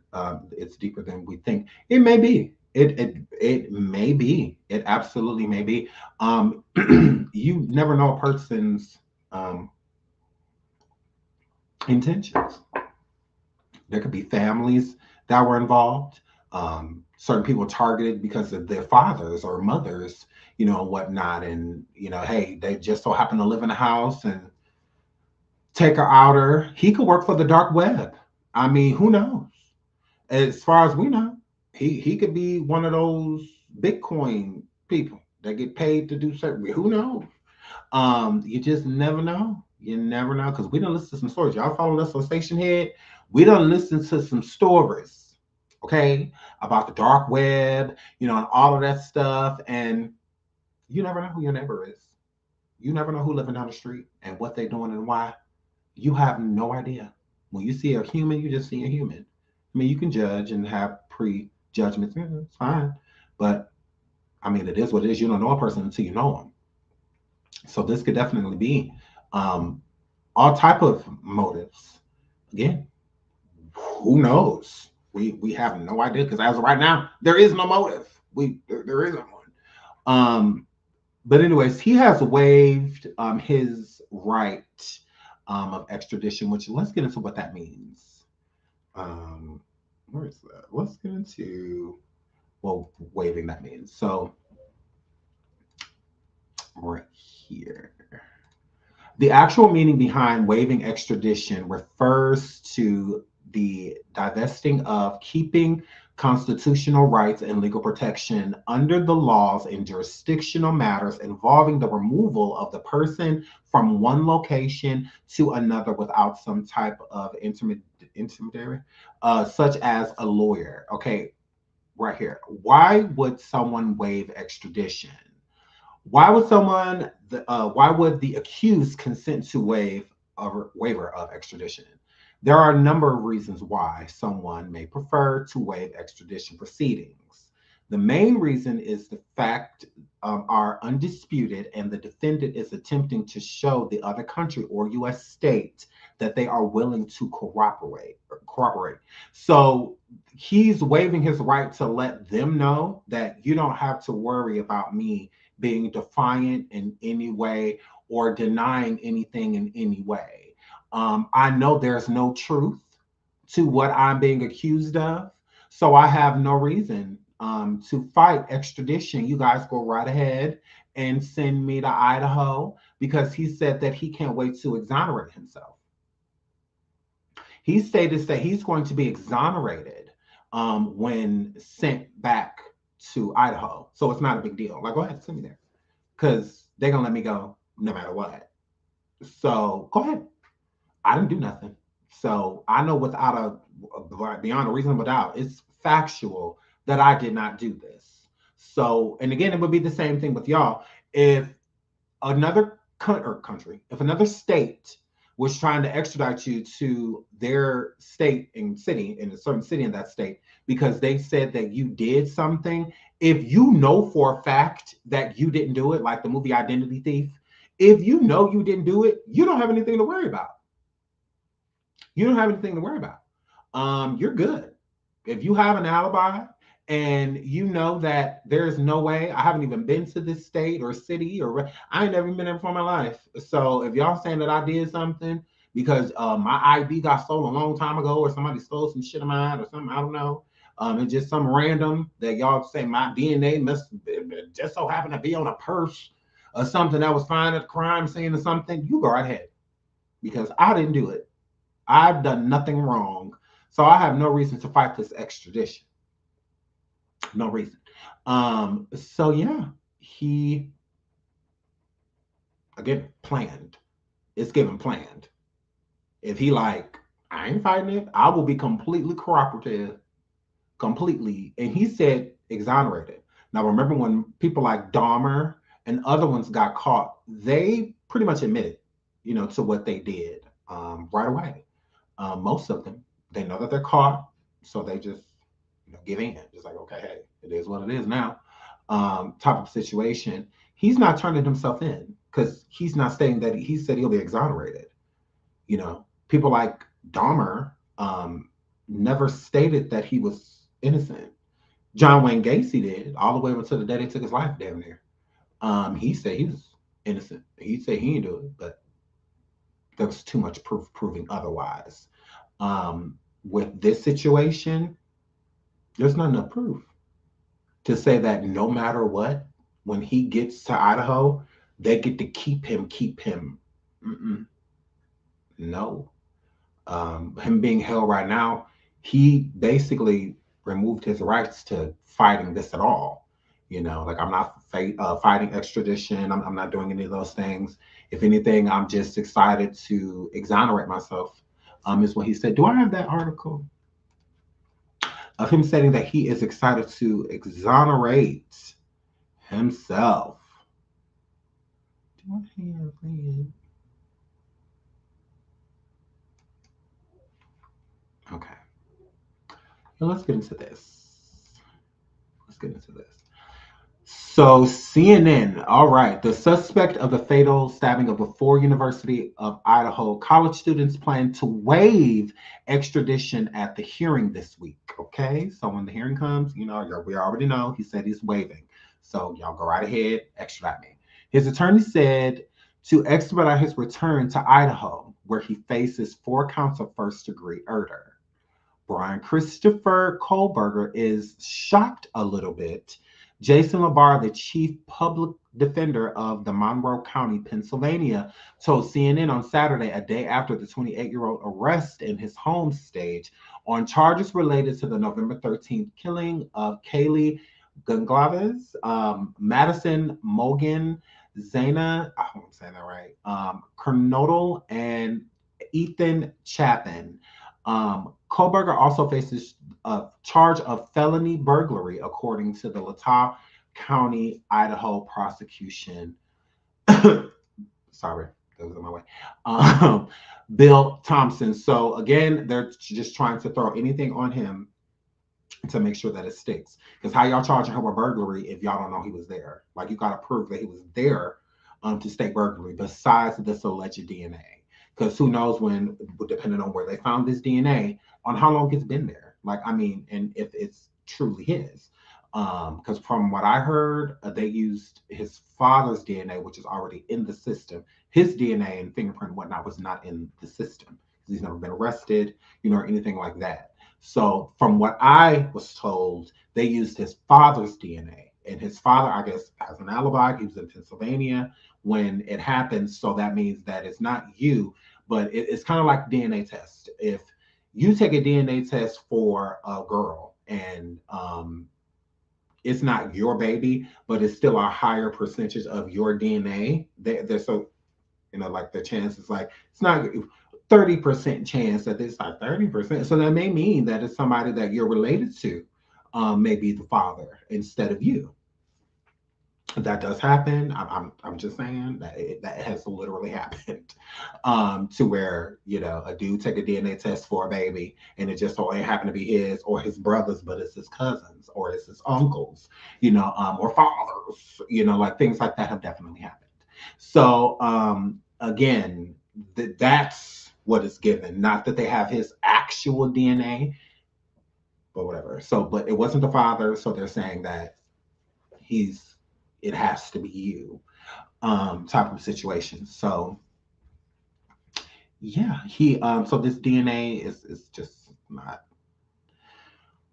Speaker 5: it's deeper than we think. It may be. It may be. It absolutely may be. You never know a person's intentions. There could be families that were involved. Certain people targeted because of their fathers or mothers, you know, and whatnot. And, you know, hey, they just so happen to live in a house and take her outer. He could work for the dark web. I mean, who knows? As far as we know, he could be one of those Bitcoin people that get paid to do certain. Who knows? You just never know. You never know, because we don't listen to some stories. Y'all follow us on Station Head. We don't listen to some stories, okay, about the dark web, you know, and all of that stuff. And you never know who your neighbor is. You never know who living down the street and what they're doing and why. You have no idea. When you see a human, you just see a human. I mean, you can judge and have prejudgments. Yeah, it's fine. But, I mean, it is what it is. You don't know a person until you know them. So this could definitely be all type of motives. Again, who knows? We have no idea, because as of right now, there is no motive. There isn't one. But anyways, he has waived his right of extradition, which, let's get into what that means. Where is that? Let's get into what waiving that means. So right here. The actual meaning behind waiving extradition refers to the divesting of keeping constitutional rights and legal protection under the laws in jurisdictional matters involving the removal of the person from one location to another without some type of intermediary, such as a lawyer. Okay, right here. Why would someone waive extradition? Why would the accused consent to waive a waiver of extradition? There are a number of reasons why someone may prefer to waive extradition proceedings. The main reason is the fact are undisputed, and the defendant is attempting to show the other country or U.S. state that they are willing to cooperate. So he's waiving his right to let them know that you don't have to worry about me being defiant in any way or denying anything in any way. I know there's no truth to what I'm being accused of, so I have no reason to fight extradition. You guys go right ahead and send me to Idaho, because he said that he can't wait to exonerate himself. He stated that he's going to be exonerated when sent back to Idaho. So it's not a big deal. Like, go ahead, send me there, because they're going to let me go no matter what. So go ahead. I didn't do nothing. So I know beyond a reasonable doubt, it's factual that I did not do this. So, and again, it would be the same thing with y'all. If another if another state was trying to extradite you to their state and city, in a certain city in that state, because they said that you did something, if you know for a fact that you didn't do it, like the movie Identity Thief, If you know you didn't do it, you don't have anything to worry about. You don't have anything to worry about. You're good. If you have an alibi and you know that there's no way, I haven't even been to this state or city, or I ain't never been there before in my life. So if y'all saying that I did something because my ID got stolen a long time ago, or somebody stole some shit of mine or something, I don't know. It's just some random that y'all say my DNA must just so happen to be on a purse or something that was found at the crime scene or something, you go right ahead. Because I didn't do it. I've done nothing wrong. So I have no reason to fight this extradition. No reason. So yeah, he, again, planned. It's given planned. If he like, I ain't fighting it, I will be completely cooperative. Completely. And he said exonerated. Now remember when people like Dahmer and other ones got caught, they pretty much admitted, to what they did right away. Most of them, they know that they're caught, so they just give in. Just like, okay, hey, it is what it is now. Type of situation. He's not turning himself in because he's not saying that he said he'll be exonerated. People like Dahmer never stated that he was innocent. John Wayne Gacy did, all the way until the day they took his life, damn near. He said he was innocent. He said he didn't do it, but there was too much proof proving otherwise. With this situation, there's not enough proof to say that no matter what, when he gets to Idaho, they get to keep him. No. Him being held right now, he basically removed his rights to fighting this at all. Like I'm not fighting extradition. I'm not doing any of those things. If anything, I'm just excited to exonerate myself. Is what he said. Do I have that article of him saying that he is excited to exonerate himself? Do I have it? Okay. Well, let's get into this. So CNN, all right. The suspect of the fatal stabbing of the 4 University of Idaho college students plan to waive extradition at the hearing this week. Okay, so when the hearing comes, we already know he said he's waiving. So y'all go right ahead, extradite me. His attorney said to expedite his return to Idaho, where he faces 4 counts of first-degree murder. Bryan Christopher Kohberger is shocked a little bit. Jason LaBarre, the chief public defender of the Monroe County, Pennsylvania, told CNN on Saturday, a day after the 28-year-old arrest in his home stage on charges related to the November 13th killing of K1LLINGS, Madison Mogen, Zana, I hope I'm saying that right, Kernodle, and Ethan Chapin. Kohberger also faces a charge of felony burglary, according to the Latah County, Idaho prosecution. Sorry, that was in my way. Bill Thompson. So again, they're just trying to throw anything on him to make sure that it sticks. Because how y'all charging him with burglary if y'all don't know he was there? Like, you got to prove that he was there to state burglary, besides this alleged DNA. Because who knows when, depending on where they found this DNA, on how long it's been there. Like, I mean, and if it's truly his. Because from what I heard, they used his father's DNA, which is already in the system. His DNA and fingerprint and whatnot was not in the system. He's never been arrested, or anything like that. So from what I was told, they used his father's DNA. And his father, I guess, has an alibi. He was in Pennsylvania when it happened. So that means that it's not you, but it's kind of like DNA test. If you take a DNA test for a girl and it's not your baby, but it's still a higher percentage of your DNA, they're so, like the chance is like, it's not 30% chance that it's like 30%. So that may mean that it's somebody that you're related to, maybe the father instead of you. That does happen. I'm just saying that has literally happened, to where a dude take a DNA test for a baby and it just so ain't happen to be his or his brothers, but it's his cousins or it's his uncles, or fathers, like things like that have definitely happened. So again, that's what is given. Not that they have his actual DNA, but whatever. So, but it wasn't the father, so they're saying that it has to be you, type of situation. So yeah, so this DNA is just not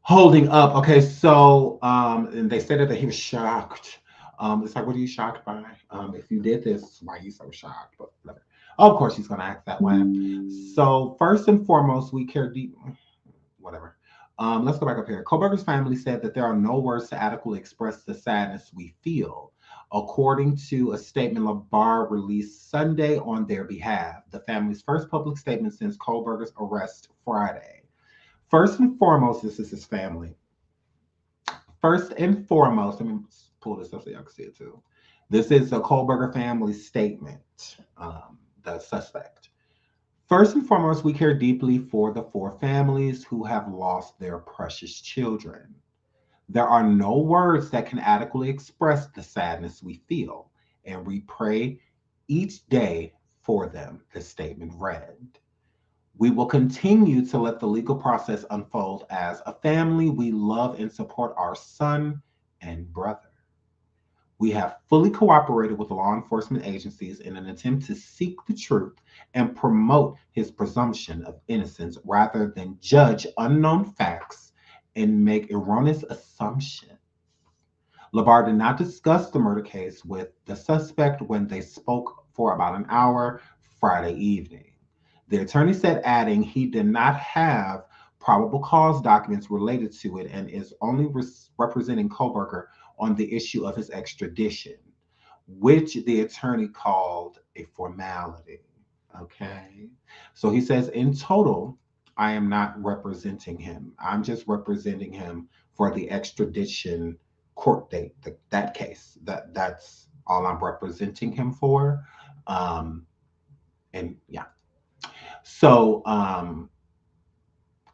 Speaker 5: holding up. Okay, so and they said that he was shocked. It's like, what are you shocked by? If you did this, why are you so shocked? But whatever. Of course, he's gonna act that way. So first and foremost, we care deep. Whatever. Let's go back up here. Kohberger's family said that there are no words to adequately express the sadness we feel, according to a statement LeBar released Sunday on their behalf, the family's first public statement since Kohberger's arrest Friday. First and foremost, this is his family. First and foremost, let me pull this up so y'all can see it too. This is a Kohberger family statement, the suspect. First and foremost, we care deeply for the 4 families who have lost their precious children. There are no words that can adequately express the sadness we feel, and we pray each day for them, the statement read. We will continue to let the legal process unfold. As a family, we love and support our son and brother. We have fully cooperated with law enforcement agencies in an attempt to seek the truth and promote his presumption of innocence rather than judge unknown facts and make erroneous assumptions. LeBar did not discuss the murder case with the suspect when they spoke for about an hour Friday evening. The attorney said, adding, he did not have probable cause documents related to it and is only representing Kohberger on the issue of his extradition, which the attorney called a formality. Okay. So he says, in total, I am not representing him. I'm just representing him for the extradition court date, that case. That's all I'm representing him for. And yeah. So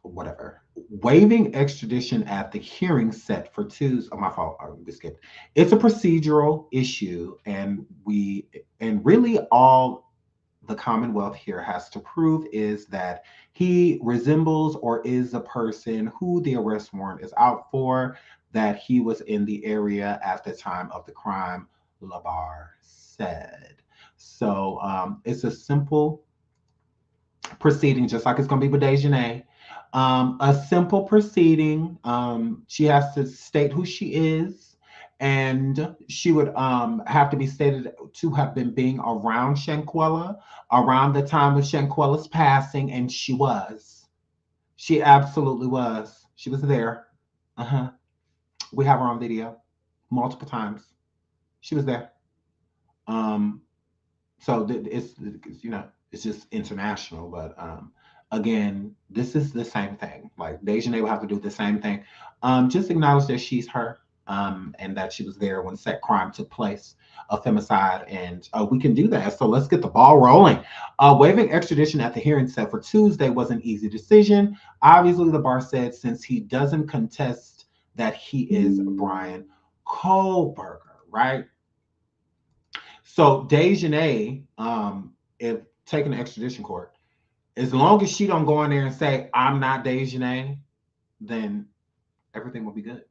Speaker 5: whatever. Waiving extradition at the hearing set for Tuesday. Oh, my fault. We skipped. It's a procedural issue, and really all the Commonwealth here has to prove is that he resembles or is a person who the arrest warrant is out for, that he was in the area at the time of the crime, LeBar said. So it's a simple proceeding, just like it's going to be with Dejanay. A simple proceeding. She has to state who she is, and she would have to be stated to have been being around Shanquella around the time of Shanquella's passing, and she was. She absolutely was. She was there. We have her on video multiple times. She was there. So it's it's just international, but again, this is the same thing. Like Dejanay will have to do the same thing. Just acknowledge that she's her, and that she was there when said crime took place, a femicide, and we can do that. So let's get the ball rolling. Waiving extradition at the hearing set for Tuesday was an easy decision. Obviously, the bar said since he doesn't contest that he is Bryan Kohberger, right? So Dejanay, if taking the extradition court, as long as she don't go in there and say, I'm not Dejanay, then everything will be good.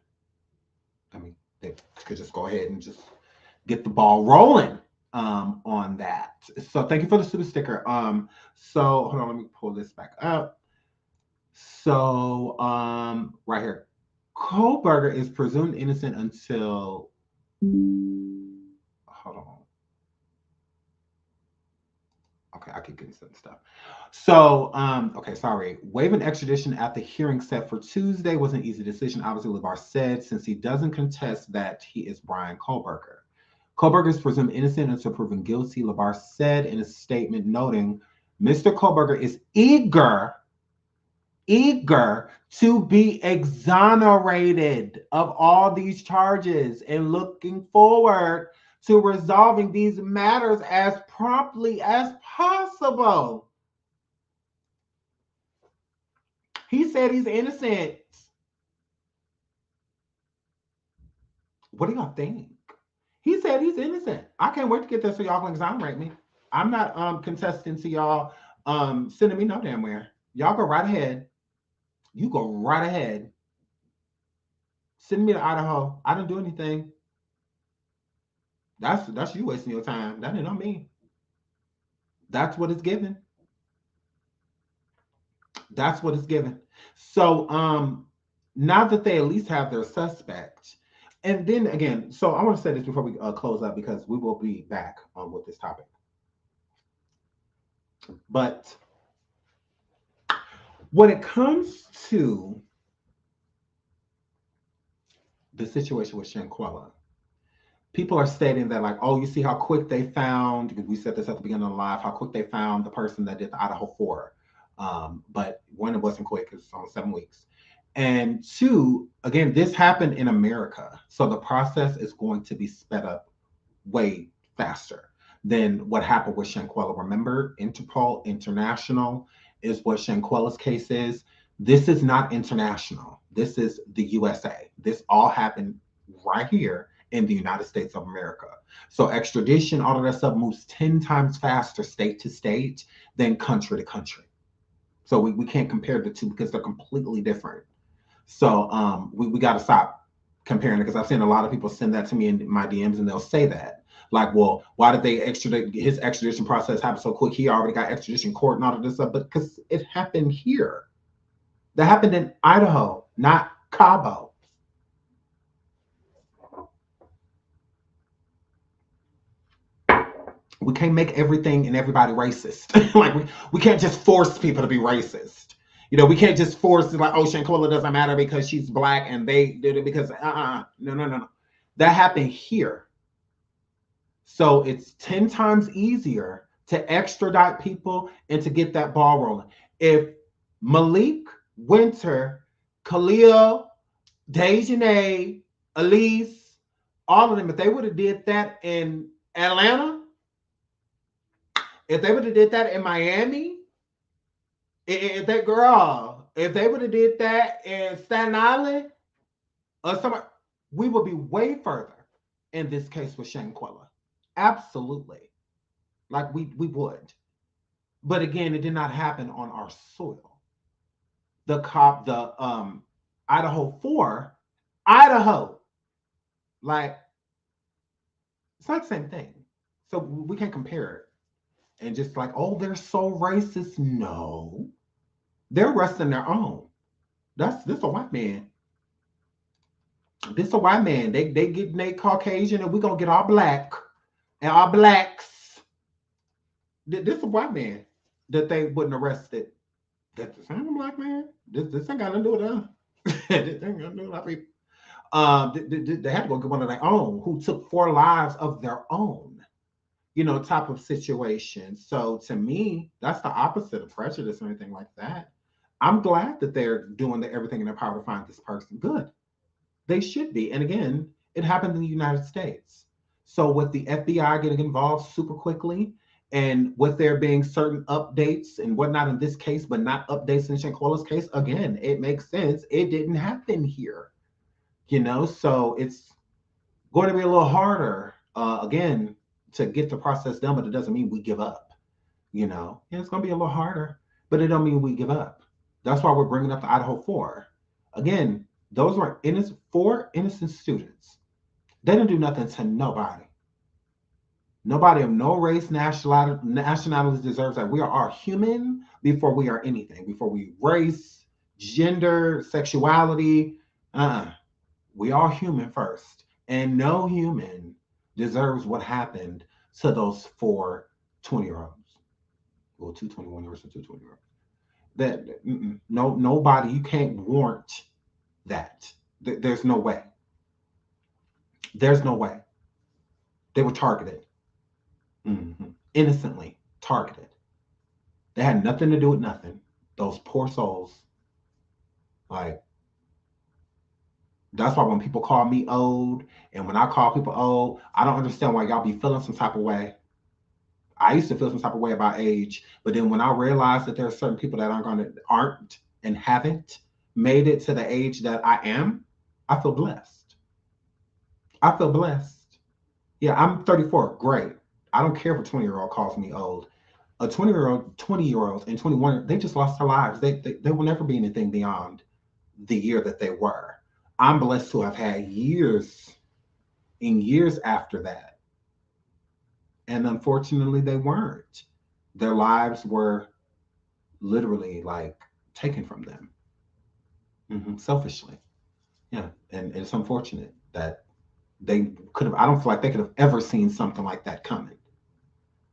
Speaker 5: I mean, they could just go ahead and just get the ball rolling on that. So thank you for the super sticker. So hold on, let me pull this back up. So right here, Kohberger is presumed innocent until, hold on. Okay, I keep getting some stuff. So, okay, sorry. Waiving extradition at the hearing set for Tuesday was an easy decision. Obviously, LeBar said since he doesn't contest that he is Bryan Kohberger. Kohberger is presumed innocent until proven guilty, LeBar said in a statement noting, Mr. Kohberger is eager to be exonerated of all these charges and looking forward to resolving these matters as promptly as possible. He said he's innocent. What do y'all think? He said he's innocent. I can't wait to get there so y'all can exonerate me. I'm not contesting to y'all sending me no damn where. Y'all go right ahead. You go right ahead. Send me to Idaho. I didn't do anything. That's you wasting your time. That ain't not me. That's what it's given. That's what it's given. So now that they at least have their suspect, and then again, so I want to say this before we close up because we will be back with this topic. But when it comes to the situation with Shanquella, people are stating that like, oh, you see how quick they found, because we said this at the beginning of the live, how quick they found the person that did the Idaho 4. But one, it wasn't quick, it's almost 7 weeks. And two, again, this happened in America. So the process is going to be sped up way faster than what happened with Shanquella. Remember, Interpol International is what Shanquella's case is. This is not international. This is the USA. This all happened right here in the United States of America. So extradition, all of that stuff moves 10 times faster state to state than country to country. So we can't compare the two because they're completely different. So we got to stop comparing it, because I've seen a lot of people send that to me in my DMs and they'll say that. Like, well, why did they extradite? His extradition process happened so quick. He already got extradition court and all of this stuff, but because it happened here. That happened in Idaho, not Cabo. We can't make everything and everybody racist. Like we can't just force people to be racist. You know, we can't just force it like, oh, Shanquella doesn't matter because she's black and they did it because no. That happened here. So it's 10 times easier to extradite people and to get that ball rolling. If Malik, Winter, Khalil, Dejanay, Elise, all of them, if they would have did that in Atlanta, if they would have did that in Miami, if they would have did that in Staten Island or somewhere, we would be way further in this case with Shanquella. Absolutely. Like we would. But again, it did not happen on our soil. The Idaho 4, Idaho, like, it's not the same thing. So we can't compare it. And just like, oh, they're so racist. No, they're arresting their own. This a white man. This a white man. They getting a Caucasian, and we gonna get our black and our blacks. This a white man that they wouldn't arrest it. That's the same black man. This ain't got nothing to do with us. This ain't got to do with our people. They had to go get one of their own who took 4 lives of their own. You know, type of situation. So to me, that's the opposite of prejudice or anything like that. I'm glad that they're doing everything in their power to find this person. Good. They should be. And again, it happened in the United States. So with the FBI getting involved super quickly, and with there being certain updates and whatnot in this case, but not updates in Shanquella's case, again, it makes sense. It didn't happen here. You know, so it's going to be a little harder, again, to get the process done, but it doesn't mean we give up. You know, yeah, it's going to be a little harder, but it don't mean we give up. That's why we're bringing up the Idaho 4. Again, those were 4 innocent students. They didn't do nothing to nobody. Nobody of no race, nationality deserves that. We are human before we are anything. Before we race, gender, sexuality. We are human first. And no human deserves what happened to those 4 20-year-olds. Well, 2 21-year-olds and 2 20-year-olds. That nobody, you can't warrant that. There's no way. There's no way. They were targeted. Innocently targeted. They had nothing to do with nothing. Those poor souls. Like, that's why when people call me old, and when I call people old, I don't understand why y'all be feeling some type of way. I used to feel some type of way about age, but then when I realized that there are certain people that aren't and haven't made it to the age that I am, I feel blessed. I feel blessed. Yeah, I'm 34. Great. I don't care if a 20-year-old calls me old. A 20-year-old, and 21, they just lost their lives. They will never be anything beyond the year that they were. I'm blessed to have had years and years after that. And unfortunately, they weren't. Their lives were literally like taken from them, selfishly. Yeah, and it's unfortunate that they could have, I don't feel like they could have ever seen something like that coming.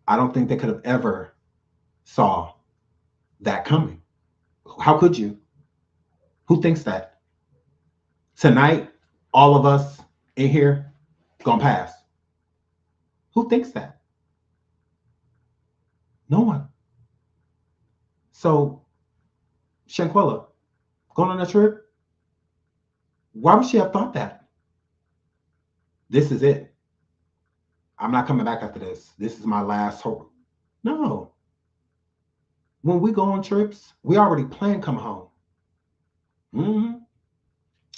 Speaker 5: I don't think they could have ever saw that coming. How could you? Who thinks that? Tonight, all of us in here gonna pass. Who thinks that? No one. So, Shanquella, going on a trip, why would she have thought that? This is it. I'm not coming back after this. This is my last hope. No. When we go on trips, we already plan coming home.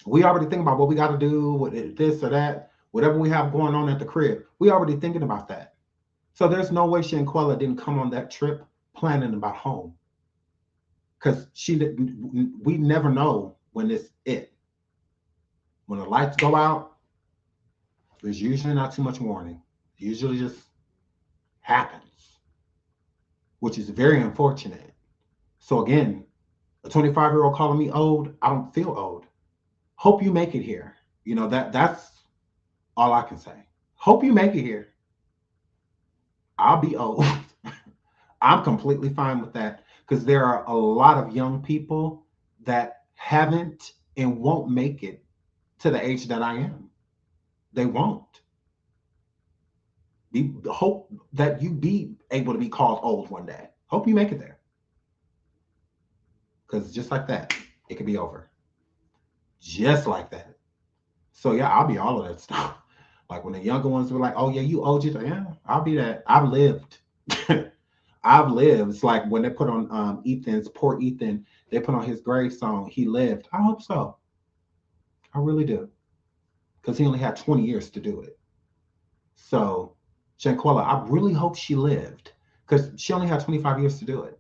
Speaker 5: We already think about what we got to do with this or that, whatever we have going on at the crib. We already thinking about that. So there's no way Shanquella didn't come on that trip planning about home. Because we never know when it's it. When the lights go out, there's usually not too much warning. It usually just happens, which is very unfortunate. So again, a 25-year-old calling me old, I don't feel old. Hope you make it here. You know, that's all I can say. Hope you make it here. I'll be old. I'm completely fine with that, because there are a lot of young people that haven't and won't make it to the age that I am. They won't. Hope that you be able to be called old one day. Hope you make it there. Because just like that, it could be over. Just like that. So yeah, I'll be all of that stuff. Like when the younger ones were like, oh yeah, you old, yeah, I'll be that. I've lived. I've lived. It's like when they put on Ethan's, poor Ethan, they put on his grave song, he lived. I hope so. I really do. Because he only had 20 years to do it. So Shanquella, I really hope she lived, because she only had 25 years to do it.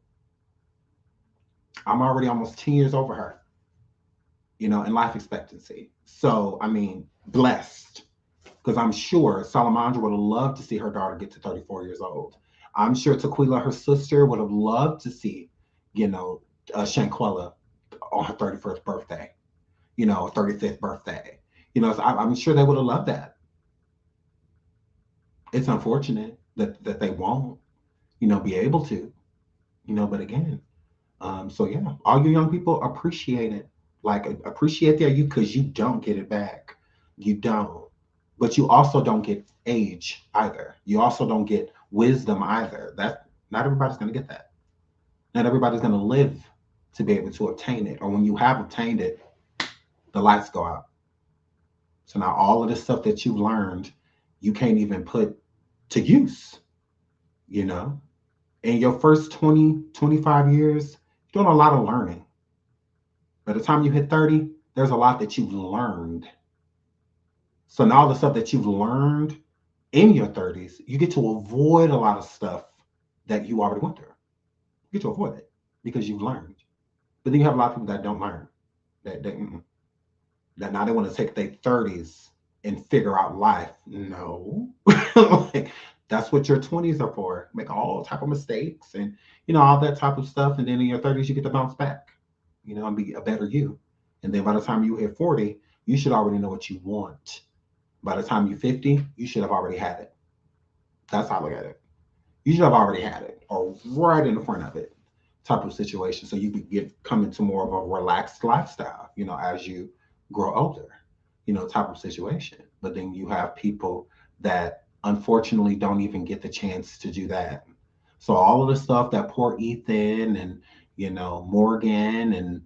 Speaker 5: I'm already almost 10 years over her, you know, in life expectancy. So, I mean, blessed, because I'm sure Salamandra would have loved to see her daughter get to 34 years old. I'm sure K1LLER, her sister, would have loved to see, you know, Shanquella on her 31st birthday, you know, 35th birthday. You know, so I'm sure they would have loved that. It's unfortunate that they won't, you know, be able to, you know, but again, so yeah, all you young people, appreciate it. Like, appreciate their youth, because you don't get it back. You don't. But you also don't get age either. You also don't get wisdom either. That not everybody's going to get that. Not everybody's going to live to be able to obtain it. Or when you have obtained it, the lights go out. So now all of this stuff that you've learned, you can't even put to use, you know? In your first 20, 25 years, you're doing a lot of learning. By the time you hit 30, there's a lot that you've learned. So now all the stuff that you've learned in your 30s, you get to avoid a lot of stuff that you already went through. You get to avoid it because you've learned. But then you have a lot of people that don't learn. That now they want to take their 30s and figure out life. No. Like, that's what your 20s are for. Make all type of mistakes and, you know, all that type of stuff. And then in your 30s, you get to bounce back, you know, and be a better you. And then by the time you hit 40, you should already know what you want. By the time you're 50, you should have already had it. That's how I look at it. You should have already had it, or right in the front of it, type of situation. So you come into more of a relaxed lifestyle, you know, as you grow older, you know, type of situation. But then you have people that unfortunately don't even get the chance to do that. So all of the stuff that poor Ethan and, you know, Morgan and,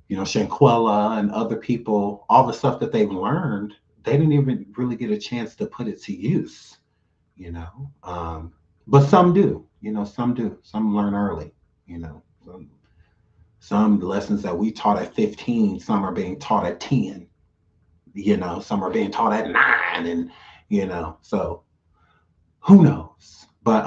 Speaker 5: you know, Shanquella and other people, all the stuff that they've learned, they didn't even really get a chance to put it to use, you know. But some do, you know, some do. Some learn early, you know. Some lessons that we taught at 15, some are being taught at 10, you know, some are being taught at 9, and, you know, so who knows? But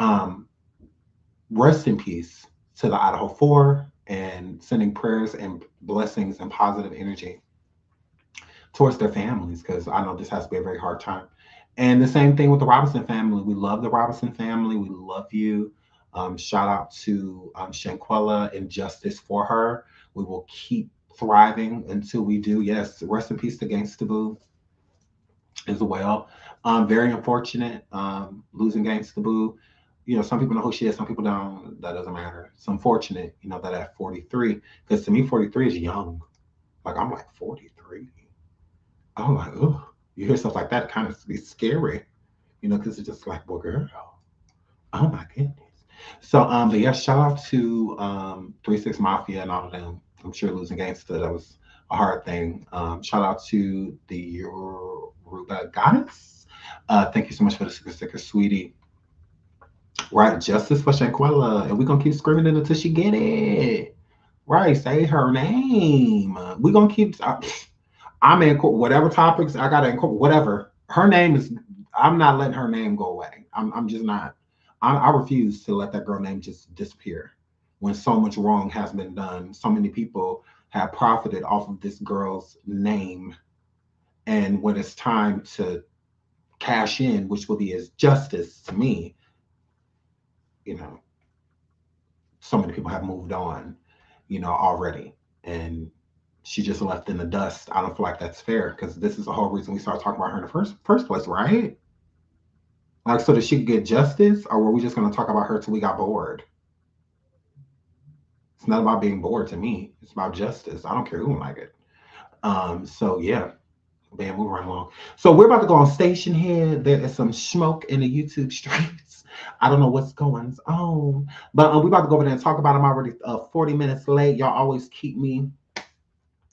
Speaker 5: rest in peace to the Idaho 4, and sending prayers and blessings and positive energy towards their families, because I know this has to be a very hard time. And the same thing with the Robinson family. We love the Robinson family. We love you. Shout out to Shanquella and justice for her. We will keep thriving until we do. Yes, rest in peace to Gangsta Boo as well. Very unfortunate losing Gangsta Boo. You know, some people know who she is, some people don't. That doesn't matter. It's unfortunate, you know, that at 43, because to me, 43 is young. Like, I'm like 43. I'm like, oh, you hear stuff like that, it kind of be scary, you know, because it's just like, well, girl, oh my goodness. So, but yeah, shout out to 3-6 Mafia and all of them. I'm sure losing Gangsta, that was a hard thing. Shout out to the Yoruba Goddess. Thank you so much for the super sticker, sweetie. Right, justice for Shanquella, and we're gonna keep screaming it until she get it. Right, say her name. We're gonna keep. I'm in whatever topics I gotta incorporate. Whatever her name is, I'm not letting her name go away. I'm just not. I refuse to let that girl name just disappear. When so much wrong has been done, so many people have profited off of this girl's name, and when it's time to cash in, which will be as justice to me, you know, so many people have moved on, you know, already, and she just left in the dust. I don't feel like that's fair, because this is the whole reason we started talking about her in the first place, right? Like, so that she could get justice, or were we just going to talk about her till we got bored? It's not about being bored to me. It's about justice. I don't care who don't like it. So yeah, man, we're right along. So we're about to go on Station Head. There is some smoke in the YouTube streets. I don't know what's going on, but we're about to go over there and talk about them. I'm already 40 minutes late. Y'all always keep me.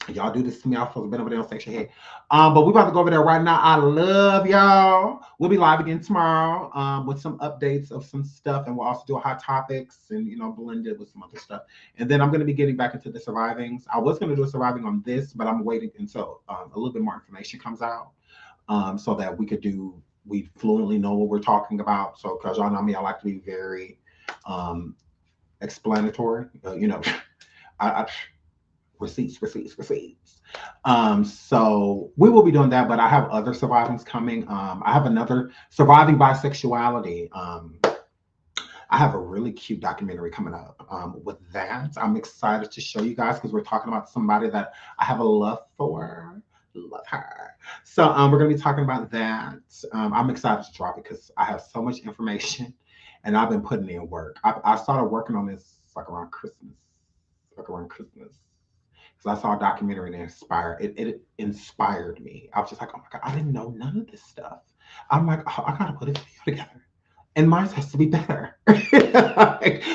Speaker 5: Y'all do this to me. I'm supposed to be over there on Station Head. But we're about to go over there right now. I love y'all. We'll be live again tomorrow with some updates of some stuff, and we'll also do hot topics and, you know, blend it with some other stuff. And then I'm going to be getting back into the survivings. I was going to do a surviving on this, but I'm waiting until a little bit more information comes out, so that we fluently know what we're talking about. So, because y'all know me, I like to be very explanatory. You know, receipts. So we will be doing that, but I have other survivings coming. I have another surviving bisexuality. I have a really cute documentary coming up with that. I'm excited to show you guys, because we're talking about somebody that I have a love for. Love her. So we're going to be talking about that. I'm excited to drop it because I have so much information, and I've been putting in work. I started working on this like around Christmas. Because I saw a documentary and it inspired me. I was just like, oh my God, I didn't know none of this stuff. I'm like, oh, I gotta put a video together. And mine has to be better.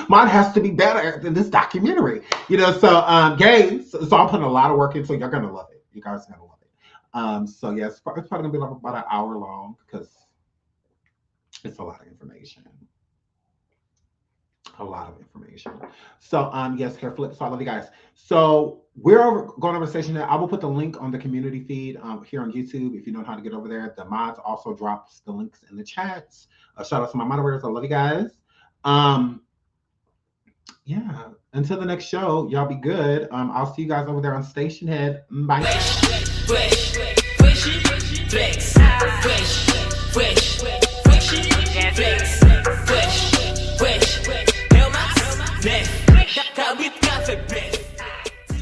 Speaker 5: Mine has to be better than this documentary. You know, so games. So I'm putting a lot of work into it. You're gonna love it. You guys are gonna love it. So yeah, it's probably gonna be like about an hour long, because it's a lot of information. A lot of information. So yes, hair flip. So I love you guys. So we're going over Station Head. I will put the link on the community feed here on YouTube if you know how to get over there. The mods also drops the links in the chats. Shout out to my moderators. I love you guys. Yeah, until the next show, y'all be good. I'll see you guys over there on Station Head. Bye.